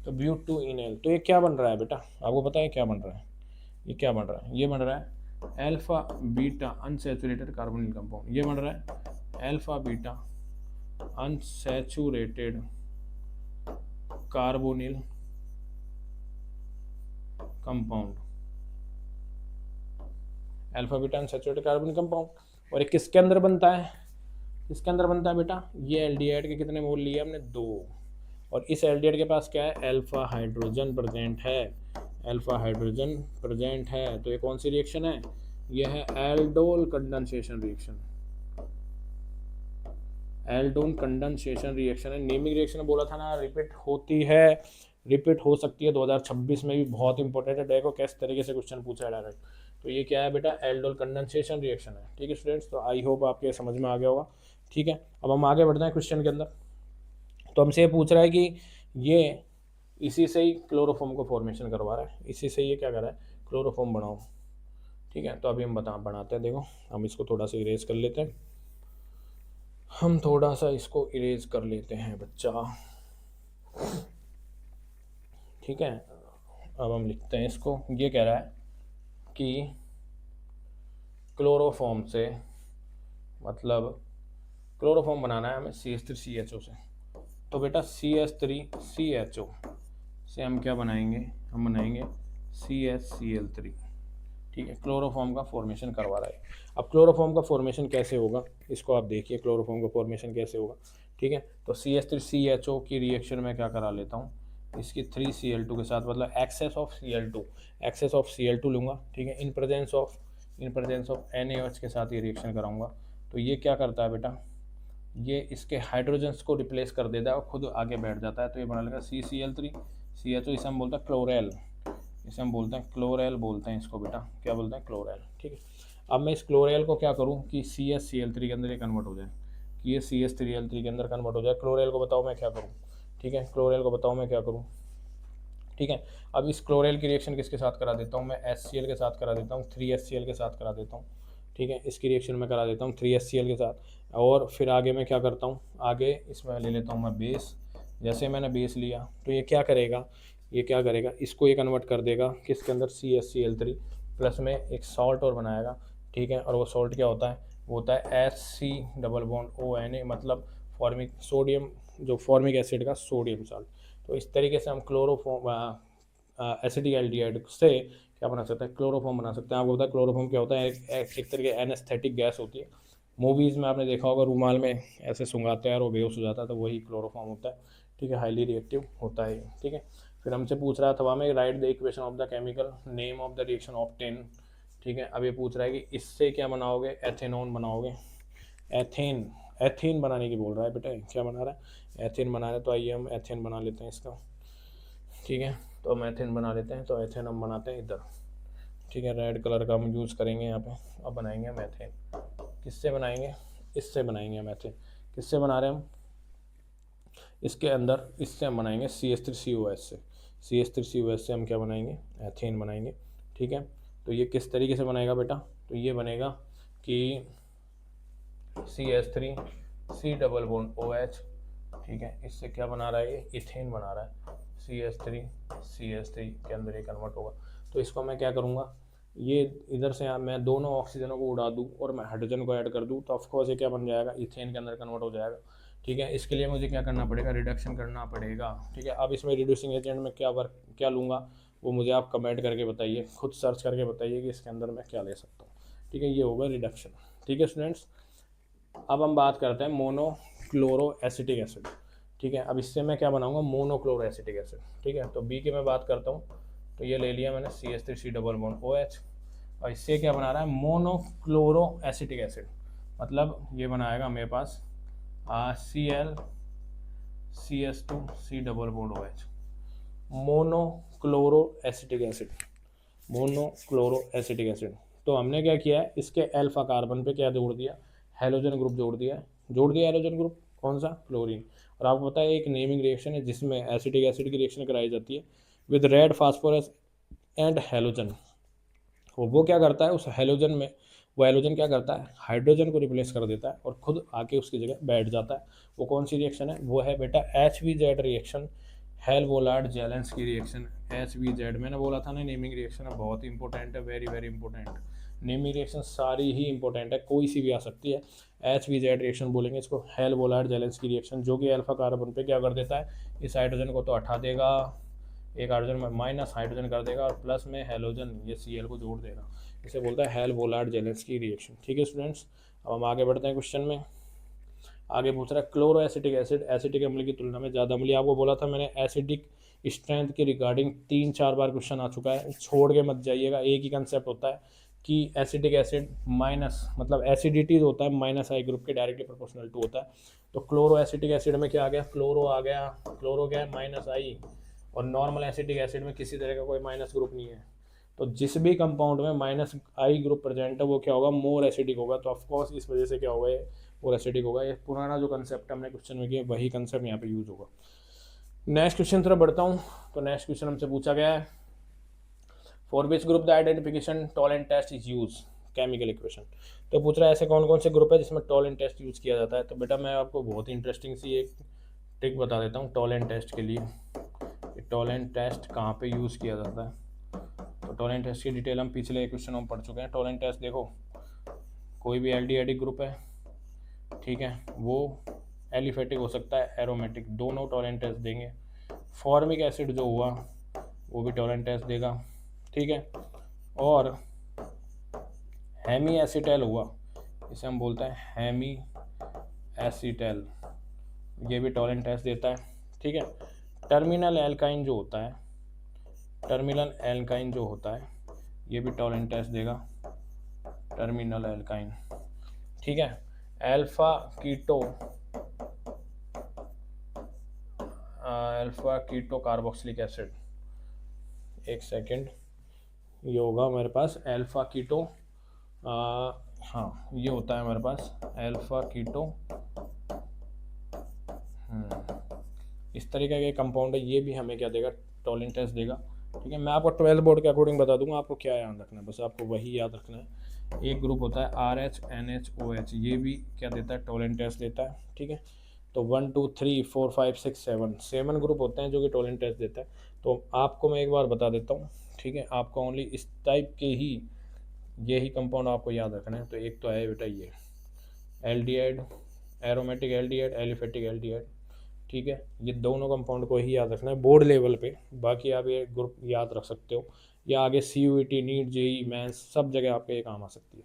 S1: तो ब्यूट-2-इनॉल। तो ये क्या बन रहा है बेटा, आपको पता है क्या बन रहा है, ये क्या बन रहा है, ये बन रहा है alpha beta unsaturated carbonyl compound. ये बन रहा है alpha beta unsaturated carbonyl compound, alpha beta unsaturated carbonyl compound. और ये किसके अंदर बनता है, किसके अंदर बनता है बेटा, ये एल्डिहाइड के कितने मोल लिए हमने, 2, और इस एल्डिहाइड के पास क्या है, अल्फा हाइड्रोजन प्रेजेंट है, अल्फा हाइड्रोजन प्रेजेंट है। तो ये कौन सी रिएक्शन है, ये है aldol condensation reaction, aldol condensation reaction है। नेमिंग रिएक्शन बोला था ना, रिपीट होती है, रिपीट हो सकती है, 2026 में भी बहुत इंपॉर्टेंट है। देखो किस तरीके से क्वेश्चन पूछा है डायरेक्ट। तो ये क्या है बेटा, एल्डोल कंडेंसेशन रिएक्शन है। ठीक है स्टूडेंट्स, तो आई होप आपके समझ में आ गया होगा। ठीक है, अब हम आगे बढ़ते हैं क्वेश्चन के अंदर। तो हमसे ये पूछ रहा है कि ये इसी से ही क्लोरोफॉर्म को फॉर्मेशन करवा रहा है, इसी से ये क्या कर रहा है, क्लोरोफॉर्म बनाओ। ठीक है, तो अभी हम बनाते हैं। देखो हम इसको थोड़ा सा इरेज कर लेते हैं, हम थोड़ा सा इसको इरेज कर लेते हैं बच्चा। ठीक है, अब हम लिखते हैं इसको। ये कह रहा है कि क्लोरोफॉर्म से, मतलब क्लोरोफॉर्म बनाना है हमें CH3CHO से। तो बेटा CH3CHO से हम क्या बनाएंगे, हम बनाएंगे CHCl3। ठीक है, क्लोरोफॉर्म का फॉर्मेशन करवा रहा है। अब क्लोरोफॉर्म का फॉर्मेशन कैसे होगा, इसको आप देखिए, क्लोरोफॉर्म का फॉर्मेशन कैसे होगा। ठीक है, तो CH3CHO की रिएक्शन में क्या करा लेता हूँ, इसकी 3Cl2 के साथ, मतलब एक्सेस ऑफ Cl2 लूँगा। ठीक है, इन प्रेजेंस ऑफ NaOH के साथ ये रिएक्शन कराऊंगा। तो ये क्या करता है बेटा, ये इसके हाइड्रोजन्स को रिप्लेस कर देता है और खुद आगे बैठ जाता है। तो ये बना लेगा CCl3 CHO, इसे हम बोलते हैं क्लोरेल, इसे हम बोलते हैं क्लोरेल, बोलते हैं इसको बेटा, क्या बोलते हैं, क्लोरेल। ठीक है, अब मैं इस क्लोरेल को क्या करूँ कि CHCl3 के अंदर ये कन्वर्ट हो जाए, कि ये CH3L3 के अंदर कन्वर्ट हो जाए। क्लोरेल को बताओ मैं क्या करूँ, ठीक है, क्लोरेल को बताओ मैं क्या करूँ। ठीक है, अब इस क्लोरेल की रिएक्शन किसके साथ करा देता हूँ मैं, HCl के साथ करा देता हूँ, 3HCl के साथ करा देता हूँ। ठीक है, इसकी रिएक्शन में करा देता हूँ 3HCl के साथ। और फिर आगे मैं क्या करता हूँ, आगे इसमें ले लेता हूँ मैं बेस। जैसे मैंने बेस लिया तो ये क्या करेगा, ये क्या करेगा, इसको ये कन्वर्ट कर देगा किसके अंदर, CHCl3 प्लस में एक सॉल्ट और बनाएगा। ठीक है, और वो सॉल्ट क्या होता है, वो होता है HC+ONA, मतलब फॉर्मिक सोडियम, जो फॉर्मिक एसिड का सोडियम साल्ट। तो इस तरीके से हम क्लोरोफॉर्म एसिटिक एल्डिहाइड से क्या बना सकते हैं, क्लोरोफॉर्म बना सकते हैं। आपको पता है क्लोरोफॉर्म क्या होता है, एक तरीके एनेस्थेटिक गैस होती है, मूवीज़ में आपने देखा होगा रूमाल में ऐसे सुंघाते हैं और वो बेहोश हो जाता है, तो वही क्लोरोफॉर्म होता है। ठीक है, हाईली रिएक्टिव होता है। ठीक है, फिर हमसे पूछ रहा था हमें right the equation of the chemical name of the reaction obtain. ठीक है, अब ये पूछ रहा है कि इससे क्या बनाओगे, एथेनॉन बनाओगे। एथेन, एथेन बनाने की बोल रहा है बेटा, क्या बना रहा है, एथेन बना रहा है। तो आइए हम एथेन बना लेते हैं इसका। ठीक है, तो हम एथेन बना लेते हैं, तो एथेन हम बनाते हैं इधर। ठीक है, रेड कलर का हम यूज़ करेंगे यहाँ पे। अब बनाएंगे हम एथेन, किससे बनाएंगे, इससे बनाएंगे हम एथेन। किससे बना रहे हैं हम, इसके अंदर इससे हम बनाएंगे CH3COS से। CH3COS से हम क्या बनाएंगे, एथेन बनाएंगे। ठीक है, तो ये किस तरीके से बनेगा बेटा, तो ये बनेगा कि CH3 डबल बॉन्ड OH। ठीक है, इससे क्या बना रहा है, ये इथेन बना रहा है। CH3 के अंदर ये कन्वर्ट होगा। तो इसको मैं क्या करूँगा, ये इधर से मैं दोनों ऑक्सीजनों को उड़ा दूँ और मैं हाइड्रोजन को ऐड कर दूँ, तो ऑफकोर्स ये क्या बन जाएगा, इथेन के अंदर कन्वर्ट हो जाएगा। ठीक है, इसके लिए मुझे क्या करना पड़ेगा, रिडक्शन करना पड़ेगा। ठीक है, अब इसमें रिड्यूसिंग एजेंट में क्या वर्क क्या लूँगा, वो मुझे आप कमेंट करके बताइए, खुद सर्च करके बताइए कि इसके अंदर मैं क्या ले सकता हूँ। ठीक है, ये होगा रिडक्शन। ठीक है स्टूडेंट्स, अब हम बात करते हैं मोनोक्लोरो एसिटिक एसिड। ठीक है, अब इससे मैं क्या बनाऊंगा, मोनोक्लोरो एसिटिक एसिड। ठीक है, तो बी की मैं बात करता हूँ, तो ये ले लिया मैंने CH3 डबल बॉन्ड OH, और इससे क्या बना रहा है, मोनोक्लोरो एसिटिक एसिड। मतलब ये बनाएगा मेरे पास Cl CH2 double bond OH, monochloro acetic acid, monochloro acetic acid. तो हमने क्या किया है, इसके अल्फा कार्बन पे क्या जोड़ दिया, हेलोजन ग्रुप जोड़ दिया, हेलोजन ग्रुप कौन सा, क्लोरीन। और आपको पता है एक नेमिंग रिएक्शन है जिसमें एसिटिक एसिड की रिएक्शन कराई जाती है with red phosphorus and halogen. वो क्या करता है, उस हेलोजन में वो हेलोजन क्या करता है, हाइड्रोजन को रिप्लेस कर देता है और खुद आके उसकी जगह बैठ जाता है। वो कौन सी रिएक्शन है, वो है बेटा HVZ रिएक्शन, हेल वोलार्ड जेलेंस की रिएक्शन। HVZ मैंने बोला था ना, नेमिंग रिएक्शन है, बहुत इंपॉर्टेंट है, very very important. Naming reaction सारी ही इंपॉर्टेंट है, कोई सी भी आ सकती है। HVZ रिएक्शन बोलेंगे इसको, हेल वोलार्ड जेलेंस की रिएक्शन, जो कि अल्फा कार्बन पे क्या कर देता है, इस हाइड्रोजन को तो हटा देगा, एक हाइड्रोजन में माइनस हाइड्रोजन कर देगा और प्लस में हेलोजन ये Cl को जोड़ देगा। इसे बोलता है हेल वोलार्ड जेलेंस्की रिएक्शन। ठीक है स्टूडेंट्स, अब हम आगे बढ़ते हैं क्वेश्चन में। आगे पूछ रहा है क्लोरो एसिटिक एसिड एसिटिक अम्ल की तुलना में ज़्यादा अम्लीय। आपको बोला था मैंने एसिडिक स्ट्रेंथ के रिगार्डिंग 3-4 बार क्वेश्चन आ चुका है, छोड़ के मत जाइएगा। एक ही कंसेप्ट होता है कि एसिटिक एसिड माइनस मतलब एसिडिटी जो होता है -I ग्रुप के डायरेक्टली प्रोपोर्शनल टू होता है। तो क्लोरो एसिटिक एसिड में क्या आ गया, क्लोरो आ गया, क्लोरो क्या है -I, और नॉर्मल एसिटिक एसिड में किसी तरह का कोई माइनस ग्रुप नहीं है। तो जिस भी कंपाउंड में -I ग्रुप प्रेजेंट है वो क्या होगा, मोर एसिडिक होगा। तो ऑफकोर्स इस वजह से क्या होगा, ये मोर एसिडिक होगा। ये पुराना जो कंसेप्ट हमने क्वेश्चन में किया वही कंसेप्ट यहाँ पे यूज होगा। नेक्स्ट क्वेश्चन तरफ बढ़ता हूँ। तो नेक्स्ट क्वेश्चन हमसे पूछा गया है, for which group the identification Tollens test is use, chemical equation. तो पूछ रहा है ऐसे कौन कौन से ग्रुप है जिसमें टॉलेंट टेस्ट यूज किया जाता है। तो बेटा मैं आपको बहुत इंटरेस्टिंग सी एक ट्रिक बता देता हूँ टॉलेंट टेस्ट के लिए। टॉलेंट टेस्ट कहाँ पे यूज़ किया जाता है, तो टॉलेंट टेस्ट की डिटेल हम पिछले क्वेश्चन में पढ़ चुके हैं। टॉलेंट टेस्ट देखो, कोई भी एल्डिहाइडिक ग्रुप है, ठीक है, वो एलिफेटिक हो सकता है, एरोमेटिक, दोनों टॉलेंट टेस्ट देंगे। फॉर्मिक एसिड जो हुआ वो भी टॉलेंट टेस्ट देगा, ठीक है। और हेमी एसिटेल हुआ, इसे हम बोलते हैं हेमी एसिटेल, ये भी टॉलेंट टेस्ट देता है, ठीक है। टर्मिनल एल्काइन जो होता है, टर्मिनल एल्काइन जो होता है ये भी टॉलेंट टेस्ट देगा, टर्मिनल एल्काइन, ठीक है। अल्फा कीटो कार्बोक्सिलिक एसिड, एक सेकेंड, ये होगा मेरे पास अल्फा कीटो, हाँ ये होता है हमारे पास अल्फा कीटो, इस तरीके का कंपाउंड है, ये भी हमें क्या देगा, टॉलेंट टेस्ट देगा, ठीक है। मैं आपको 12th बोर्ड के अकॉर्डिंग बता दूंगा, आपको क्या याद रखना है, बस आपको वही याद रखना है। एक ग्रुप होता है RHNHOH, ये भी क्या देता है, टॉलेंट टेस्ट देता है, ठीक है। तो 1 2 3 4 5 6 7 ग्रुप होते हैं जो कि टॉलेंट टेस्ट देता है। तो आपको मैं एक बार बता देता हूँ, ठीक है, आपको ओनली इस टाइप के ही यही कंपाउंड आपको याद रखना है। तो एक तो है बेटा ये aldehyde, aromatic aldehyde, aliphatic aldehyde, ठीक है। ये दोनों कंपाउंड को ही याद रखना है बोर्ड लेवल पे, बाकी आप ये ग्रुप याद रख सकते हो या आगे CUET नीट JEE मेंस सब जगह आपके ये काम आ सकती है,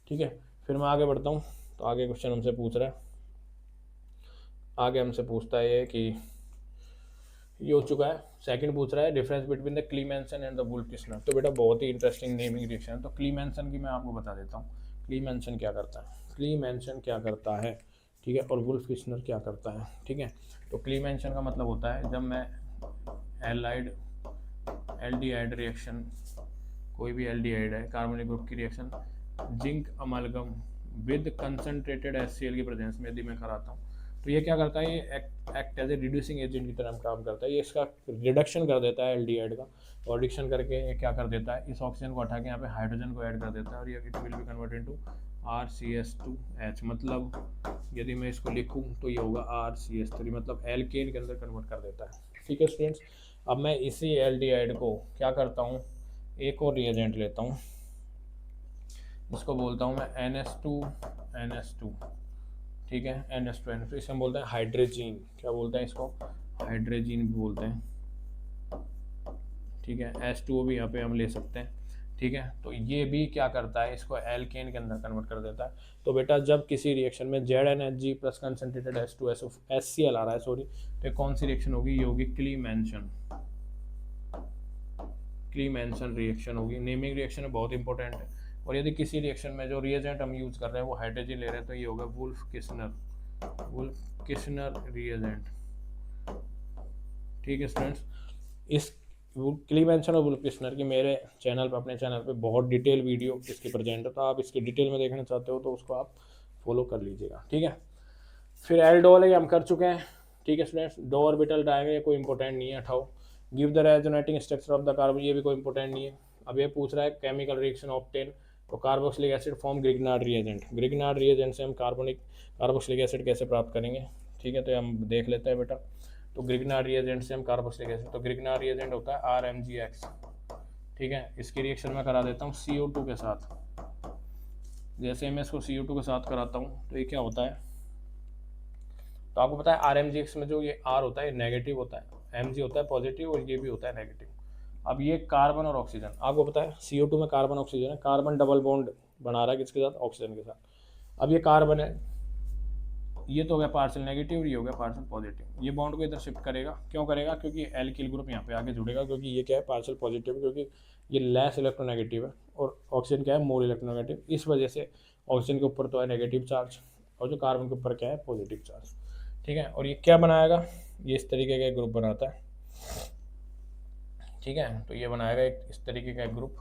S1: ठीक है। फिर मैं आगे बढ़ता हूँ। तो आगे क्वेश्चन हमसे पूछ रहा है, आगे हमसे पूछता है ये कि ये हो चुका है। सेकंड पूछ रहा है difference between the Clemmensen and the Wolff Kishner. तो बेटा बहुत ही इंटरेस्टिंग नेमिंग रिएक्शन है। तो क्लीमेंसन की मैं आपको बता देता हूँ, क्लीमेंसन क्या करता है, क्लीमेंसन क्या करता है, ठीक है, और वुल्फ किस्नर क्या करता है, ठीक है। तो क्लीमेंसन का मतलब होता है जब मैं एलाइड एल्डिहाइड रिएक्शन, कोई भी एल्डिहाइड है कार्बोनिक ग्रुप की reaction zinc अमालगम with concentrated HCl की प्रेजेंस में यदि मैं कराता हूँ, तो ये क्या करता है, ये act as a reducing agent की तरह काम करता है। ये इसका रिडक्शन कर देता है एल्डिहाइड का, और रिडक्शन करके ये क्या कर देता है, इस ऑक्सीजन को हटा के यहाँ पे हाइड्रोजन को ऐड कर देता है, और ये it will be convert into RCS2H। मतलब यदि मैं इसको लिखूँ तो ये होगा RCS3, मतलब एल्केन के अंदर कन्वर्ट कर देता है। ठीक है स्टूडेंट्स, अब मैं इसी एल्डिहाइड को क्या करता हूँ, एक और रिएजेंट लेता हूँ, इसको बोलता हूँ मैं NH2NH2, ठीक है, NH2NH2, इसे हम बोलते हैं हाइड्रोजीन। क्या बोलते हैं इसको, हाइड्रोजीन भी बोलते हैं, ठीक है। H2O भी यहाँ पे हम ले सकते हैं, ठीक है। तो ये भी क्या करता है, इसको एल्केन के अंदर कन्वर्ट कर देता है। तो बेटा जब किसी रिएक्शन में ZnHg plus concentrated H2SO HCl आ रहा है, सॉरी, तो कौन सी रिएक्शन होगी, ये होगी क्लीमेंसन, क्लीमेंसन रिएक्शन होगी। नेमिंग रिएक्शन है, बहुत इंपॉर्टेंट है। और यदि किसी रिएक्शन में जो रिएजेंट हम यूज कर रहे हैं वो हाइड्रोजन ले रहे हैं, तो ये होगा वुल्फ किस्नर रिएजेंट, ठीक है स्टूडेंट्स। इस क्लीमेंसन और वुल्फ किस्नर की मेरे चैनल पर, अपने चैनल पे बहुत डिटेल वीडियो इसकी प्रेजेंट है, तो आप इसकी डिटेल में देखना चाहते हो तो उसको आप फॉलो कर लीजिएगा, ठीक है। फिर एल्डोल हम कर चुके हैं, ठीक है स्टूडेंट्स। डो ऑर्बिटल डायग्राम ये कोई इंपॉर्टेंट नहीं है, हटाओ। Give the resonating structure of the carbon, ये भी कोई इंपॉर्टेंट नहीं है। अब ये पूछ रहा है केमिकल रिएक्शन ऑब्टेन, तो carboxylic acid form Grignard reagent, Grignard reagent से हम कार्बोक्सिलिक एसिड कैसे प्राप्त करेंगे, ठीक है, तो हम देख लेते हैं बेटा। तो ग्रिग्नार्ड रिएजेंट से हम कार्बोक्सिलिक एसिड, तो ग्रिग्नार्ड रिएजेंट होता है RMgX, ठीक है। इसकी रिएक्शन में करा देता हूँ CO2 के साथ। जैसे मैं इसको CO2 के साथ कराता हूँ तो ये क्या होता है, तो आपको पता है RMgX में जो ये R होता है नेगेटिव होता है, Mg होता है पॉजिटिव, और ये भी होता है नेगेटिव। अब ये कार्बन और ऑक्सीजन, आपको पता है CO2 में कार्बन ऑक्सीजन है, कार्बन डबल बॉन्ड बना रहा है किसके साथ, ऑक्सीजन के साथ। अब ये कार्बन है, ये तो हो गया पार्शियल नेगेटिव, ये हो गया पार्शियल पॉजिटिव। ये बॉन्ड को इधर शिफ्ट करेगा, क्यों करेगा, क्योंकि एल्किल ग्रुप यहाँ पे आके जुड़ेगा, क्योंकि ये क्या है पार्शियल पॉजिटिव, क्योंकि ये लेस इलेक्ट्रोनेगेटिव है और ऑक्सीजन क्या है मोर इलेक्ट्रोनेगेटिव। इस वजह से ऑक्सीजन के ऊपर तो है नेगेटिव चार्ज, और जो कार्बन के ऊपर क्या है पॉजिटिव चार्ज, ठीक है। और ये क्या बनाएगा, ये इस तरीके का एक ग्रुप बनाता है, ठीक है। तो ये बनाएगा एक इस तरीके का एक ग्रुप,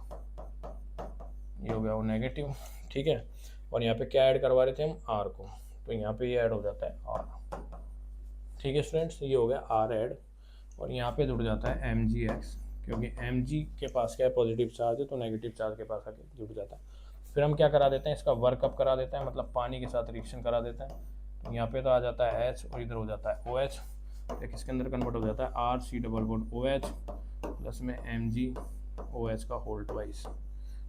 S1: ये हो गया वो नेगेटिव, ठीक है। और यहाँ पे क्या ऐड करवा रहे थे हम, R को, तो यहाँ पे ये ऐड हो जाता है R, ठीक है स्टूडेंट्स, ये हो गया R ऐड, और यहाँ पे जुड़ जाता है MgX, क्योंकि Mg के पास क्या है पॉजिटिव चार्ज है, तो नेगेटिव चार्ज के पास आके जुड़ जाता है। फिर हम क्या करा देते हैं, इसका वर्कअप करा देते हैं, मतलब पानी के साथ रिएक्शन करा देते हैं। तो यहाँ पे तो आ जाता है H, और इधर हो जाता है OH, एक इसके अंदर कन्वर्ट हो जाता है RC double bond OH plus में MgOH का होल ट्वाइस।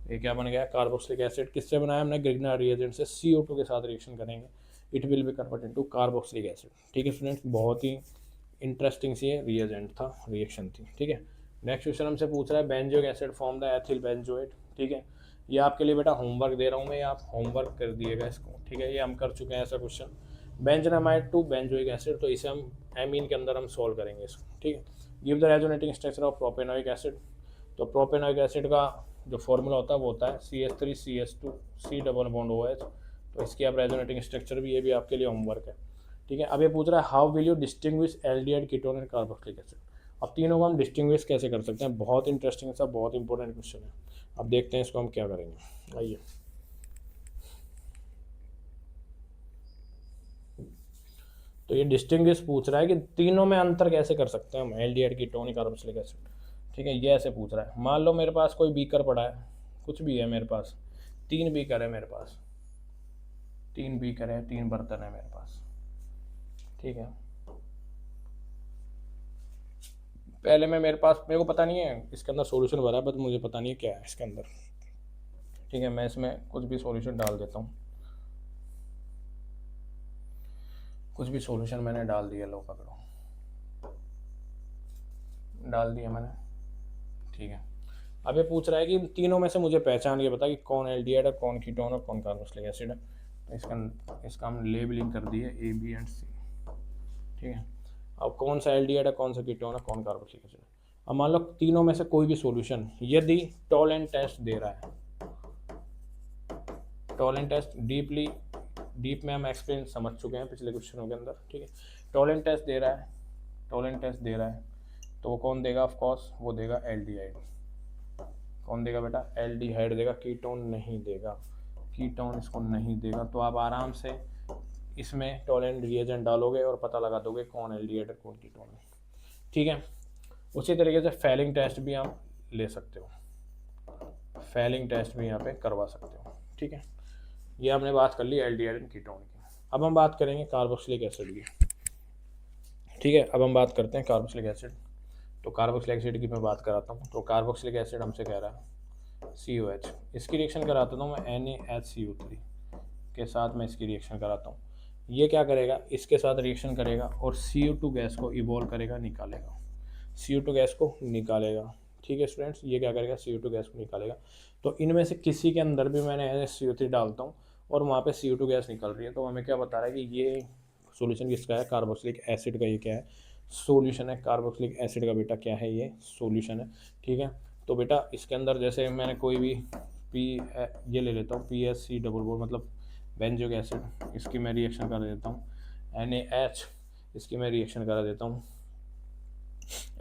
S1: ये क्या बन गया, कार्बोक्सिलिक एसिड। किससे बनाया हमने, ग्रिग्नार्ड रिएजेंट से। CO2 के साथ रिएक्शन करेंगे, it will be convert into carboxylic acid, ठीक है स्टूडेंट्स। बहुत ही इंटरेस्टिंग सी रिएजेंट था, रिएक्शन थी, ठीक है। नेक्स्ट क्वेश्चन हमसे पूछ रहा है benzoic acid form the ethyl benzoate, ठीक है। ये आपके लिए बेटा होमवर्क दे रहा हूँ मैं, आप होमवर्क कर दिएगा इसको, ठीक है। ये हम कर चुके हैं ऐसा क्वेश्चन, बेंजोनामाइड टू बेंजोइक एसिड, तो इसे हम एमीन के अंदर हम सॉल्व करेंगे इसको, ठीक है। Give the resonating structure of propanoic acid, तो प्रोपेनोइक एसिड का जो फॉर्मूला होता है वो होता है CH3CH2C डबल बॉन्ड OH। तो इसकी आप रेजोनेटिंग स्ट्रक्चर भी, ये भी आपके लिए होमवर्क है, ठीक है। अब ये पूछ रहा है how will you distinguish aldehyde ketone and carboxylic acid. अब तीनों को हम डिस्टिंग्विश कैसे कर सकते हैं, बहुत इंटरेस्टिंग सा, बहुत इंपॉर्टेंट क्वेश्चन है। अब देखते हैं इसको हम क्या करेंगे, आइए। तो ये डिस्टिंग्विश पूछ रहा है कि तीनों में अंतर कैसे कर सकते हैं हम, एल्डिहाइड कीटोन कार्बोक्सिलिक एसिड, ठीक है। ये ऐसे पूछ रहा है, मान लो मेरे पास कोई बीकर पड़ा है, कुछ भी है मेरे पास, 3 बीकर है मेरे पास, 3 बीकर है, 3 बर्तन है मेरे पास, ठीक है। पहले मैं, मेरे को पता नहीं है इसके अंदर सॉल्यूशन भरा है, बट मुझे पता नहीं है क्या है इसके अंदर, ठीक है। मैं इसमें कुछ भी सॉल्यूशन डाल देता हूँ, कुछ भी सॉल्यूशन मैंने डाल दिया, लो पकड़ो, डाल दिया मैंने, ठीक है। अब ये पूछ रहा है कि तीनों में से मुझे पहचान के बता कि कौन एल्डिहाइड है, कौन कीटोन है, कौन कार्बोक्सिलिक एसिड है। इसका हम लेबलिंग कर दिए ए बी एंड सी, ठीक है। अब कौन सा एल्डिहाइड है, कौन सा कीटोन है, कौन कार्बोक्सिलिक एसिड है। अब मान लो तीनों में से कोई भी सॉल्यूशन यदि टोलेंट टेस्ट दे रहा है, टोलेंट टेस्ट डीप में हम एक्सप्लेन समझ चुके हैं पिछले क्वेश्चनों के अंदर, ठीक है। टोलेंट टेस्ट दे रहा है, टोलेंट टेस्ट दे रहा है तो वो कौन देगा, ऑफ कोर्स वो देगा एल्डिहाइड। कौन देगा बेटा, एल्डिहाइड देगा, कीटोन नहीं देगा, कीटोन इसको नहीं देगा। तो आप आराम से इसमें टोलेंट रिएजेंट डालोगे और पता लगा दोगे कौन एल्डिहाइड है कौन कीटोन है, ठीक है। उसी तरीके से फेलिंग टेस्ट भी आप ले सकते हो, फेलिंग टेस्ट भी यहाँ पे करवा सकते हो, ठीक है। ये हमने बात कर ली एल्डिहाइड एंड कीटोन की। अब हम बात करेंगे कार्बोक्सिलिक एसिड की, ठीक है। अब हम बात करते हैं कार्बोक्सिलिक एसिड। तो कार्बोक्सिलिक एसिड की मैं बात कराता हूँ। तो कार्बोक्सिलिक एसिड हमसे कह रहा है COH, इसकी रिएक्शन कराता हूँ मैं NaHCO3 के साथ, मैं इसकी रिएक्शन कराता हूँ। ये क्या करेगा, इसके साथ रिएक्शन करेगा और CO2 गैस को इवॉल्व करेगा, निकालेगा, CO2 गैस को निकालेगा, ठीक है स्टूडेंट्स। ये क्या करेगा, CO2 गैस को निकालेगा। तो इनमें से किसी के अंदर भी मैंने NaCO3 डालता हूँ और वहाँ पे CO2 गैस निकल रही है, तो हमें क्या बता रहा है कि ये सॉल्यूशन किसका है, कार्बोक्सिलिक एसिड का। ये क्या है, सॉल्यूशन है। कार्बोक्सिलिक एसिड का बेटा क्या है, ये सॉल्यूशन है, ठीक है। तो बेटा इसके अंदर जैसे मैंने कोई भी ये ले लेता हूँ PSC डबल बॉन्ड मतलब बेंजोइक एसिड, इसकी मैं रिएक्शन कर देता हूँ। NaH, इसकी मैं रिएक्शन करा देता हूँ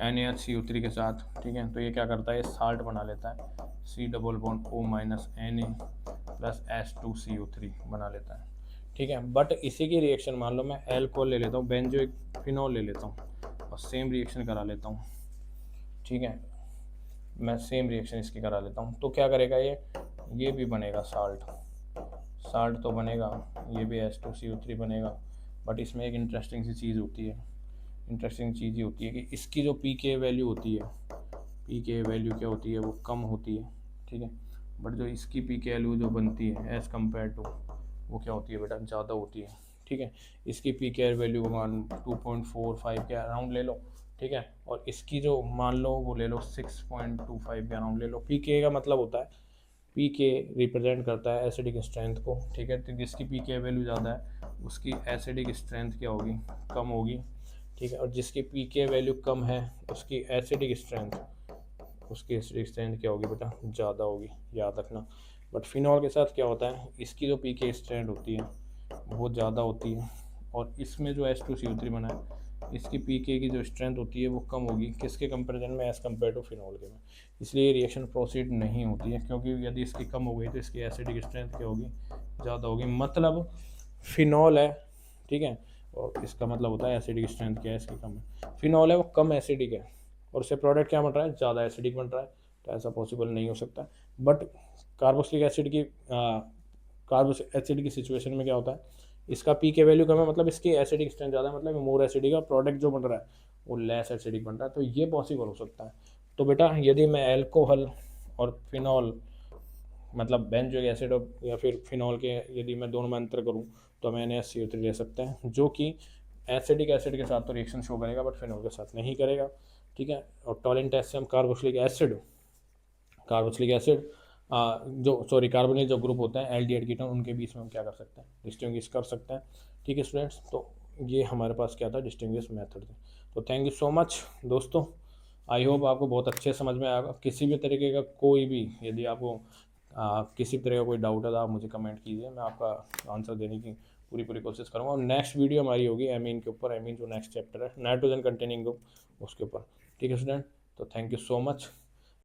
S1: NaHCO3 के साथ, ठीक है। तो ये क्या करता है, साल्ट बना लेता है, C double bond O minus Na plus H2CO3 बना लेता है, ठीक है। बट इसी की रिएक्शन मान लो मैं एल्कोहल ले लेता हूँ, बेंजोइक फिनॉल ले लेता हूँ और सेम रिएक्शन करा लेता हूँ, ठीक है। मैं सेम रिएक्शन इसकी करा लेता हूँ तो क्या करेगा, ये भी बनेगा साल्ट, साल्ट तो बनेगा, ये भी H2CO3 बनेगा। बट इसमें एक इंटरेस्टिंग सी चीज़ होती है, इंटरेस्टिंग चीज़ ये होती है कि इसकी जो pK वैल्यू होती है, pK वैल्यू क्या होती है, वो कम होती है, ठीक है। बट जो इसकी pK वैल्यू जो बनती है एज़ कम्पेयर टू, वो क्या होती है बेटा, ज़्यादा होती है, ठीक है। इसकी pK वैल्यू को मान 2.45 के अराउंड ले लो, ठीक है। और इसकी जो मान लो वो ले लो 6.25 के अराउंड ले लो। pK का मतलब होता है, pK रिप्रेजेंट करता है एसिडिक स्ट्रेंथ को, ठीक है। तो जिसकी pK वैल्यू ज़्यादा है उसकी एसिडिक स्ट्रेंथ क्या होगी, कम होगी, ठीक है। और जिसकी pK वैल्यू कम है उसकी एसिडिक स्ट्रेंथ क्या होगी बेटा, ज़्यादा होगी, याद रखना। बट फिनॉल के साथ क्या होता है, इसकी जो pK स्ट्रेंथ होती है वो ज़्यादा होती है और इसमें जो H2CO3 बना है इसकी pK की जो स्ट्रेंथ होती है वो कम होगी, किसके कंपैरिजन में, एज़ कम्पेयर टू फिनॉल के में। इसलिए रिएक्शन प्रोसीड नहीं होती है, क्योंकि यदि इसकी कम हो गई तो इसकी एसिडिक स्ट्रेंथ क्या होगी, ज़्यादा होगी। मतलब फिनॉल है, ठीक है, और इसका मतलब होता है एसिडिक स्ट्रेंथ क्या है इसकी कम है। फिनॉल है वो कम एसिडिक है और उससे प्रोडक्ट क्या बन रहा है, ज़्यादा एसिडिक बन रहा है, तो ऐसा पॉसिबल नहीं हो सकता। बट कार्बोक्सिलिक एसिड की सिचुएशन में क्या होता है, इसका pK वैल्यू कम है मतलब इसकी एसिडिक स्ट्रेंथ ज़्यादा है, मतलब मोर एसिडिक है, प्रोडक्ट जो बन रहा है वो लेस एसिडिक बन रहा है, तो ये पॉसिबल हो सकता है। तो बेटा यदि मैं एल्कोहल और फिनॉल मतलब बेंजोइक एसिड या फिर फिनॉल के यदि मैं दोनों में अंतर करूँ तो हमें NaCO3 ले सकते हैं, जो कि एसिडिक एसिड के साथ तो रिएक्शन शो करेगा बट फिनॉल के साथ नहीं करेगा, ठीक है। और टोलेंट टेस्ट से हम कार्बोक्सिलिक एसिड कार्बोनिल जो ग्रुप होता है एल्डिहाइड कीटोन, उनके बीच में हम क्या कर सकते हैं, डिस्टिंग्विश कर सकते हैं, ठीक है स्टूडेंट्स। तो ये हमारे पास क्या था, डिस्टिंग्विश मेथड थे। तो थैंक यू सो मच दोस्तों, आई होप आपको बहुत अच्छे समझ में आएगा। किसी भी तरीके का कोई भी यदि आपको किसी तरह का कोई डाउट है तो आप मुझे कमेंट कीजिए, मैं आपका आंसर देने की पूरी कोशिश करूँगा। और नेक्स्ट वीडियो हमारी होगी एमीन के ऊपर, एमीन जो नेक्स्ट चैप्टर है नाइट्रोजन कंटेनिंग ग्रुप उसके ऊपर, ठीक है स्टूडेंट। तो थैंक यू सो मच।